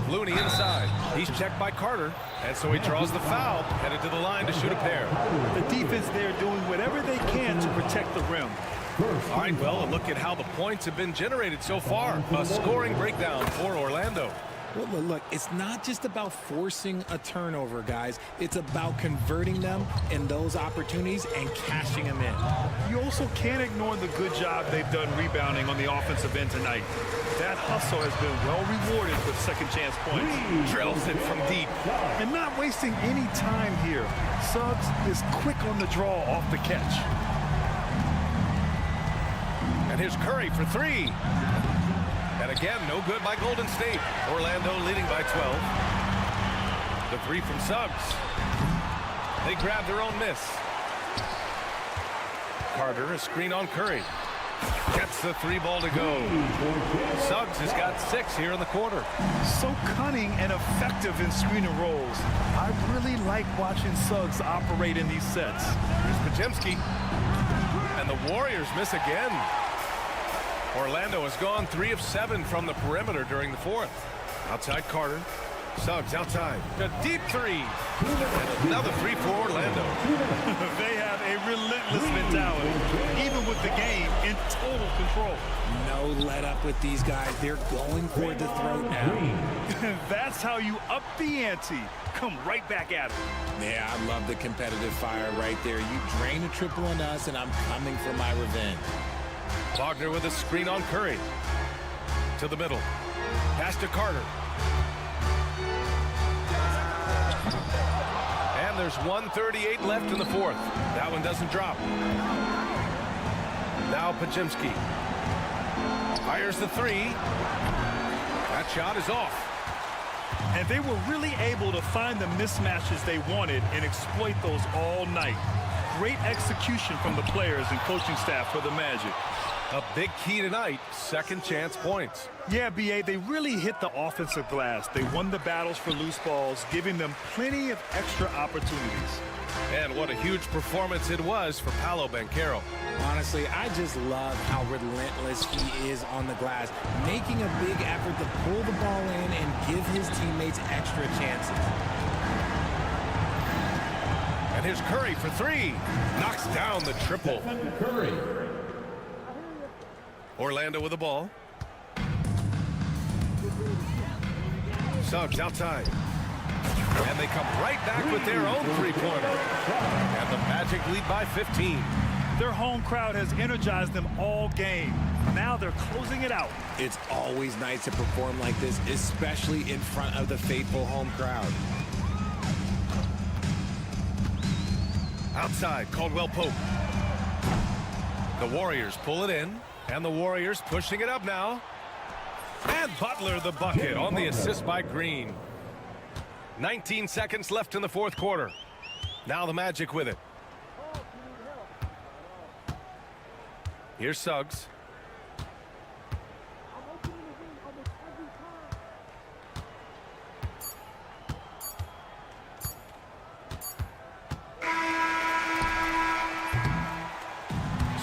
Looney inside. He's checked by Carter, and so he draws the foul, headed to the line to shoot a pair.
The defense there doing whatever they can to protect the rim.
All right, well, a look at how the points have been generated so far. A scoring breakdown for Orlando.
Well, look, it's not just about forcing a turnover, guys. It's about converting them in those opportunities and cashing them in.
You also can't ignore the good job they've done rebounding on the offensive end tonight. That hustle has been well rewarded with second chance points.
Drills it from deep.
And not wasting any time here. Suggs is quick on the draw off the catch.
And here's Curry for three. And again, no good by Golden State. Orlando leading by 12. The three from Suggs. They grab their own miss. Carter, a screen on Curry. Gets the three ball to go. Suggs has got 6 here in the quarter.
So cunning and effective in screen and rolls. I really like watching Suggs operate in these sets.
Here's Pajemski. And the Warriors miss again. Orlando has gone 3 of 7 from the perimeter during the fourth. Outside Carter. Suggs outside. A deep three. And another three for Orlando.
They have a relentless mentality, even with the game in total control.
No let up with these guys. They're going for the throat now.
That's how you up the ante. Come right back at it.
Yeah, I love the competitive fire right there. You drain a triple on us, and I'm coming for my revenge.
Wagner with a screen on Curry. To the middle. Pass to Carter. And there's 1:38 left in the fourth. That one doesn't drop. Now Pajemski. Fires the three. That shot is off.
And they were really able to find the mismatches they wanted and exploit those all night. Great execution from the players and coaching staff for the Magic.
A big key tonight, second chance points.
Yeah, B.A., they really hit the offensive glass. They won the battles for loose balls, giving them plenty of extra opportunities.
And what a huge performance it was for Paolo Banchero.
Honestly, I just love how relentless he is on the glass, making a big effort to pull the ball in and give his teammates extra chances.
And here's Curry for three. Knocks down the triple.
Curry.
Orlando with the ball. Suggs outside. And they come right back with their own three-pointer. And the Magic lead by 15.
Their home crowd has energized them all game. Now they're closing it out.
It's always nice to perform like this, especially in front of the faithful home crowd.
Outside, Caldwell Pope. The Warriors pull it in. And the Warriors pushing it up now. And Butler the bucket on the assist by Green. 19 seconds left in the fourth quarter. Now the Magic with it. Here's Suggs.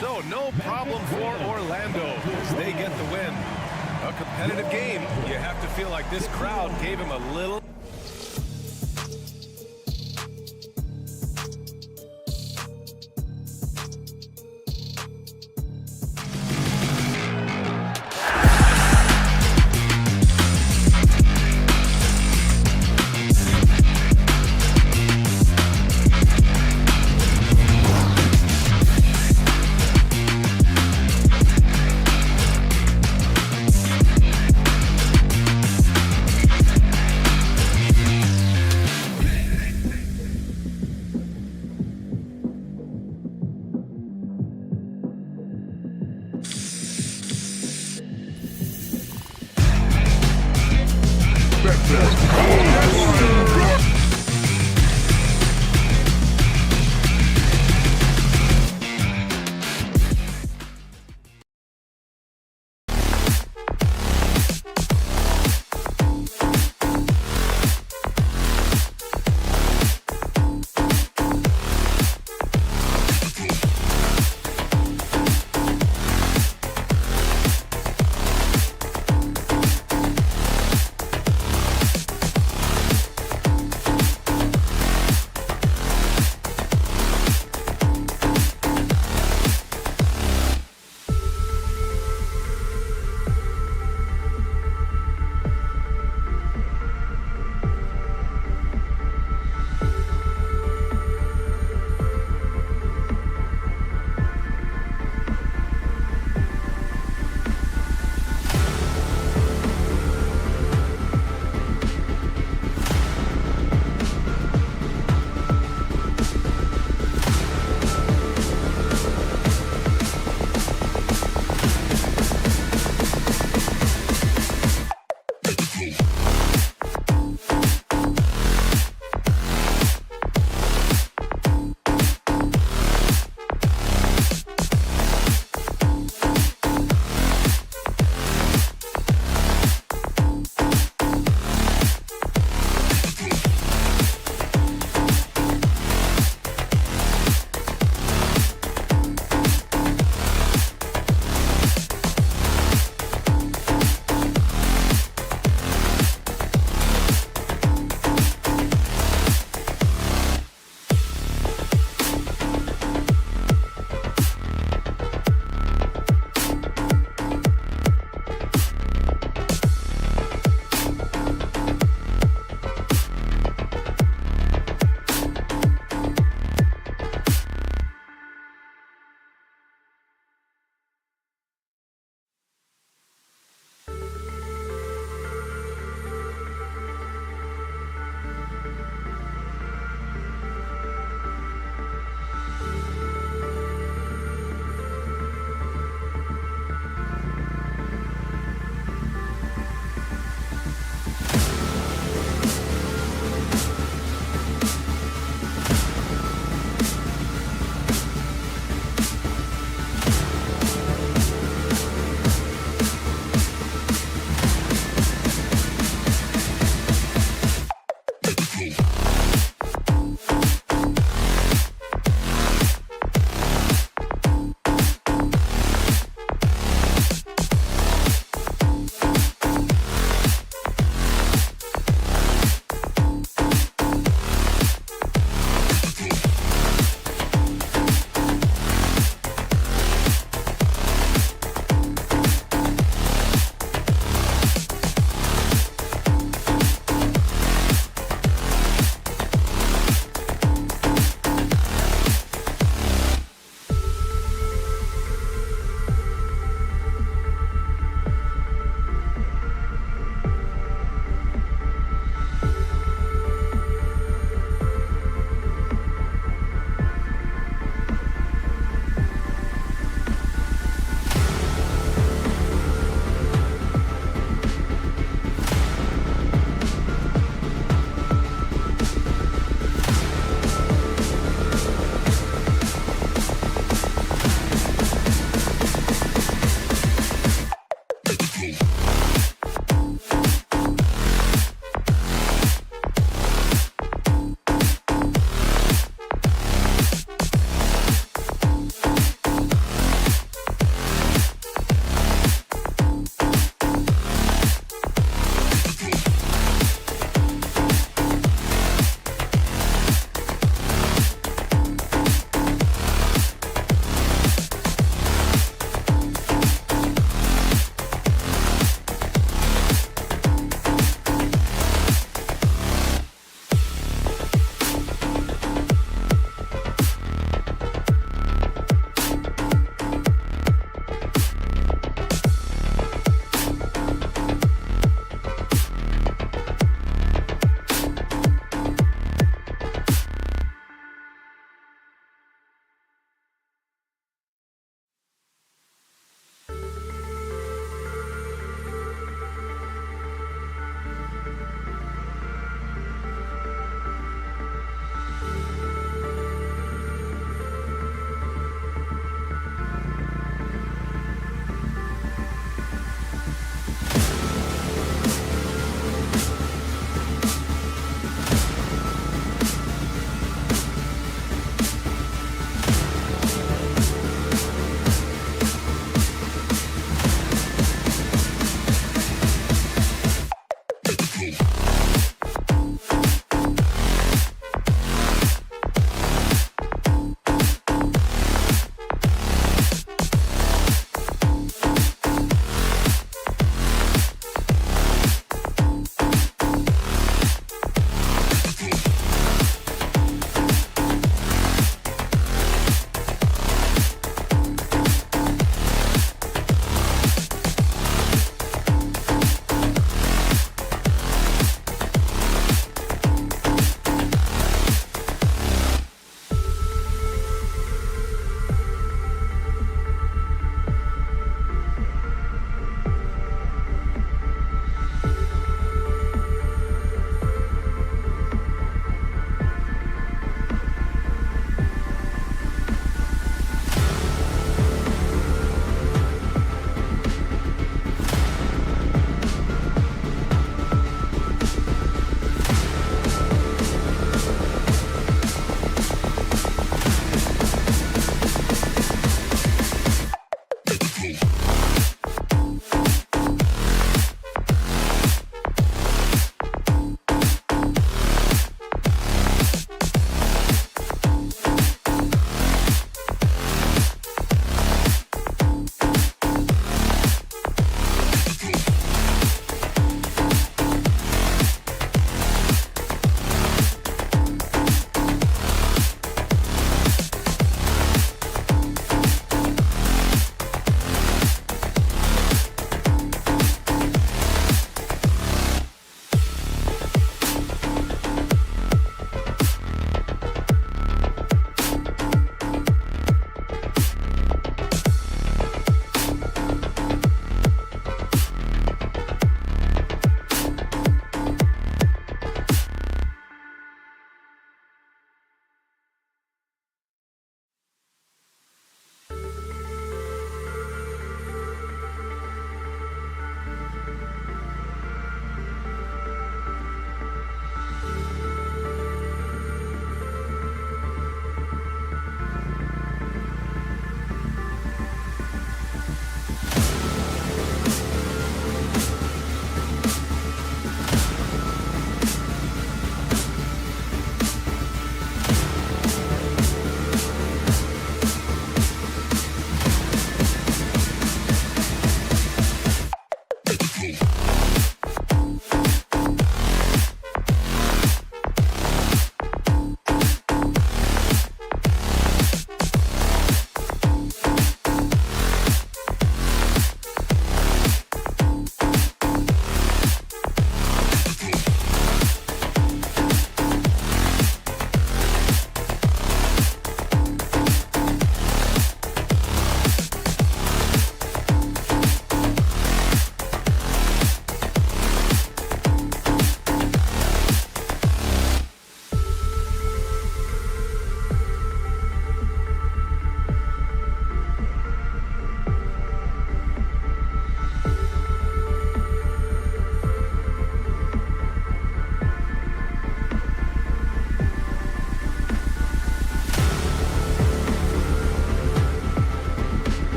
So no problem for Orlando as they get the win. A competitive game. You have to feel like this crowd gave him a little.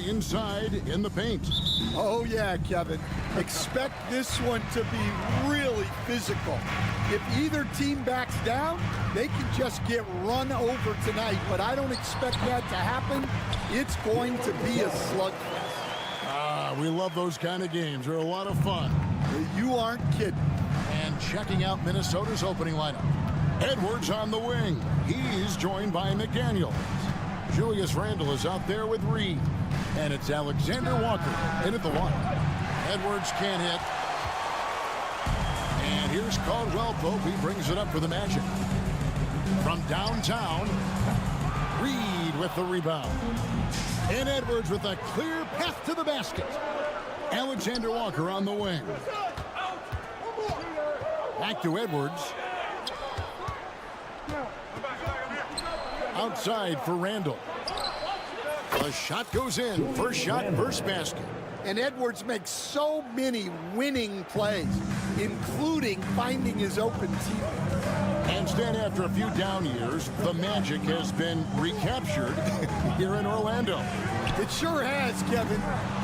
Inside in the paint.
Oh, yeah, Kevin. Expect this one to be really physical. If either team backs down, they can just get run over tonight, but I don't expect that to happen. It's going to be a slugfest.
We love those kind of games. They're a lot of fun.
You aren't kidding.
And checking out Minnesota's opening lineup. Edwards on the wing. He's joined by McDaniel. Julius Randle is out there with Reed. And it's Alexander Walker in at the one. Edwards can't hit. And here's Caldwell Pope. He brings it up for the Magic. From downtown, Reed with the rebound. And Edwards with a clear path to the basket. Alexander Walker on the wing. Back to Edwards. Outside for Randle. The shot goes in. First shot, first basket.
And Edwards makes so many winning plays, including finding his open teammate.
And Stan, after a few down years, the Magic has been recaptured here in Orlando.
It sure has, Kevin.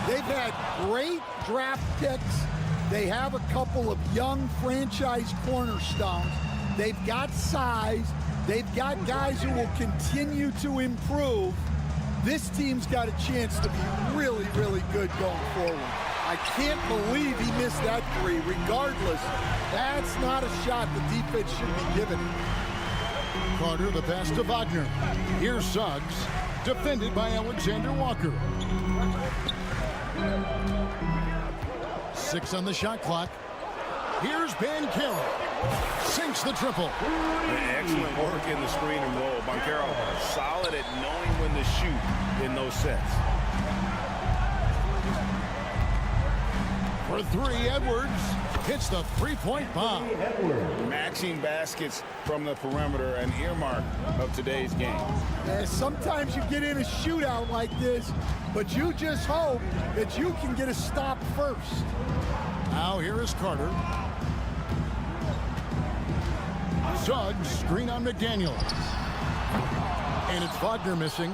They've had great draft picks. They have a couple of young franchise cornerstones. They've got size. They've got guys who will continue to improve. This team's got a chance to be really, really good going forward. I can't believe he missed that three. Regardless, that's not a shot the defense should be giving him.
Carter, the pass to Wagner. Here's Suggs, defended by Alexander Walker. 6 on the shot clock. Here's Banchero. Sinks the triple.
Excellent work in the screen and roll. Banchero solid at knowing when to shoot in those sets.
For 3, Edwards hits the three-point bomb.
Matching baskets from the perimeter, an earmark of today's game.
Sometimes you get in a shootout like this, but you just hope that you can get a stop first.
Now here is Carter. Suggs, screen on McDaniel. And it's Wagner missing.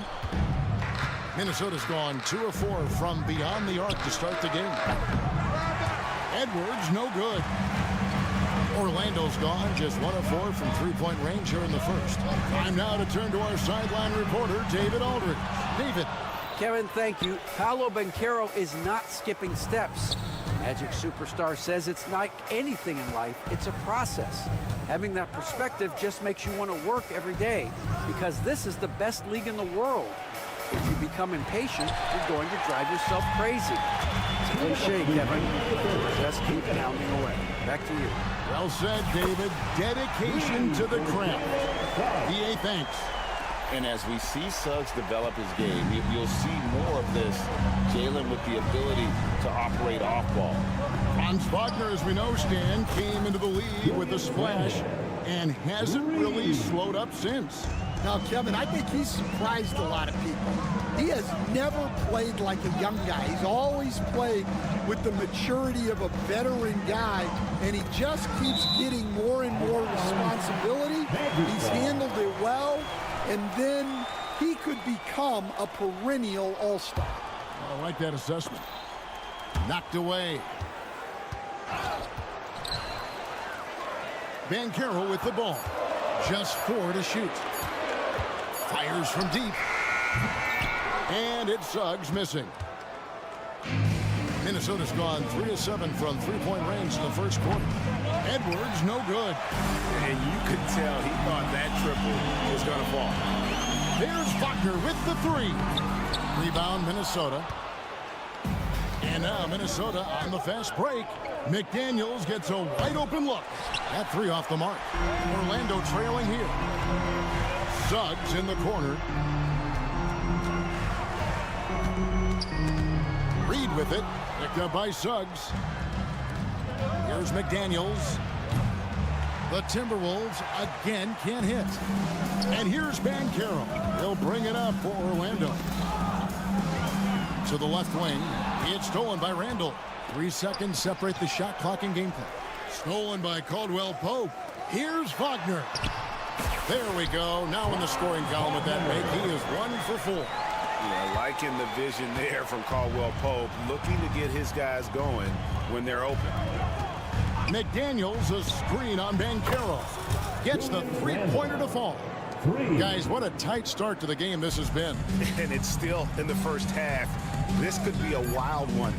Minnesota's gone 2 of 4 from beyond the arc to start the game. Edwards, no good. Orlando's gone, just 1 of 4 from three-point range here in the first. Time now to turn to our sideline reporter, David Aldridge. David.
Kevin, thank you. Paolo Banchero is not skipping steps. Magic superstar says it's like anything in life, it's a process. Having that perspective just makes you want to work every day because this is the best league in the world. If you become impatient, you're going to drive yourself crazy. It's cliche, Kevin. Just keep pounding away. Back to you.
Well said, David. Dedication to the craft. DA, thanks.
And as we see Suggs develop his game, you'll see more of this. Jalen with the ability to operate off ball.
Franz Wagner, as we know, Stan, came into the league with a splash and hasn't really slowed up since.
Now, Kevin, I think he's surprised a lot of people. He has never played like a young guy. He's always played with the maturity of a veteran guy, and he just keeps getting more and more responsibility. He's handled it well, and then he could become a perennial all-star.
I like that assessment. Knocked away. Banchero with the ball. Just 4 to shoot. Fires from deep. And it's Suggs missing. Minnesota's gone 3 of 7 from three-point range in the first quarter. Edwards, no good.
And you could tell he thought that triple was going to fall.
There's Wagner with the 3. Rebound, Minnesota. And now Minnesota on the fast break. McDaniels gets a wide open look. That 3 off the mark. Orlando trailing here. Suggs in the corner. Reed with it. Picked up by Suggs. Here's McDaniels. The Timberwolves again can't hit. And here's Banchero. He'll bring it up for Orlando. To the left wing. It's stolen by Randall. 3 seconds separate the shot clock and game clock. Stolen by Caldwell Pope. Here's Wagner. There we go. Now in the scoring column with that make. He is 1 for 4.
Yeah, liking the vision there from Caldwell Pope. Looking to get his guys going when they're open.
McDaniels, a screen on Banchero. Gets the three-pointer to fall. Guys, what a tight start to the game this has been.
And it's still in the first half. This could be a wild one.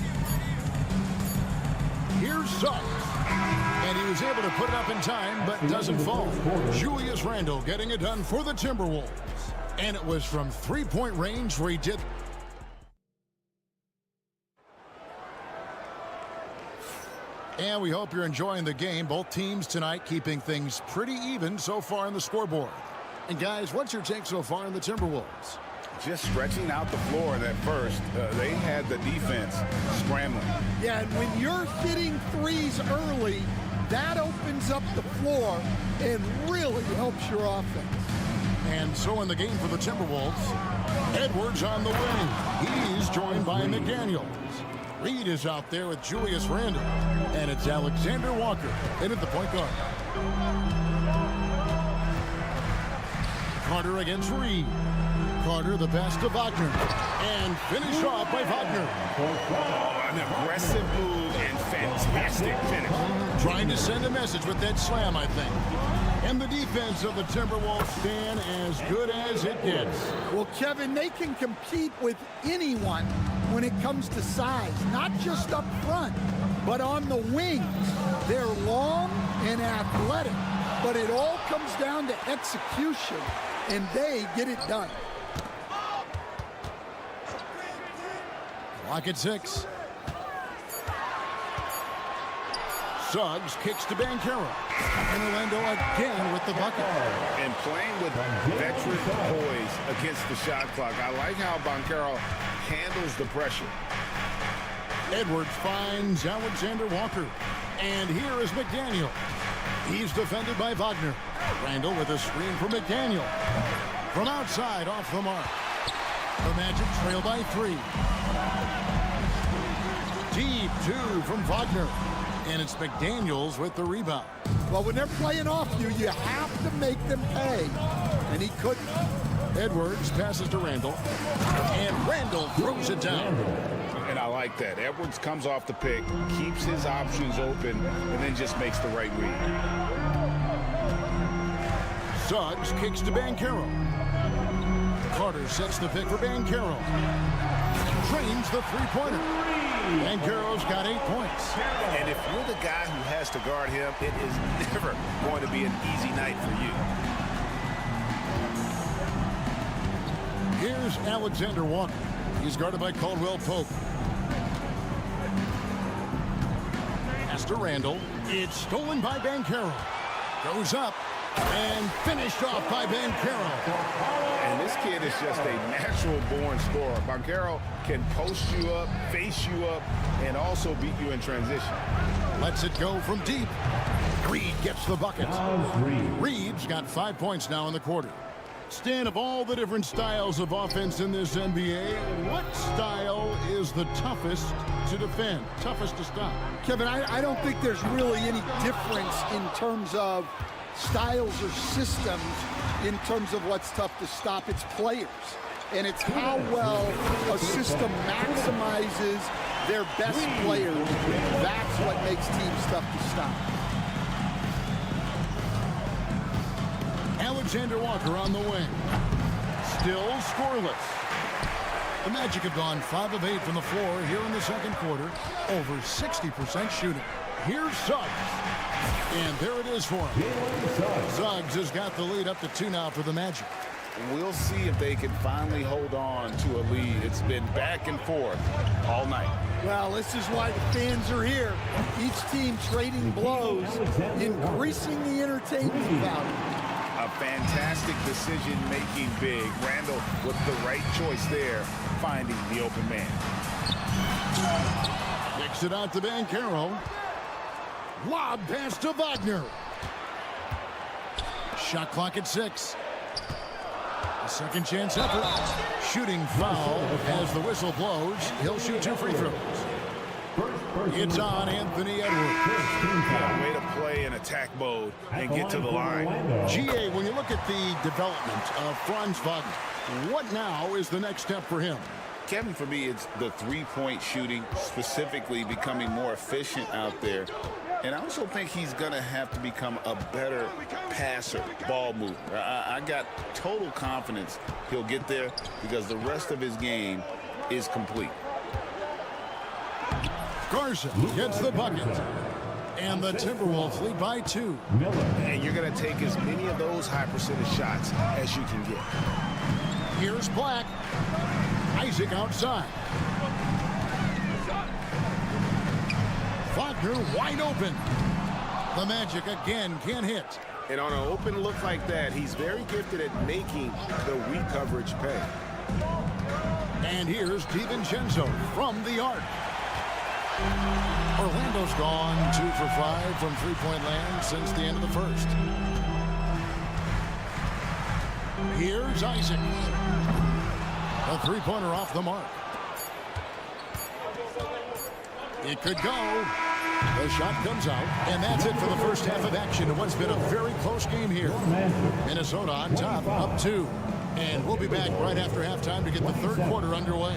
Here's Suggs. And he was able to put it up in time, but doesn't fall. Julius Randle getting it done for the Timberwolves. And it was from three-point range where he did. And we hope you're enjoying the game. Both teams tonight keeping things pretty even so far on the scoreboard. And guys, what's your take so far on the Timberwolves?
Just stretching out the floor that first. They had the defense scrambling.
Yeah, and when you're hitting threes early, that opens up the floor and really helps your offense.
And so in the game for the Timberwolves, Edwards on the wing. He's joined by McDaniels. Reed is out there with Julius Randle. And it's Alexander Walker in at the point guard. Carter against Reed. Carter the pass to Wagner. And finish off by Wagner.
Oh, an aggressive move and fantastic finish.
Trying to send a message with that slam, I think. And the defense of the Timberwolves stand as good as it gets.
Well, Kevin, they can compete with anyone when it comes to size, not just up front, but on the wings. They're long and athletic, but it all comes down to execution, and they get it done.
Clock at 6. Suggs kicks to Banchero. And Orlando again with the bucket.
And playing with veteran poise against the shot clock. I like how Banchero handles the pressure.
Edwards finds Alexander Walker. And here is McDaniel. He's defended by Wagner. Randall with a screen for McDaniel. From outside, off the mark. The Magic trail by 3. Deep 2 from Wagner. And it's McDaniels with the rebound.
Well, when they're playing off you, you have to make them pay. And he couldn't.
Edwards passes to Randall. And Randall throws it down.
And I like that. Edwards comes off the pick, keeps his options open, and then just makes the right read.
Suggs kicks to Banchero. Carter sets the pick for Banchero. Drains the three-pointer. Banchero's got 8 points.
And if you're the guy who has to guard him, it is never going to be an easy night for you.
Here's Alexander Walker. He's guarded by Caldwell Pope. Pass to Randall. It's stolen by Banchero. Goes up and finished off by Banchero.
And this kid is just a natural-born scorer. Banchero can post you up, face you up, and also beat you in transition.
Lets it go from deep. Reed gets the bucket. Reed's got 5 points now in the quarter. Stan, of all the different styles of offense in this NBA, what style is the toughest to defend, toughest to stop?
Kevin, I don't think there's really any difference in terms of styles or systems in terms of what's tough to stop. It's players. And it's how well a system maximizes their best players. That's what makes teams tough to stop.
Alexander Walker on the wing. Still scoreless. The Magic have gone 5 of 8 from the floor here in the second quarter. Over 60% shooting. Here's Suggs. And there it is for him. Suggs has got the lead up to 2 now for the Magic.
We'll see if they can finally hold on to a lead. It's been back and forth all night.
Well, this is why the fans are here. Each team trading blows, increasing the entertainment value.
A fantastic decision-making big. Randall with the right choice there, finding the open man.
Kicks it out to Banchero. Lob pass to Wagner. Shot clock at 6. A second chance effort. Shooting foul as the whistle blows. He'll shoot 2 free throws. It's on Anthony Edwards.
Way to play in attack mode and get to the line.
GA, when you look at the development of Franz Wagner, what now is the next step for him?
Kevin, for me, it's the three-point shooting, specifically becoming more efficient out there. And I also think he's going to have to become a better passer, ball mover. I got total confidence he'll get there because the rest of his game is complete.
Garza gets the bucket. And the Timberwolves lead by 2.
And you're going to take as many of those high percentage shots as you can get.
Here's Black. Isaac outside. Wagner wide open. The Magic again can't hit.
And on an open look like that, he's very gifted at making the weak coverage pay.
And here's DiVincenzo from the arc. Orlando's gone 2 for 5 from three-point land since the end of the first. Here's Isaac. A three-pointer off the mark. It could go. The shot comes out, and that's it for the first half of action in what's been a very close game here. Minnesota on top, up 2. And we'll be back right after halftime to get the third quarter underway.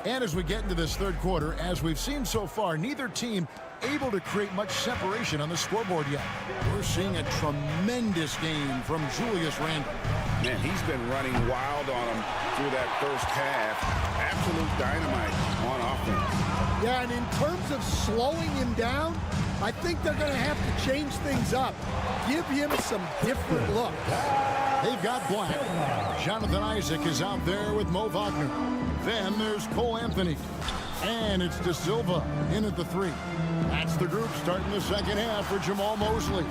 And as we get into this third quarter, as we've seen so far, neither team able to create much separation on the scoreboard yet. We're seeing a tremendous game from Julius Randle.
Man, he's been running wild on him through that first half. Absolute dynamite on offense.
Yeah, and in terms of slowing him down, I think they're going to have to change things up. Give him some different looks.
They've got Black. Jonathan Isaac is out there with Mo Wagner. Then there's Cole Anthony. And it's De Silva in at the 3. That's the group starting the second half for Jamal Mosley.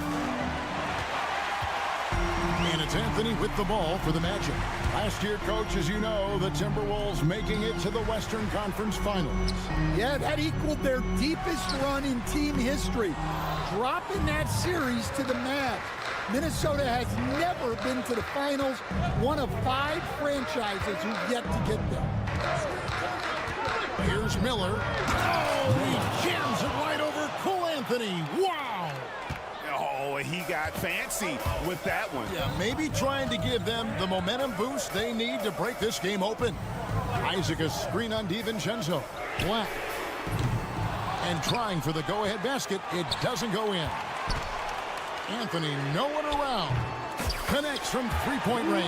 And it's Anthony with the ball for the Magic. Last year, Coach, as you know, the Timberwolves making it to the Western Conference Finals.
Yeah, that equaled their deepest run in team history, dropping that series to the Mavs. Minnesota has never been to the finals, one of 5 franchises who've yet to get there.
Here's Miller. Oh, he jams it right over Cole Anthony. Wow!
Oh, he got fancy with that one.
Yeah, maybe trying to give them the momentum boost they need to break this game open. Isaac a screen on DiVincenzo. Black. And trying for the go-ahead basket. It doesn't go in. Anthony nowhere around. Connects from three-point range.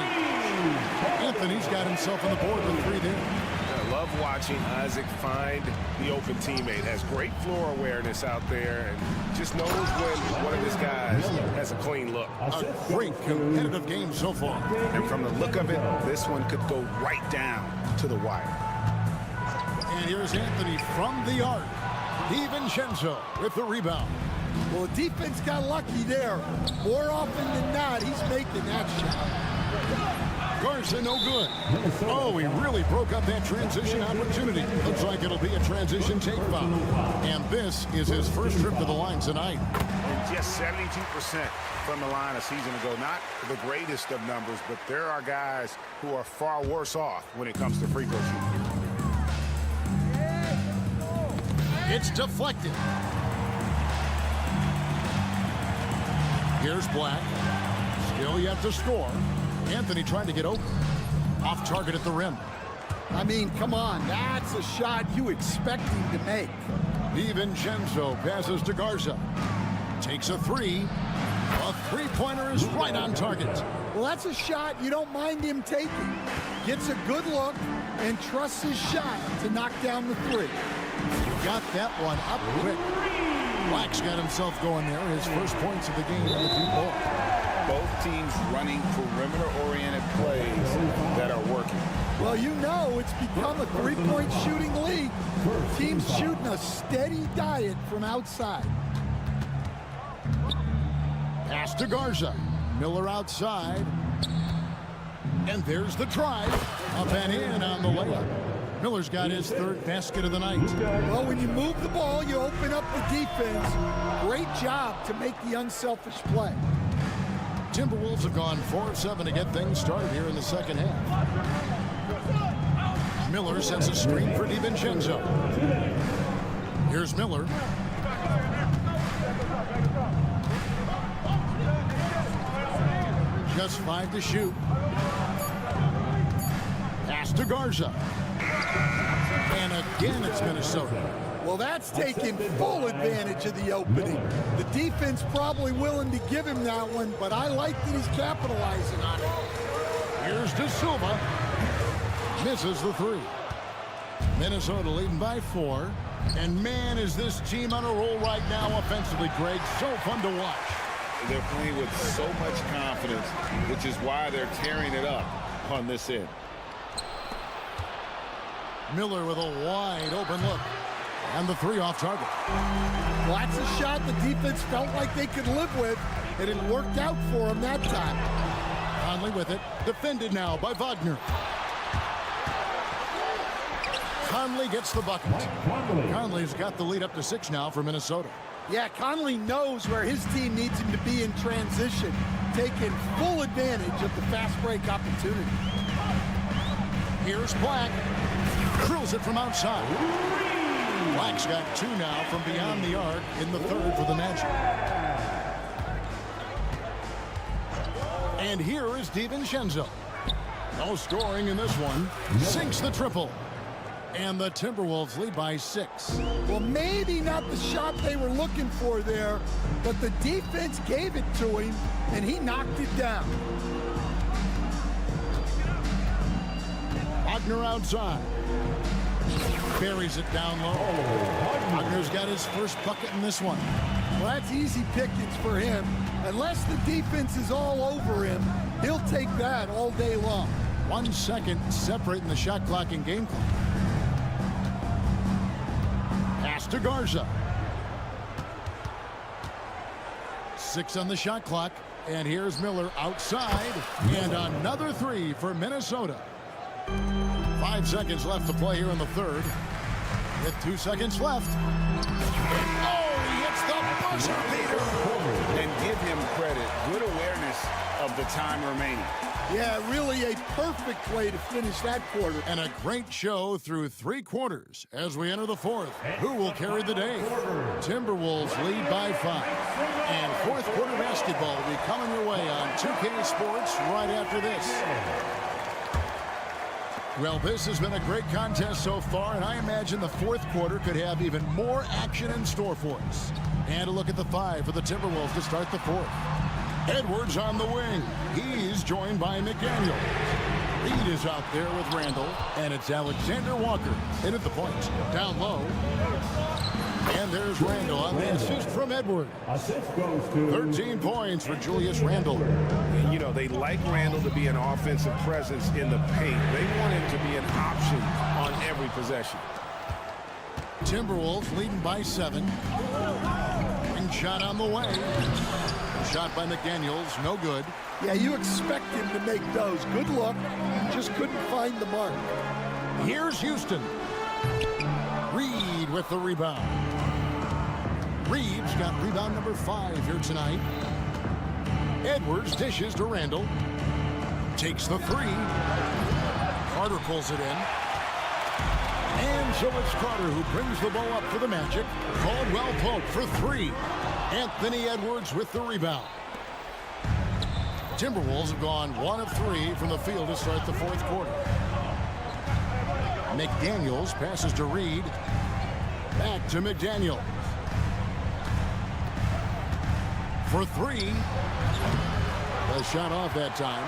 Anthony's got himself on the board with 3 there.
I love watching Isaac find the open teammate. Has great floor awareness out there and just knows when one of his guys has a clean look.
A great competitive game so far.
And from the look of it, this one could go right down to the wire.
And here's Anthony from the arc. DiVincenzo with the rebound.
Well, defense got lucky there. More often than not, he's making that shot.
Garza, no good. Oh, he really broke up that transition opportunity. Looks like it'll be a transition take foul. And this is his first trip to the line tonight.
And just 72% from the line a season ago. Not the greatest of numbers, but there are guys who are far worse off when it comes to free throw shooting.
It's deflected. Here's Black. Still yet to score. Anthony trying to get open. Off target at the rim.
I mean, come on. That's a shot you expect him to make.
DiVincenzo passes to Garza. Takes a 3. A three-pointer is right on target.
Well, that's a shot you don't mind him taking. Gets a good look and trusts his shot to knock down the 3.
Got that one up quick. Black's got himself going there. His first points of the game with the deep ball.
Both teams running perimeter-oriented plays that are working.
Well, you know it's become a three-point shooting league. Teams shooting a steady diet from outside.
Pass to Garza. Miller outside. And there's the drive. Up and in on the layup. Miller's got his third basket of the night.
Well, when you move the ball, you open up the defense. Great job to make the unselfish play.
Timberwolves have gone 4 of 7 to get things started here in the second half. Miller sets a screen for DiVincenzo. Here's Miller. Just 5 to shoot. Pass to Garza. And again, it's Minnesota.
Well, that's taking full advantage of the opening. The defense probably willing to give him that one, but I like that he's capitalizing on it.
Here's De Silva. Misses the 3. Minnesota leading by 4. And man, is this team on a roll right now offensively, Greg. So fun to watch.
They're playing with so much confidence, which is why they're tearing it up on this end.
Miller with a wide open look. And the 3 off target.
Well, that's a shot the defense felt like they could live with, and it worked out for them that time.
Conley with it. Defended now by Wagner. Conley gets the bucket. Conley's got the lead up to 6 now for Minnesota.
Yeah, Conley knows where his team needs him to be in transition, taking full advantage of the fast break opportunity.
Here's Black. Drills it from outside. Black's got 2 now from beyond the arc in the 3rd for the Magic. And here is DiVincenzo. No scoring in this one. Sinks the triple. And the Timberwolves lead by 6.
Well, maybe not the shot they were looking for there, but the defense gave it to him, and he knocked it down.
Wagner outside. Buries it down low. Wagner's got his first bucket in this one.
Well, that's easy pickings for him. Unless the defense is all over him, he'll take that all day long.
1 second separating the shot clock and game clock. Pass to Garza. 6 on the shot clock. And here's Miller outside. And another 3 for Minnesota. 5 seconds left to play here in the 3rd. With 2 seconds left. Oh, he hits the buzzer beater.
And give him credit. Good awareness of the time remaining.
Yeah, really a perfect play to finish that quarter.
And a great show through 3 quarters as we enter the 4th. Who will carry the day? Timberwolves lead by 5. And 4th quarter basketball will be coming your way on 2K Sports right after this. Well, this has been a great contest so far, and I imagine the 4th quarter could have even more action in store for us. And a look at the 5 for the Timberwolves to start the 4th. Edwards on the wing. He's joined by McDaniel. Reed is out there with Randall, and it's Alexander Walker in at the point. Down low. And there's Randall on the assist from Edwards. 13 points for Julius Randall.
You know, they like Randall to be an offensive presence in the paint. They want him to be an option on every possession.
Timberwolves leading by 7. And shot on the way. Shot by McDaniels, no good.
Yeah, you expect him to make those. Good luck. Just couldn't find the mark.
Here's Houston. Reed with the rebound. Reed's got rebound number 5 here tonight. Edwards dishes to Randall. Takes the 3. Carter pulls it in. And so it's Carter who brings the ball up for the Magic. Caldwell Pope for 3. Anthony Edwards with the rebound. Timberwolves have gone 1 of 3 from the field to start the 4th quarter. McDaniels passes to Reed. Back to McDaniel. For 3. A shot off that time.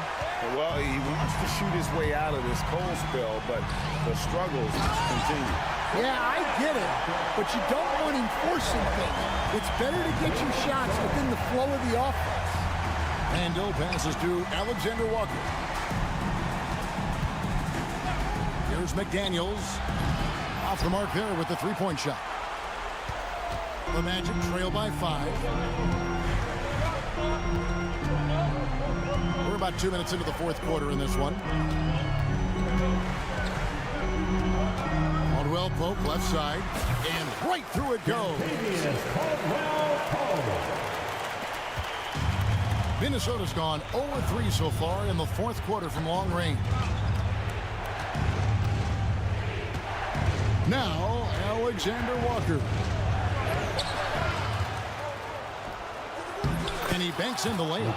Well, he wants to shoot his way out of this cold spell, but the struggles continue.
Yeah, I get it, but you don't want him forcing things. It's better to get your shots within the flow of the offense.
Randall passes to Alexander Walker. Here's McDaniels. Off the mark there with the three-point shot. The Magic trail by 5. We're about 2 minutes into the fourth quarter in this one. Caldwell Pope left side, and right through it goes. Minnesota's gone 0-3 so far in the fourth quarter from long range. Now, Alexander Walker. And he banks in the layup.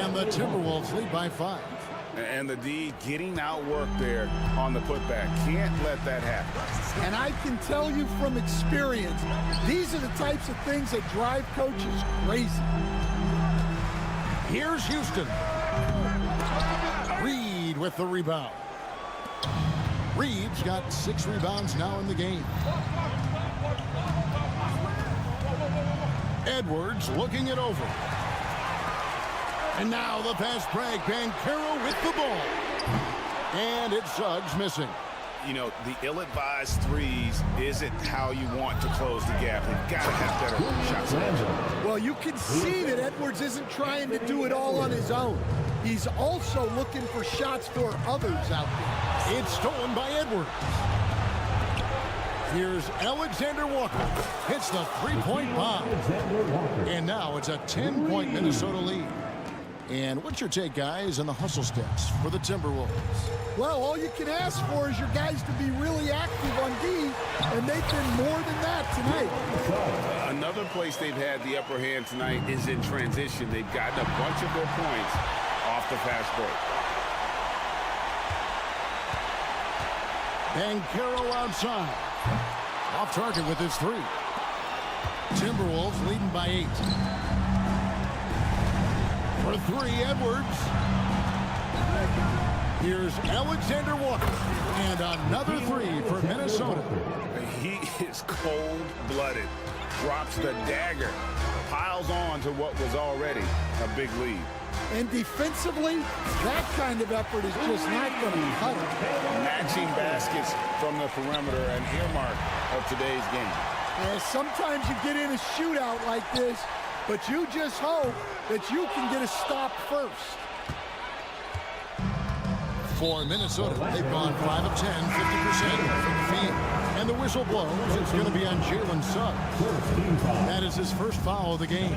And the Timberwolves lead by 5.
And the D getting outworked there on the putback. Can't let that happen.
And I can tell you from experience, these are the types of things that drive coaches crazy.
Here's Houston. Reed with the rebound. Reed's got 6 rebounds now in the game. Edwards looking it over. And now the pass break. Banchero with the ball. And it's Suggs missing.
You know, the ill-advised threes isn't how you want to close the gap. You've got to have better shot selection.
Well, you can see that Edwards isn't trying to do it all on his own. He's also looking for shots for others out there.
It's stolen by Edwards. Here's Alexander Walker. Hits the three-point bomb. And now it's a 10-point Minnesota lead. And what's your take, guys, on the hustle steps for the Timberwolves?
Well, all you can ask for is your guys to be really active on D, and they've been more than that tonight.
Another place they've had the upper hand tonight is in transition. They've gotten a bunch of their points off the fast break.
Banchero outside. Off target with his 3. Timberwolves leading by 8. For 3, Edwards. Here's Alexander Walker. And another 3 for Minnesota.
He is cold-blooded. Drops the dagger. Piles on to what was already a big lead.
And defensively, that kind of effort is just not going to cut it.
Matching baskets from the perimeter, an earmark of today's game.
And sometimes you get in a shootout like this, but you just hope that you can get a stop first.
For Minnesota, they've gone 5 of 10, 50% from the field. And the whistle blows. It's going to be on Jalen Suggs. That is his first foul of the game.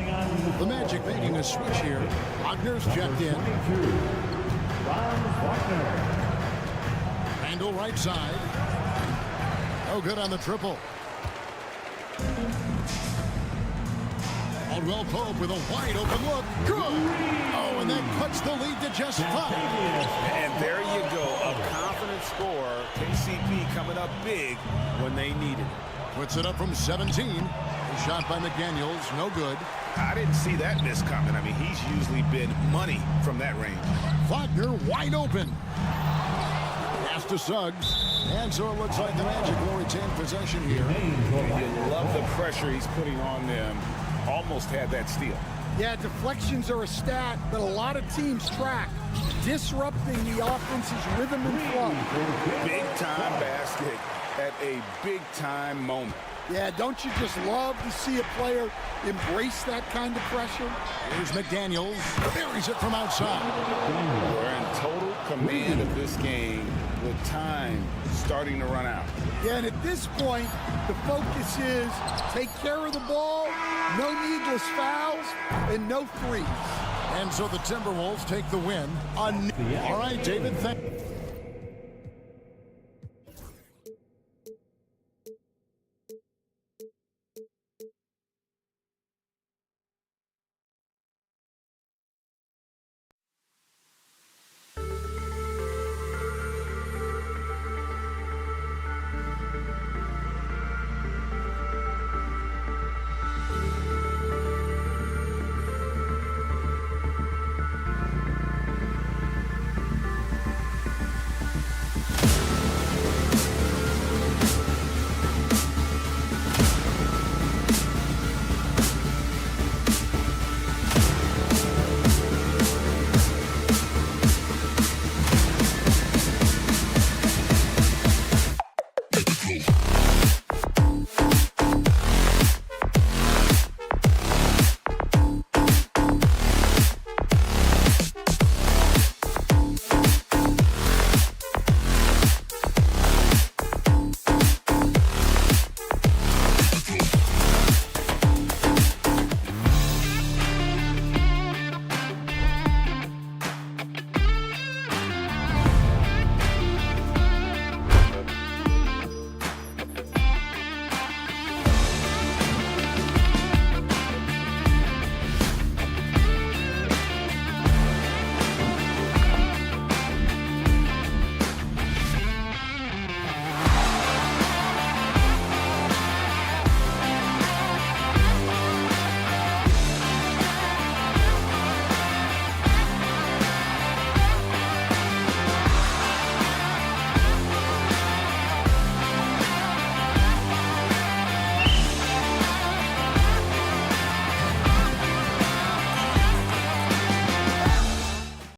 The Magic making a switch here. Wagner's checked in. Randall right side. No good on the triple. Caldwell Pope with a wide open look. Good. Oh, and that cuts the lead to just 5.
And there you go. A confident scorer. KCP coming up big when they need it.
Puts it up from 17. A shot by McDaniels. No good.
I didn't see that miss coming. I mean, he's usually been money from that range.
Wagner wide open. Pass to Suggs. And so it looks like the Magic will retain possession here.
You love the pressure he's putting on them. Almost had that steal.
Yeah, deflections are a stat that a lot of teams track. Disrupting the offense's rhythm and flow.
Big-time basket at a big-time moment.
Yeah, don't you just love to see a player embrace that kind of pressure?
Here's McDaniels. Buries it from outside.
We're in total command of this game with time starting to run out.
Yeah, and at this point, the focus is take care of the ball, no needless fouls, and no threes.
And so the Timberwolves take the win. All right, David, thank you.